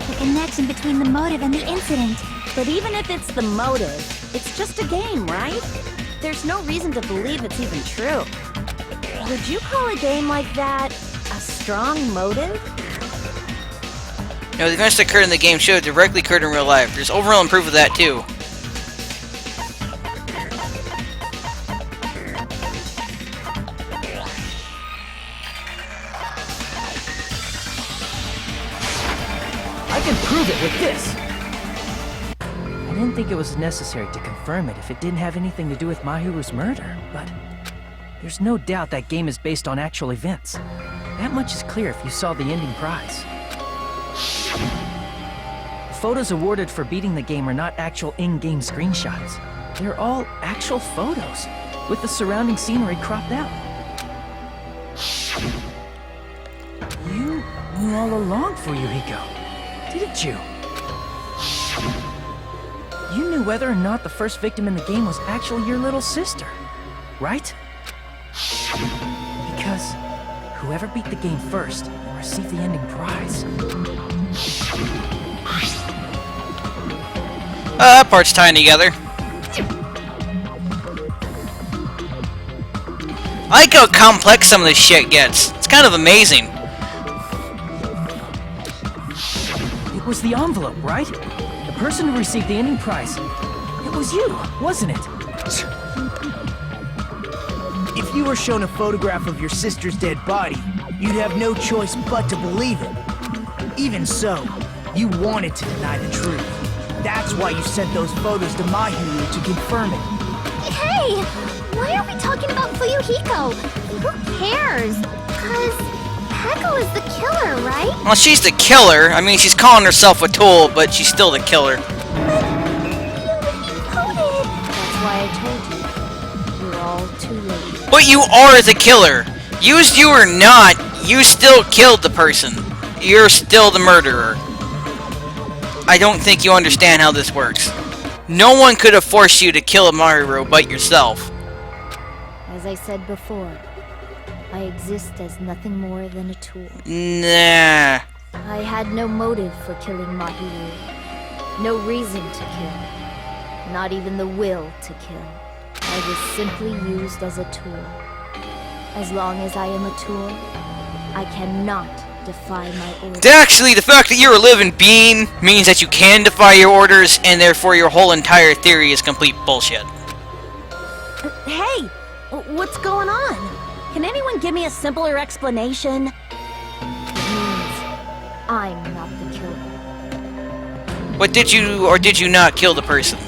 The connection between the motive and the incident. But even if it's the motive, it's just a game, right? There's no reason to believe it's even true. Would you call a game like that a strong motive? No, the events that occurred in the game show directly occurred in real life. There's overall proof of that too. I can prove it with this! I didn't think it was necessary to confirm it if it didn't have anything to do with Mahiru's murder, but there's no doubt that game is based on actual events. That much is clear if you saw the ending prize. The photos awarded for beating the game are not actual in-game screenshots. They're all actual photos, with the surrounding scenery cropped out. You knew all along, Fuyuhiko, didn't you? You knew whether or not the first victim in the game was actually your little sister, right? Because whoever beat the game first will receive the ending prize. That part's tying together. I like how complex some of this shit gets. It's kind of amazing. It was the envelope, right? The person who received the ending prize. It was you, wasn't it? If you were shown a photograph of your sister's dead body, you'd have no choice but to believe it. Even so, you wanted to deny the truth. That's why you sent those photos to Mahiru to confirm it. Hey! Why are we talking about Fuyuhiko? Who cares? 'Cause Peko is the killer, right? Well, she's the killer. I mean, she's calling herself a tool, but she's still the killer. That's why I told you. You're all too late. But you are the killer. Used you or not, you still killed the person. You're still the murderer. I don't think you understand how this works. No one could have forced you to kill Mahiru but yourself. As I said before, I exist as nothing more than a tool. Nah. I had no motive for killing Mahiru. No reason to kill. Not even the will to kill. I was simply used as a tool. As long as I am a tool, I cannot defy my orders. Actually, the fact that you're a living being means that you can defy your orders, and therefore your whole entire theory is complete bullshit. Hey! What's going on? Can anyone give me a simpler explanation? It means I'm not the killer. But did you or did you not kill the person?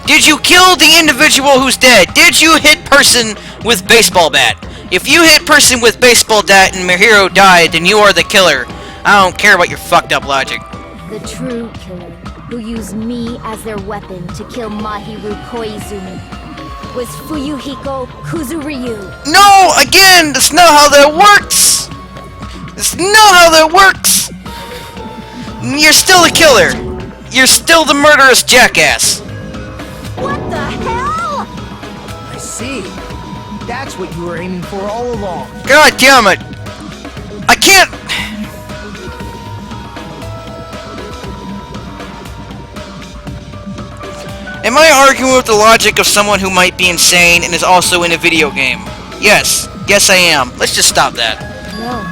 Did you kill the individual who's dead? Did you hit person with baseball bat? If you hit person with baseball bat and Mahiru died, then you are the killer. I don't care about your fucked up logic. The true killer, who used me as their weapon to kill Mahiru Koizumi, was Fuyuhiko Kuzuryu. No! Again! That's not how that works! That's not how that works! You're still the killer! You're still the murderous jackass! What the hell? I see. That's what you were aiming for all along. God damn it! I can't... Am I arguing with the logic of someone who might be insane and is also in a video game? Yes. Yes, I am. Let's just stop that. No,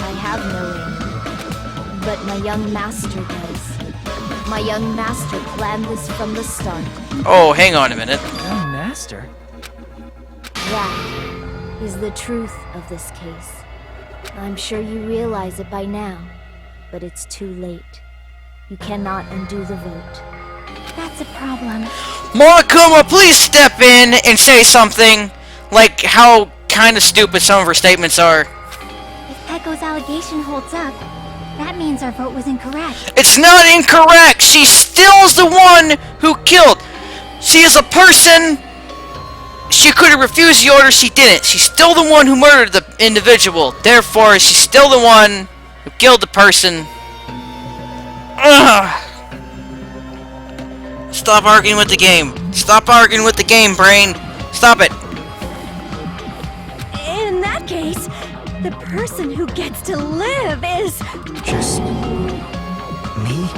I have no aim. But my young master does. My young master planned this from the start. Oh, hang on a minute. Young master? That is the truth of this case. I'm sure you realize it by now, but it's too late. You cannot undo the vote. That's a problem. Monokuma, please step in and say something like how kind of stupid some of her statements are. If Pecco's allegation holds up, that means our vote was incorrect. It's not incorrect! She still is the one who killed! She is a person! She could have refused the order, she didn't. She's still the one who murdered the individual. Therefore, she's still the one who killed the person. Ugh. Stop arguing with the game. Stop arguing with the game, brain. Stop it. In that case, the person who gets to live is... Just... me?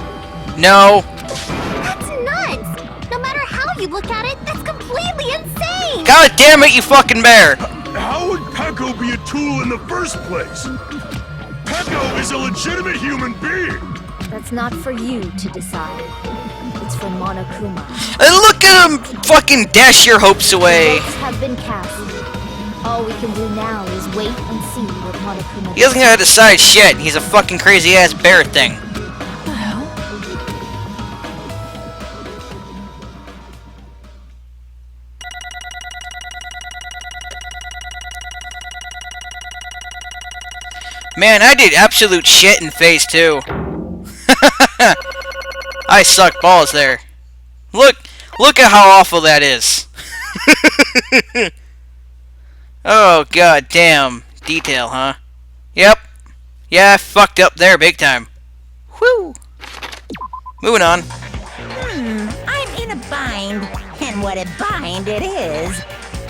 No. That's nuts! No matter how you look at it, that's completely insane! God damn it, you fucking bear! How would Pecco be a tool in the first place? Pecco is a legitimate human being! That's not for you to decide. It's for Monokuma. And look at him fucking dash your hopes away! Votes have been cast. All we can do now is wait and see what Monokuma He doesn't gotta decide shit. He's a fucking crazy ass bear thing. Man, I did absolute shit in phase 2. I suck balls there. Look at how awful that is. Oh, god damn. Detail, huh? Yep. Yeah, I fucked up there big time. Whew. Moving on. I'm in a bind, and what a bind it is.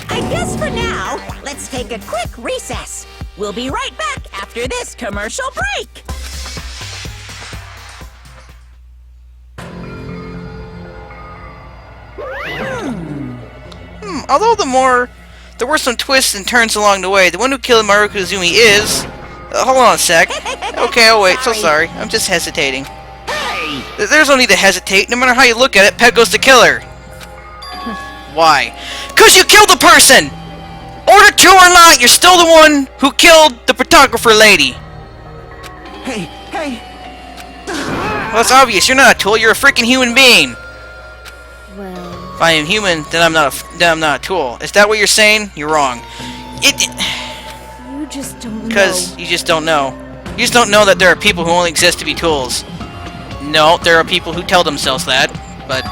I guess for now, let's take a quick recess. We'll be right back after this commercial break. Although there were some twists and turns along the way, the one who killed Maru Kazumi is... hold on a sec. Okay, I'll wait. So sorry. I'm just hesitating. There's no need to hesitate. No matter how you look at it, Pecco's the killer. Why? 'Cause you killed the person! Order 2 or not, you're still the one who killed the photographer lady. Hey, hey! Well, it's obvious. You're not a tool. You're a freaking human being. Well... If I am human, then I'm not a tool. Is that what you're saying? You're wrong. You just don't know. Because you just don't know. You just don't know that there are people who only exist to be tools. No, there are people who tell themselves that, but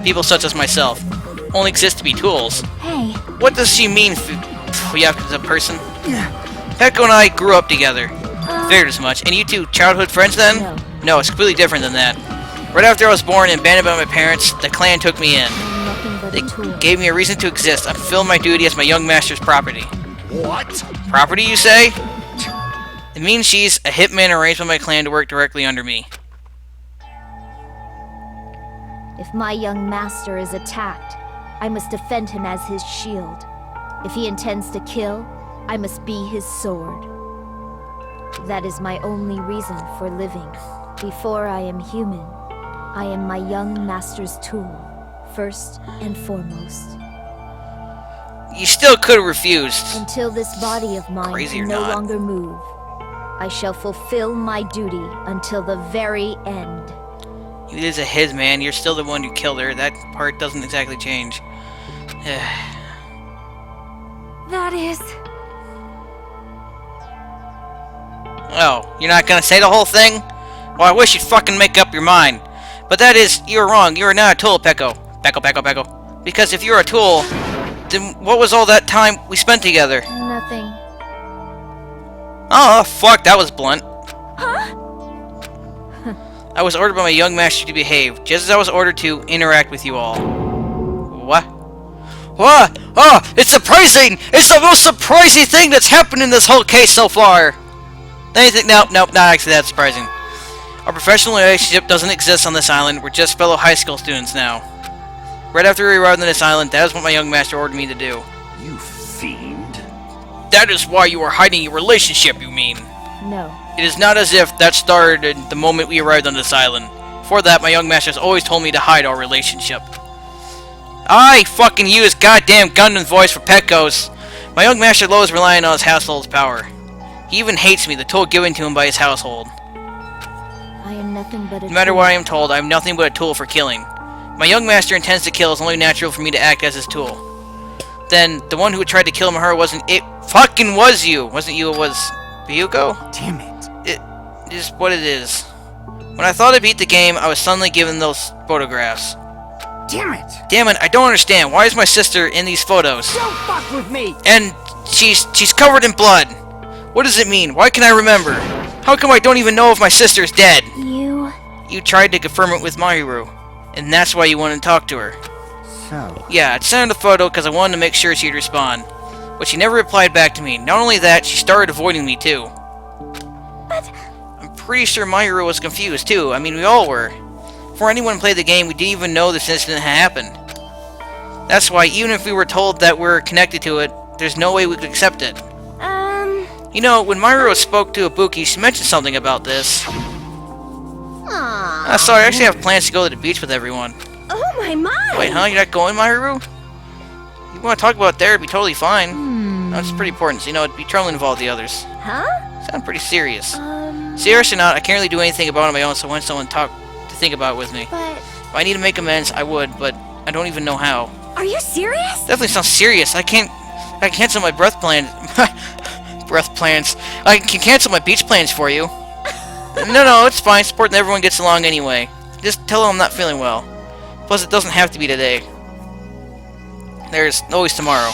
people such as myself only exist to be tools. Hey. What does she mean, Fuyaka person? Pecco and I grew up together. Figured as much. And you two, childhood friends then? No. No, it's completely different than that. Right after I was born and abandoned by my parents, the clan took me in. I'm nothing but They a tool. gave me a reason to exist. I fulfilled my duty as my young master's property. What? Property, you say? It means she's a hitman arranged by my clan to work directly under me. If my young master is attacked, I must defend him as his shield. If he intends to kill, I must be his sword. That is my only reason for living. Before I am human, I am my young master's tool, first and foremost. You still could have refused. Until this body of mine Crazy or can no not. longer move, I shall fulfill my duty until the very end. It is a his man. You're still the one who killed her. That part doesn't exactly change. That is... Oh, you're not gonna say the whole thing? Well, I wish you'd fucking make up your mind. But that is, you're wrong. You are not a tool, Pecco. Pecco. Because if you're a tool, then what was all that time we spent together? Nothing. Oh, fuck, that was blunt. Huh? I was ordered by my young master to behave, just as I was ordered to interact with you all. What? What? Oh, it's surprising! It's the most surprising thing that's happened in this whole case so far! Anything? Nope, not actually that surprising. Our professional relationship doesn't exist on this island. We're just fellow high school students now. Right after we arrived on this island, that is what my young master ordered me to do. You fiend. That is why you are hiding your relationship, you mean? No. It is not as if that started the moment we arrived on this island. Before that, my young master's always told me to hide our relationship. I fucking use goddamn Gundam's voice for Petco's. My young master loves relying on his household's power. He even hates me, the tool given to him by his household. I am nothing but a No matter tool. what I am told, I am nothing but a tool for killing. My young master intends to kill. It's only natural for me to act as his tool. Then, the one who tried to kill Mahiru wasn't it. Fucking was you! Wasn't you, it was Ryuko? Damn it. It is what it is. When I thought I beat the game, I was suddenly given those photographs. Damn it. Damn it, I don't understand. Why is my sister in these photos? Don't fuck with me. And she's covered in blood. What does it mean? Why can I remember? How come I don't even know if my sister's dead? You tried to confirm it with Mahiru, and that's why you wanted to talk to her. So? Yeah, I sent her the photo because I wanted to make sure she'd respond. But she never replied back to me. Not only that, she started avoiding me too. But I'm pretty sure Mahiru was confused too. I mean, we all were. Before anyone played the game, we didn't even know this incident had happened. That's why, even if we were told that we're connected to it, there's no way we could accept it. You know, when Mahiru spoke to Ibuki, she mentioned something about this. Sorry, I actually have plans to go to the beach with everyone. Oh my! Wait, huh? You're not going, Mahiru? You want to talk about it there, it'd be totally fine. That's pretty important, so you know, it'd be trouble to involve the others. Huh? Sound pretty serious. Serious or not, I can't really do anything about it on my own, so I want someone to think about it with me. But If I need to make amends, I would, but I don't even know how. are you serious? Definitely sounds serious. I can cancel my breath plans. Breath plans. I can cancel my beach plans for you. No, it's fine. It's important that everyone gets along anyway. Just tell them I'm not feeling well. Plus, it doesn't have to be today. There's always tomorrow.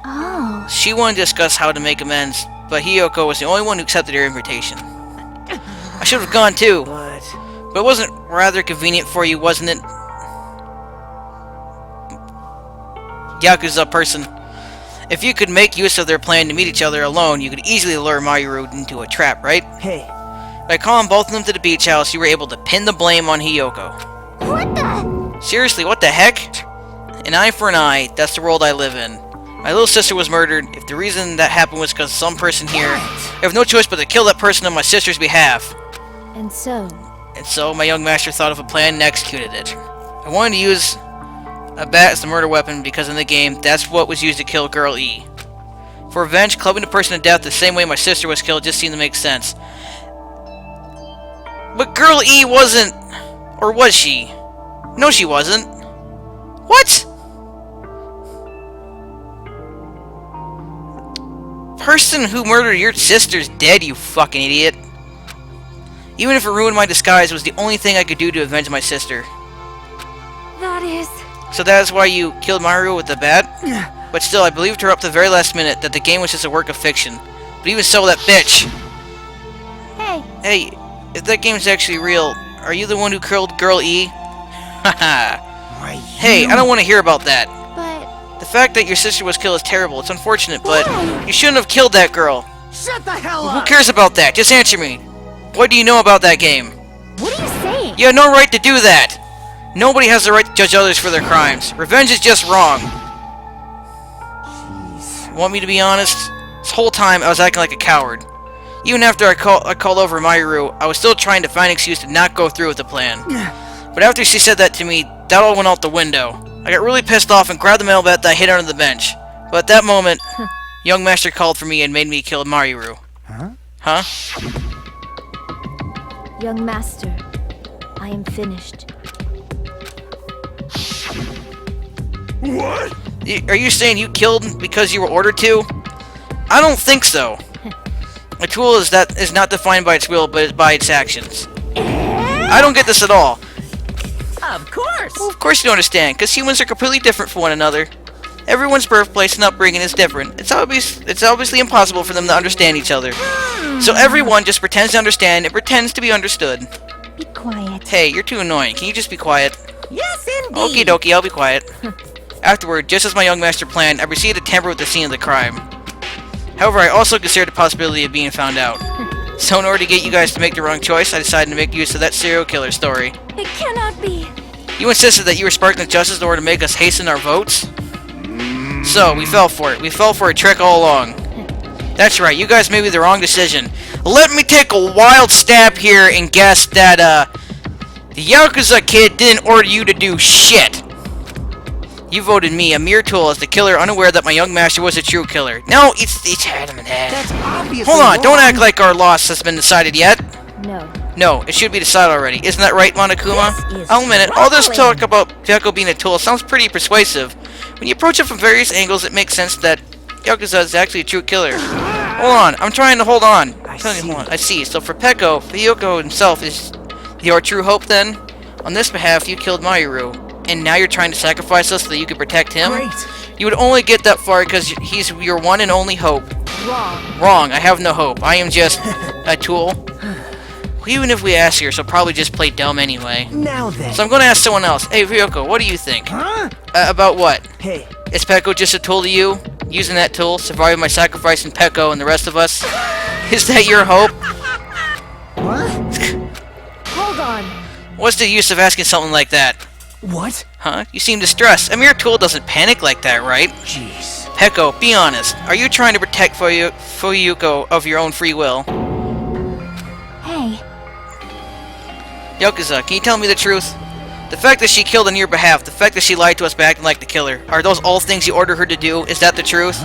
oh, She wanted to discuss how to make amends, but Hiyoko was the only one who accepted her invitation. I should have gone too. But it wasn't rather convenient for you, wasn't it? Yakuza person. If you could make use of their plan to meet each other alone, you could easily lure Mahiru into a trap, right? Hey. By calling both of them to the beach house, you were able to pin the blame on Hiyoko. what the? Seriously, what the heck? An eye for an eye, that's the world I live in. My little sister was murdered. If the reason that happened was because some person here, I have no choice but to kill that person on my sister's behalf. And so, My young master thought of a plan and executed it. I wanted to use a bat as the murder weapon because in the game, that's what was used to kill Girl E. For revenge, clubbing a person to death the same way my sister was killed just seemed to make sense. But Girl E wasn't... Or was she? No, she wasn't. What? Person who murdered your sister's dead, you fucking idiot. Even if it ruined my disguise, it was the only thing I could do to avenge my sister. That is... So that is why you killed Mahiru with the bat? But still, I believed her up to the very last minute that the game was just a work of fiction. But even so, that bitch! hey, Hey, if that game's actually real, are you the one who killed Girl E? Haha. Hey, I don't want to hear about that. but The fact that your sister was killed is terrible. It's unfortunate, but you shouldn't have killed that girl. Shut the hell Who up! cares about that? Just answer me. What do you know about that game? What are you saying? You have no right to do that. Nobody has the right to judge others for their crimes. Revenge is just wrong. Want me to be honest? This whole time I was acting like a coward. Even after I called over Mahiru, I was still trying to find an excuse to not go through with the plan. But after she said that to me, that all went out the window. I got really pissed off and grabbed the mail bat that I hid under the bench. But at that moment, young master called for me and made me kill Mahiru. Huh? young master, I am finished. What? Are you saying you killed because you were ordered to? I don't think so. A tool is not defined by its will, but by its actions. I don't get this at all. Of course! Well, of course you don't understand, because humans are completely different from one another. Everyone's birthplace and upbringing is different. It's obviously impossible for them to understand each other. So everyone just pretends to understand and pretends to be understood. Be quiet. Hey, you're too annoying. Can you just be quiet? Yes, indeed! Okie dokie, I'll be quiet. Afterward, just as my young master planned, I proceeded to tamper with the scene of the crime. However, I also considered the possibility of being found out. So in order to get you guys to make the wrong choice, I decided to make use of that serial killer story. It cannot be. You insisted that you were sparking the justice in order to make us hasten our votes? So, we fell for it. We fell for a trick all along. That's right, you guys made the wrong decision. Let me take a wild stab here and guess that, The Yakuza kid didn't order you to do shit. You voted me, a mere tool, as the killer, unaware that my young master was a true killer. No, it's Adam and Ed. That's obviously Hold on, wrong. don't act like our loss has been decided yet. No. No, it should be decided already. Isn't that right, Monokuma? This is I'll admit it. All this troubling. talk about Peko being a tool sounds pretty persuasive. When you approach it from various angles, it makes sense that Yakuza is actually a true killer. Hold on, I'm trying to hold on. Hold on. I see. So for Peko, Ryoko himself is your true hope then? On this behalf, you killed Mahiru, and now you're trying to sacrifice us so that you can protect him? Great. You would only get that far because he's your one and only hope. Wrong. Wrong, I have no hope. I am just a tool. Even if we ask her, she'll probably just play dumb anyway. Now then. So I'm gonna ask someone else. Hey, Ryoko, what do you think? Huh? About what? Hey, Is Peko just a tool to you? Using that tool, surviving my sacrifice in Peko and the rest of us? Is that your hope? what? Hold on. What's the use of asking something like that? What? Huh? You seem distressed. A mere tool doesn't panic like that, right? Jeez. Peko, be honest. Are you trying to protect Fuyuko of your own free will? Hey, Yakuza, can you tell me the truth? The fact that she killed on your behalf, the fact that she lied to us by acting like the killer, are those all things you ordered her to do? Is that the truth?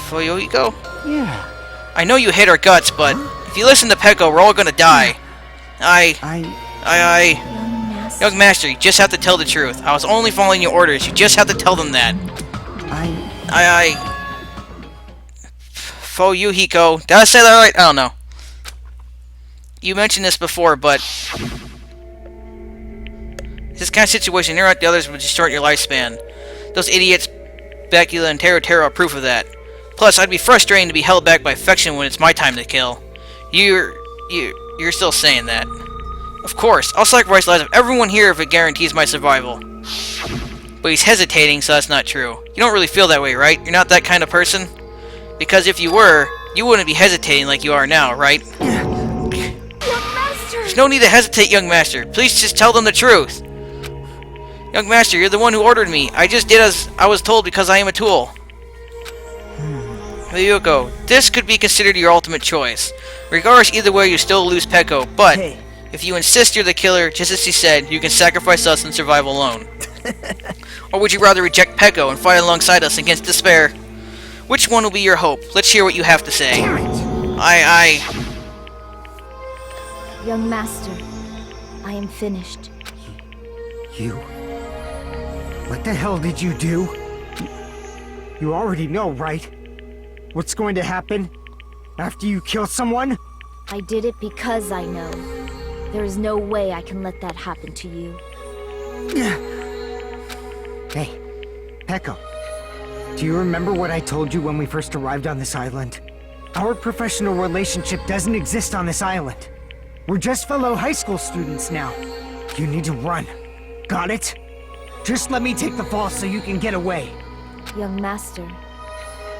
Fuyuko? Yeah. I know you hate our guts, but if you listen to Peko, we're all gonna die. Young Master, you just have to tell the truth. I was only following your orders. You just have to tell them that. Fuyuhiko. Did I say that right? I don't know. You mentioned this before, but this kind of situation, near out the others would just shorten your lifespan. Those idiots, Bakula and Tero are proof of that. Plus, I'd be frustrating to be held back by affection when it's my time to kill. You're still saying that. Of course, I'll sacrifice the lives of everyone here if it guarantees my survival. But he's hesitating, so that's not true. You don't really feel that way, right? You're not that kind of person? Because if you were, you wouldn't be hesitating like you are now, right? There's no need to hesitate, young master. Please just tell them the truth. Young master, you're the one who ordered me. I just did as I was told because I am a tool. Ryoko, this could be considered your ultimate choice. Regardless, either way, you still lose Peko, but Hey. if you insist you're the killer, just as he said, you can sacrifice us and survive alone. Or would you rather reject Peko and fight alongside us against despair? Which one will be your hope? Let's hear what you have to say. Young master, I am finished. You? What the hell did you do? You already know, right? What's going to happen after you kill someone? I did it because I know. There is no way I can let that happen to you. Hey, Peko. Do you remember what I told you when we first arrived on this island? Our professional relationship doesn't exist on this island. We're just fellow high school students now. You need to run. Got it? Just let me take the fall so you can get away. Young master,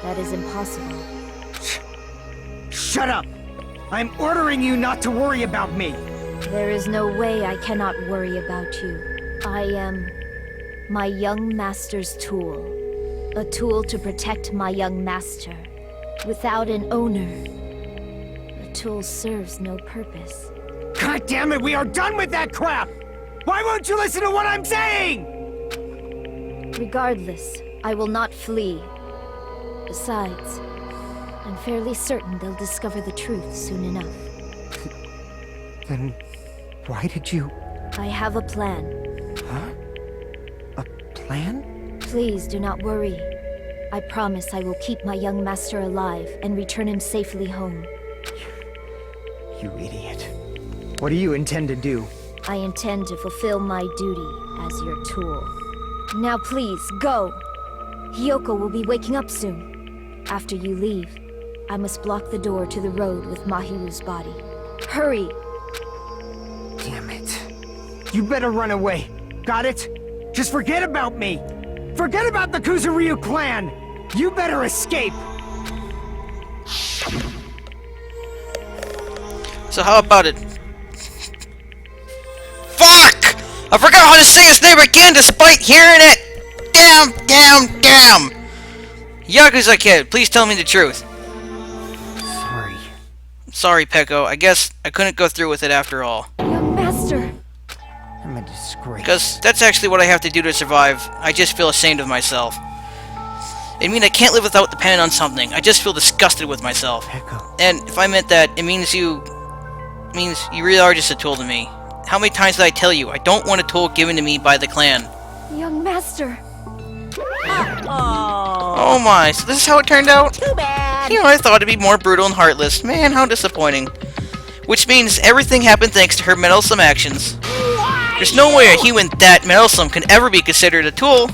that is impossible. Shut up! I'm ordering you not to worry about me! There is no way I cannot worry about you. I am my young master's tool. A tool to protect my young master. Without an owner, a tool serves no purpose. God damn it, we are done with that crap! Why won't you listen to what I'm saying? Regardless, I will not flee. Besides, I'm fairly certain they'll discover the truth soon enough. Then why did you... I have a plan. Huh? A plan? Please do not worry. I promise I will keep my young master alive and return him safely home. You idiot. What do you intend to do? I intend to fulfill my duty as your tool. Now please, go! Hiyoko will be waking up soon. After you leave, I must block the door to the road with Mahiru's body. Hurry! Damn it. You better run away. Got it? Just forget about me! Forget about the Kuzuryu clan! You better escape! So how about it? Fuck! I forgot how to say his name again despite hearing it! Damn! Yakuza kid, please tell me the truth. Sorry. Sorry, Pecco. I guess I couldn't go through with it after all. Young master. I'm a disgrace. Because that's actually what I have to do to survive. I just feel ashamed of myself. I mean, I can't live without depending on something. I just feel disgusted with myself. Pecco. And if I meant that, it means you really are just a tool to me. How many times did I tell you? I don't want a tool given to me by the clan. Young master. Oh my, so this is how it turned out? Too bad. You know, I thought it'd be more brutal and heartless. Man, how disappointing. Which means everything happened thanks to her meddlesome actions. There's no way a human that meddlesome can ever be considered a tool.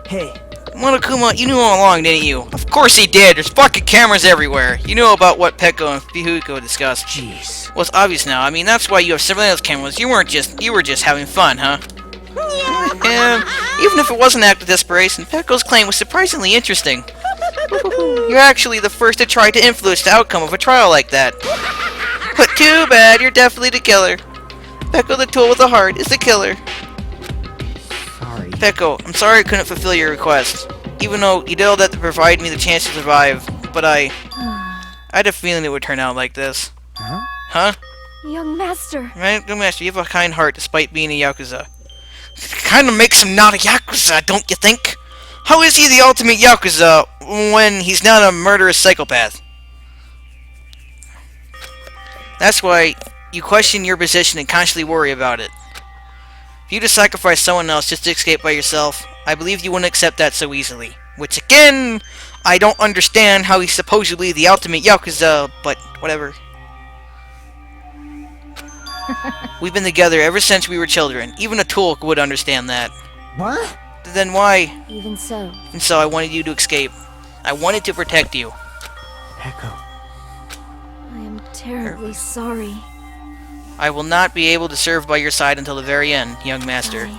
Hey, Monokuma, you knew all along, didn't you? Of course he did. There's fucking cameras everywhere. You know about what Pecco and Fihiko discussed. Jeez. Well, it's obvious now. I mean, that's why you have surveillance cameras. You were just having fun, huh? Even if it was an act of desperation, Pecco's claim was surprisingly interesting. You're actually the first to try to influence the outcome of a trial like that. But too bad, you're definitely the killer. Pecco the tool with a heart is the killer. Sorry. Pecco, I'm sorry I couldn't fulfill your request. Even though you did all that to provide me the chance to survive, but I had a feeling it would turn out like this. Huh? Huh? Young master. Right, good master, you have a kind heart despite being a Yakuza. Kind of makes him not a Yakuza, don't you think? How is he the ultimate Yakuza when he's not a murderous psychopath? That's why you question your position and constantly worry about it. If you to sacrifice someone else just to escape by yourself, I believe you wouldn't accept that so easily. Which again, I don't understand how he's supposedly the ultimate Yakuza, but whatever. We've been together ever since we were children. Even a tool would understand that. What? Then why? Even so. And so I wanted you to escape. I wanted to protect you. Pecco. I am terribly sorry. I will not be able to serve by your side until the very end, young master.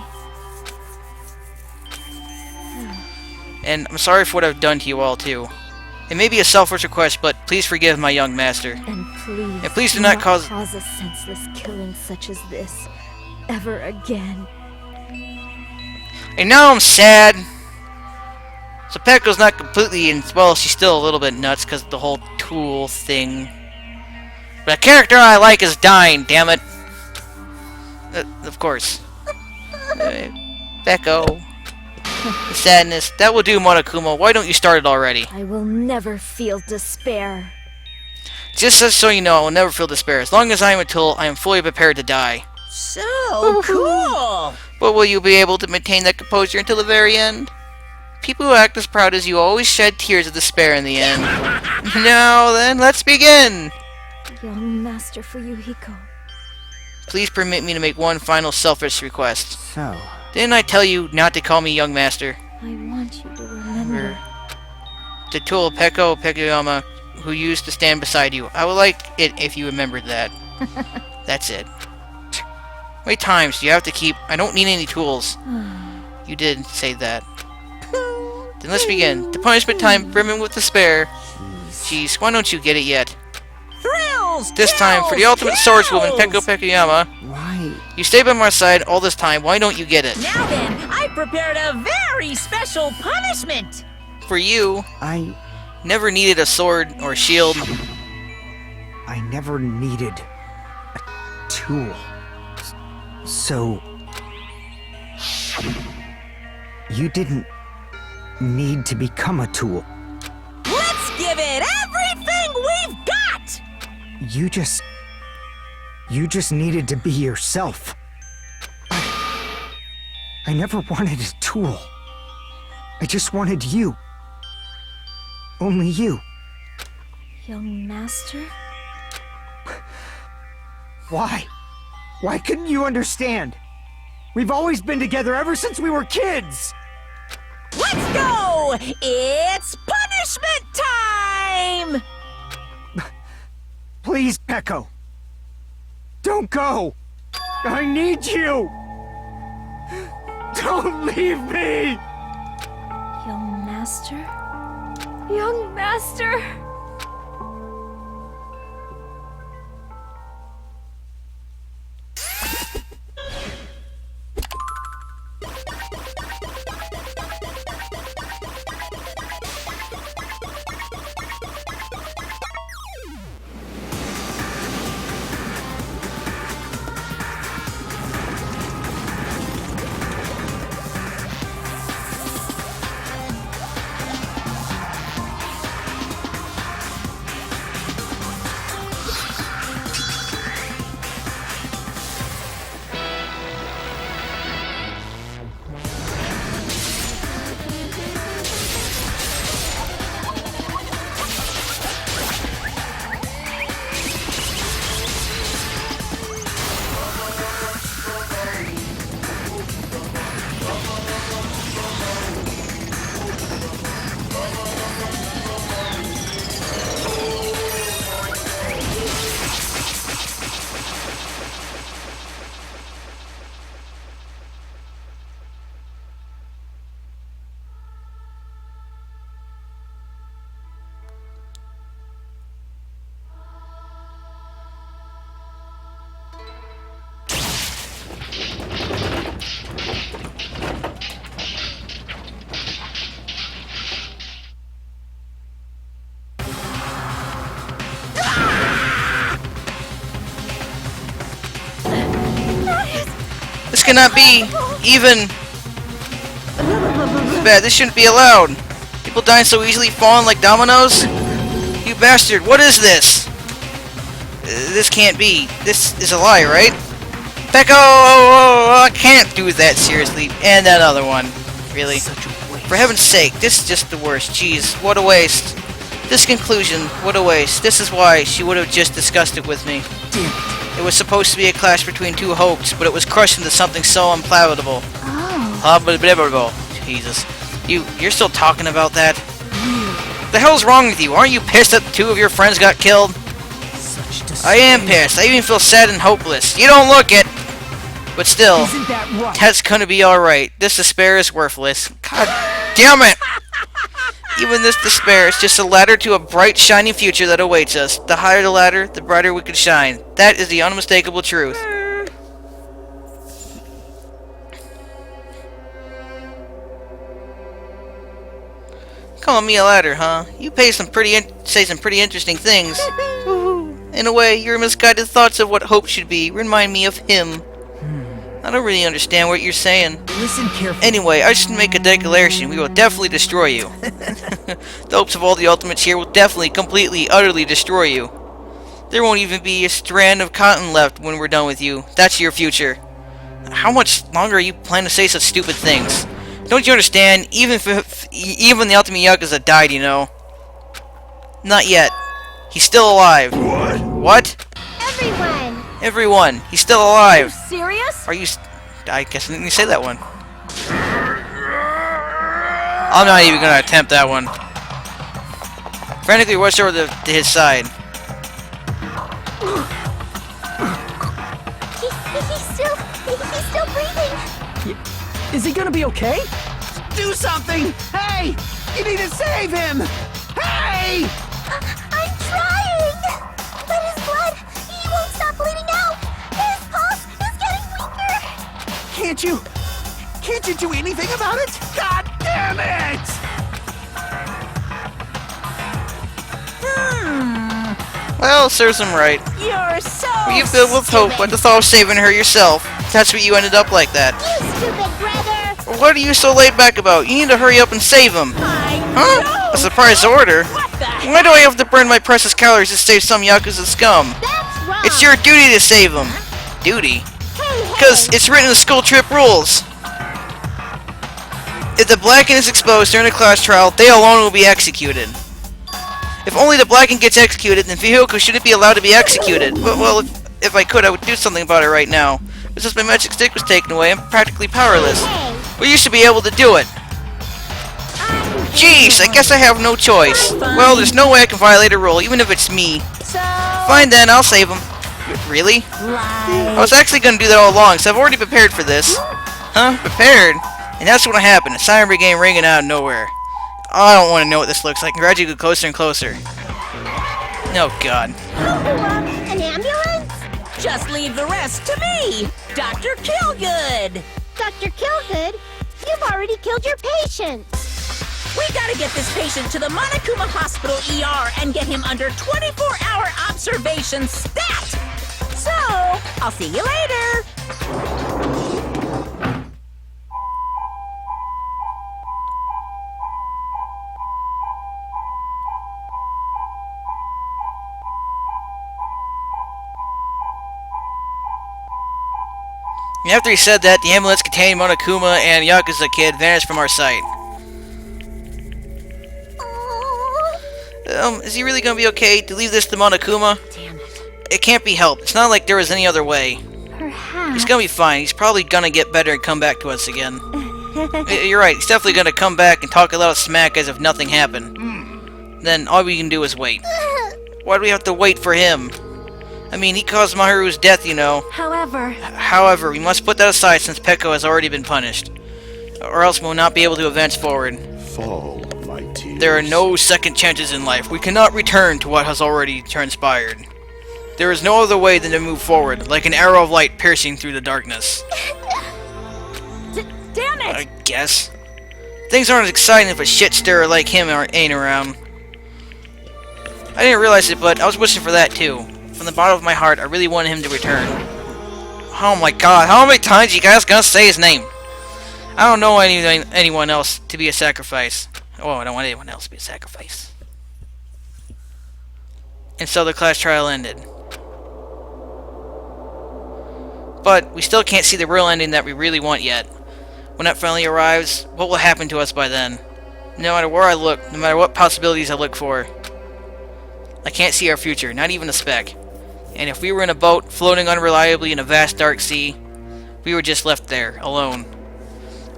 And I'm sorry for what I've done to you all, too. It may be a selfish request, but please forgive my young master. And please do not cause a senseless killing such as this ever again. And now I'm sad. So Pecco's not completely in. Well, she's still a little bit nuts because of the whole tool thing. But a character I like is dying, damn it. Of course. Pecco. The sadness. That will do, Monokuma. Why don't you start it already? I will never feel despair. Just so you know, I will never feel despair. As long as I am a tool, I am fully prepared to die. So cool! But will you be able to maintain that composure until the very end? People who act as proud as you always shed tears of despair in the end. Now then, let's begin! Young Master Fuyuhiko. Please permit me to make one final selfish request. So... Didn't I tell you not to call me young master? I want you to remember. The tool Pecco Peccoyama, who used to stand beside you. I would like it if you remembered that. That's it. How many times do you have to keep... I don't need any tools. You did say that. Then let's begin. The punishment time brimming with despair. Jeez, why don't you get it yet? Thrills! This time, for the ultimate swordswoman, Pecco Peccoyama. Why? You stayed by my side all this time. Why don't you get it? Now then, I prepared a very special punishment! For you, I never needed a sword or a shield. I never needed a tool. So... You didn't need to become a tool. Let's give it everything we've got! You just needed to be yourself. I never wanted a tool. I just wanted you. Only you. Young Master? Why? Why couldn't you understand? We've always been together ever since we were kids! Let's go! It's punishment time! Please, Pecco. Don't go! I need you! Don't leave me! Young Master? Young Master! cannot be even... Bad, this shouldn't be allowed. People dying so easily, falling like dominoes? You bastard, what is this? This can't be. This is a lie, right? Peko! I can't do that, seriously. And that other one. Really? For heaven's sake, this is just the worst. Jeez, what a waste. This conclusion, what a waste. This is why she would have just discussed it with me. It was supposed to be a clash between two hopes, but it was crushed into something so unpalatable. Unpalatable. Jesus. You're still talking about that? The hell's wrong with you? Aren't you pissed that two of your friends got killed? I am pissed. I even feel sad and hopeless. You don't look it! But still, Isn't that right? that's gonna be alright. This despair is worthless. God damn it! Even this despair is just a ladder to a bright, shining future that awaits us. The higher the ladder, the brighter we can shine. That is the unmistakable truth. Calling me a ladder, huh? You say some pretty interesting things. In a way, your misguided thoughts of what hope should be remind me of him. I don't really understand what you're saying. Listen carefully. Anyway, I should make a declaration. We will definitely destroy you. The hopes of all the Ultimates here will definitely, completely, utterly destroy you. There won't even be a strand of cotton left when we're done with you. That's your future. How much longer are you planning to say such stupid things? Don't you understand? Even the Ultimate Yakuza died, you know. Not yet. He's still alive. What? What? Everyone! Everyone. He's still alive. Serious? Are you... I guess I didn't say that one. I'm not even gonna attempt that one. Frantically rushed over to his side. He's still breathing. Is he gonna be okay? Do something! Hey! You need to save him! Hey! I'm trying! But his blood, he won't stop bleeding out! His pulse is getting weaker! Can't you do anything about it? God damn it! Well, serves him right. You're so You filled with hope, but the thought of saving her yourself. That's what you ended up like that. You stupid brother! What are you so laid back about? You need to hurry up and save him. Huh? A surprise order? Why do I have to burn my precious calories to save some Yakuza scum? That's wrong! It's your duty to save him. Duty? Because it's written in the school trip rules. If the Blacken is exposed during a class trial, they alone will be executed. If only the Blacken gets executed, then Fuyuhiko shouldn't be allowed to be executed. Well, if I could, I would do something about it right now. But since my magic stick was taken away, I'm practically powerless. Well, you should be able to do it. Jeez, I guess I have no choice. Well, there's no way I can violate a rule, even if it's me. Fine then, I'll save him. Really? I was actually going to do that all along, so I've already prepared for this. Huh? Prepared? And that's what happened. A siren began ringing out of nowhere. I don't want to know what this looks like. Gradually get closer and closer. Oh, God. An ambulance? Just leave the rest to me, Dr. Killgood. Dr. Killgood, you've already killed your patient. We gotta get this patient to the Monokuma Hospital ER and get him under 24-hour observation stat. So, I'll see you later. And after he said that, the ambulance containing Monokuma and Yakuza Kid vanished from our sight. Is he really gonna be okay to leave this to Monokuma? Damn it. It can't be helped. It's not like there was any other way. Perhaps. He's gonna be fine. He's probably gonna get better and come back to us again. You're right. He's definitely gonna come back and talk a lot of smack as if nothing happened. Then all we can do is wait. Why do we have to wait for him? I mean, he caused Mahiru's death, you know. However, we must put that aside since Peko has already been punished. Or else we'll not be able to advance forward. Fall, my tears. There are no second chances in life. We cannot return to what has already transpired. There is no other way than to move forward, like an arrow of light piercing through the darkness. Damn it! I guess. Things aren't as exciting if a shit stirrer like him ain't around. I didn't realize it, but I was wishing for that too. From the bottom of my heart, I really wanted him to return. Oh my god, how many times you guys gonna say his name? I don't know anyone else to be a sacrifice. Oh, I don't want anyone else to be a sacrifice. And so the class trial ended. But we still can't see the real ending that we really want yet. When that finally arrives, what will happen to us by then? No matter where I look, no matter what possibilities I look for, I can't see our future, not even a speck. And if we were in a boat, floating unreliably in a vast dark sea, we were just left there, alone.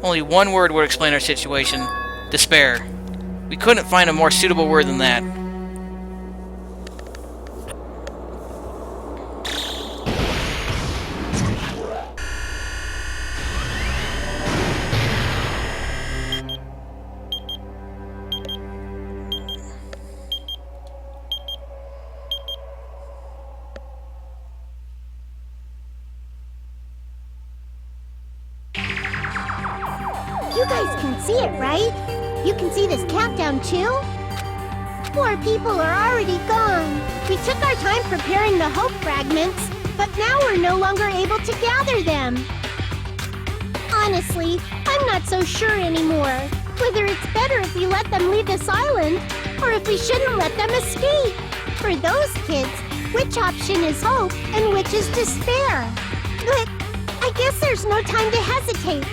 Only one word would explain our situation: despair. We couldn't find a more suitable word than that. You guys can see it, right? You can see this countdown too? Poor people are already gone. We took our time preparing the hope fragments, but now we're no longer able to gather them. Honestly, I'm not so sure anymore. Whether it's better if we let them leave this island, or if we shouldn't let them escape. For those kids, which option is hope and which is despair? But I guess there's no time to hesitate.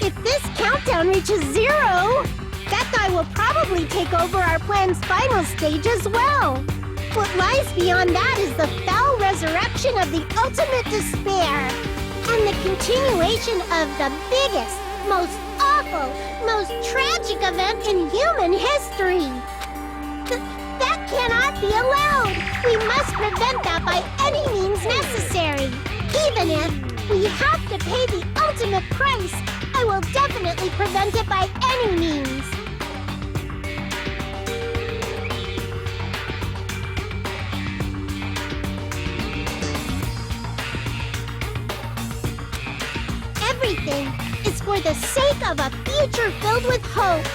If this countdown reaches 0, that guy will probably take over our plan's final stage as well. What lies beyond that is the foul resurrection of the ultimate despair, and the continuation of the biggest, most awful, most tragic event in human history. That cannot be allowed. We must prevent that by any means necessary. Even if we have to pay the ultimate price, I will definitely prevent it by any means. Everything is for the sake of a future filled with hope.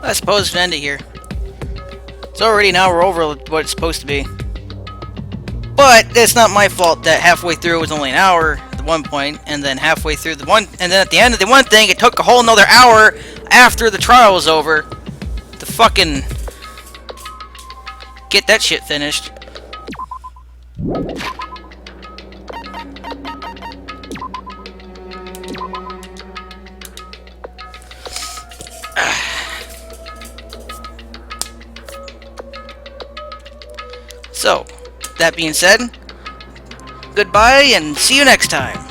I suppose we can end it here. It's already an hour over what it's supposed to be. But it's not my fault that halfway through it was only an hour at one point, and then halfway through the one, and then at the end of the one thing, it took a whole another hour after the trial was over to fucking get that shit finished. So, that being said, goodbye and see you next time.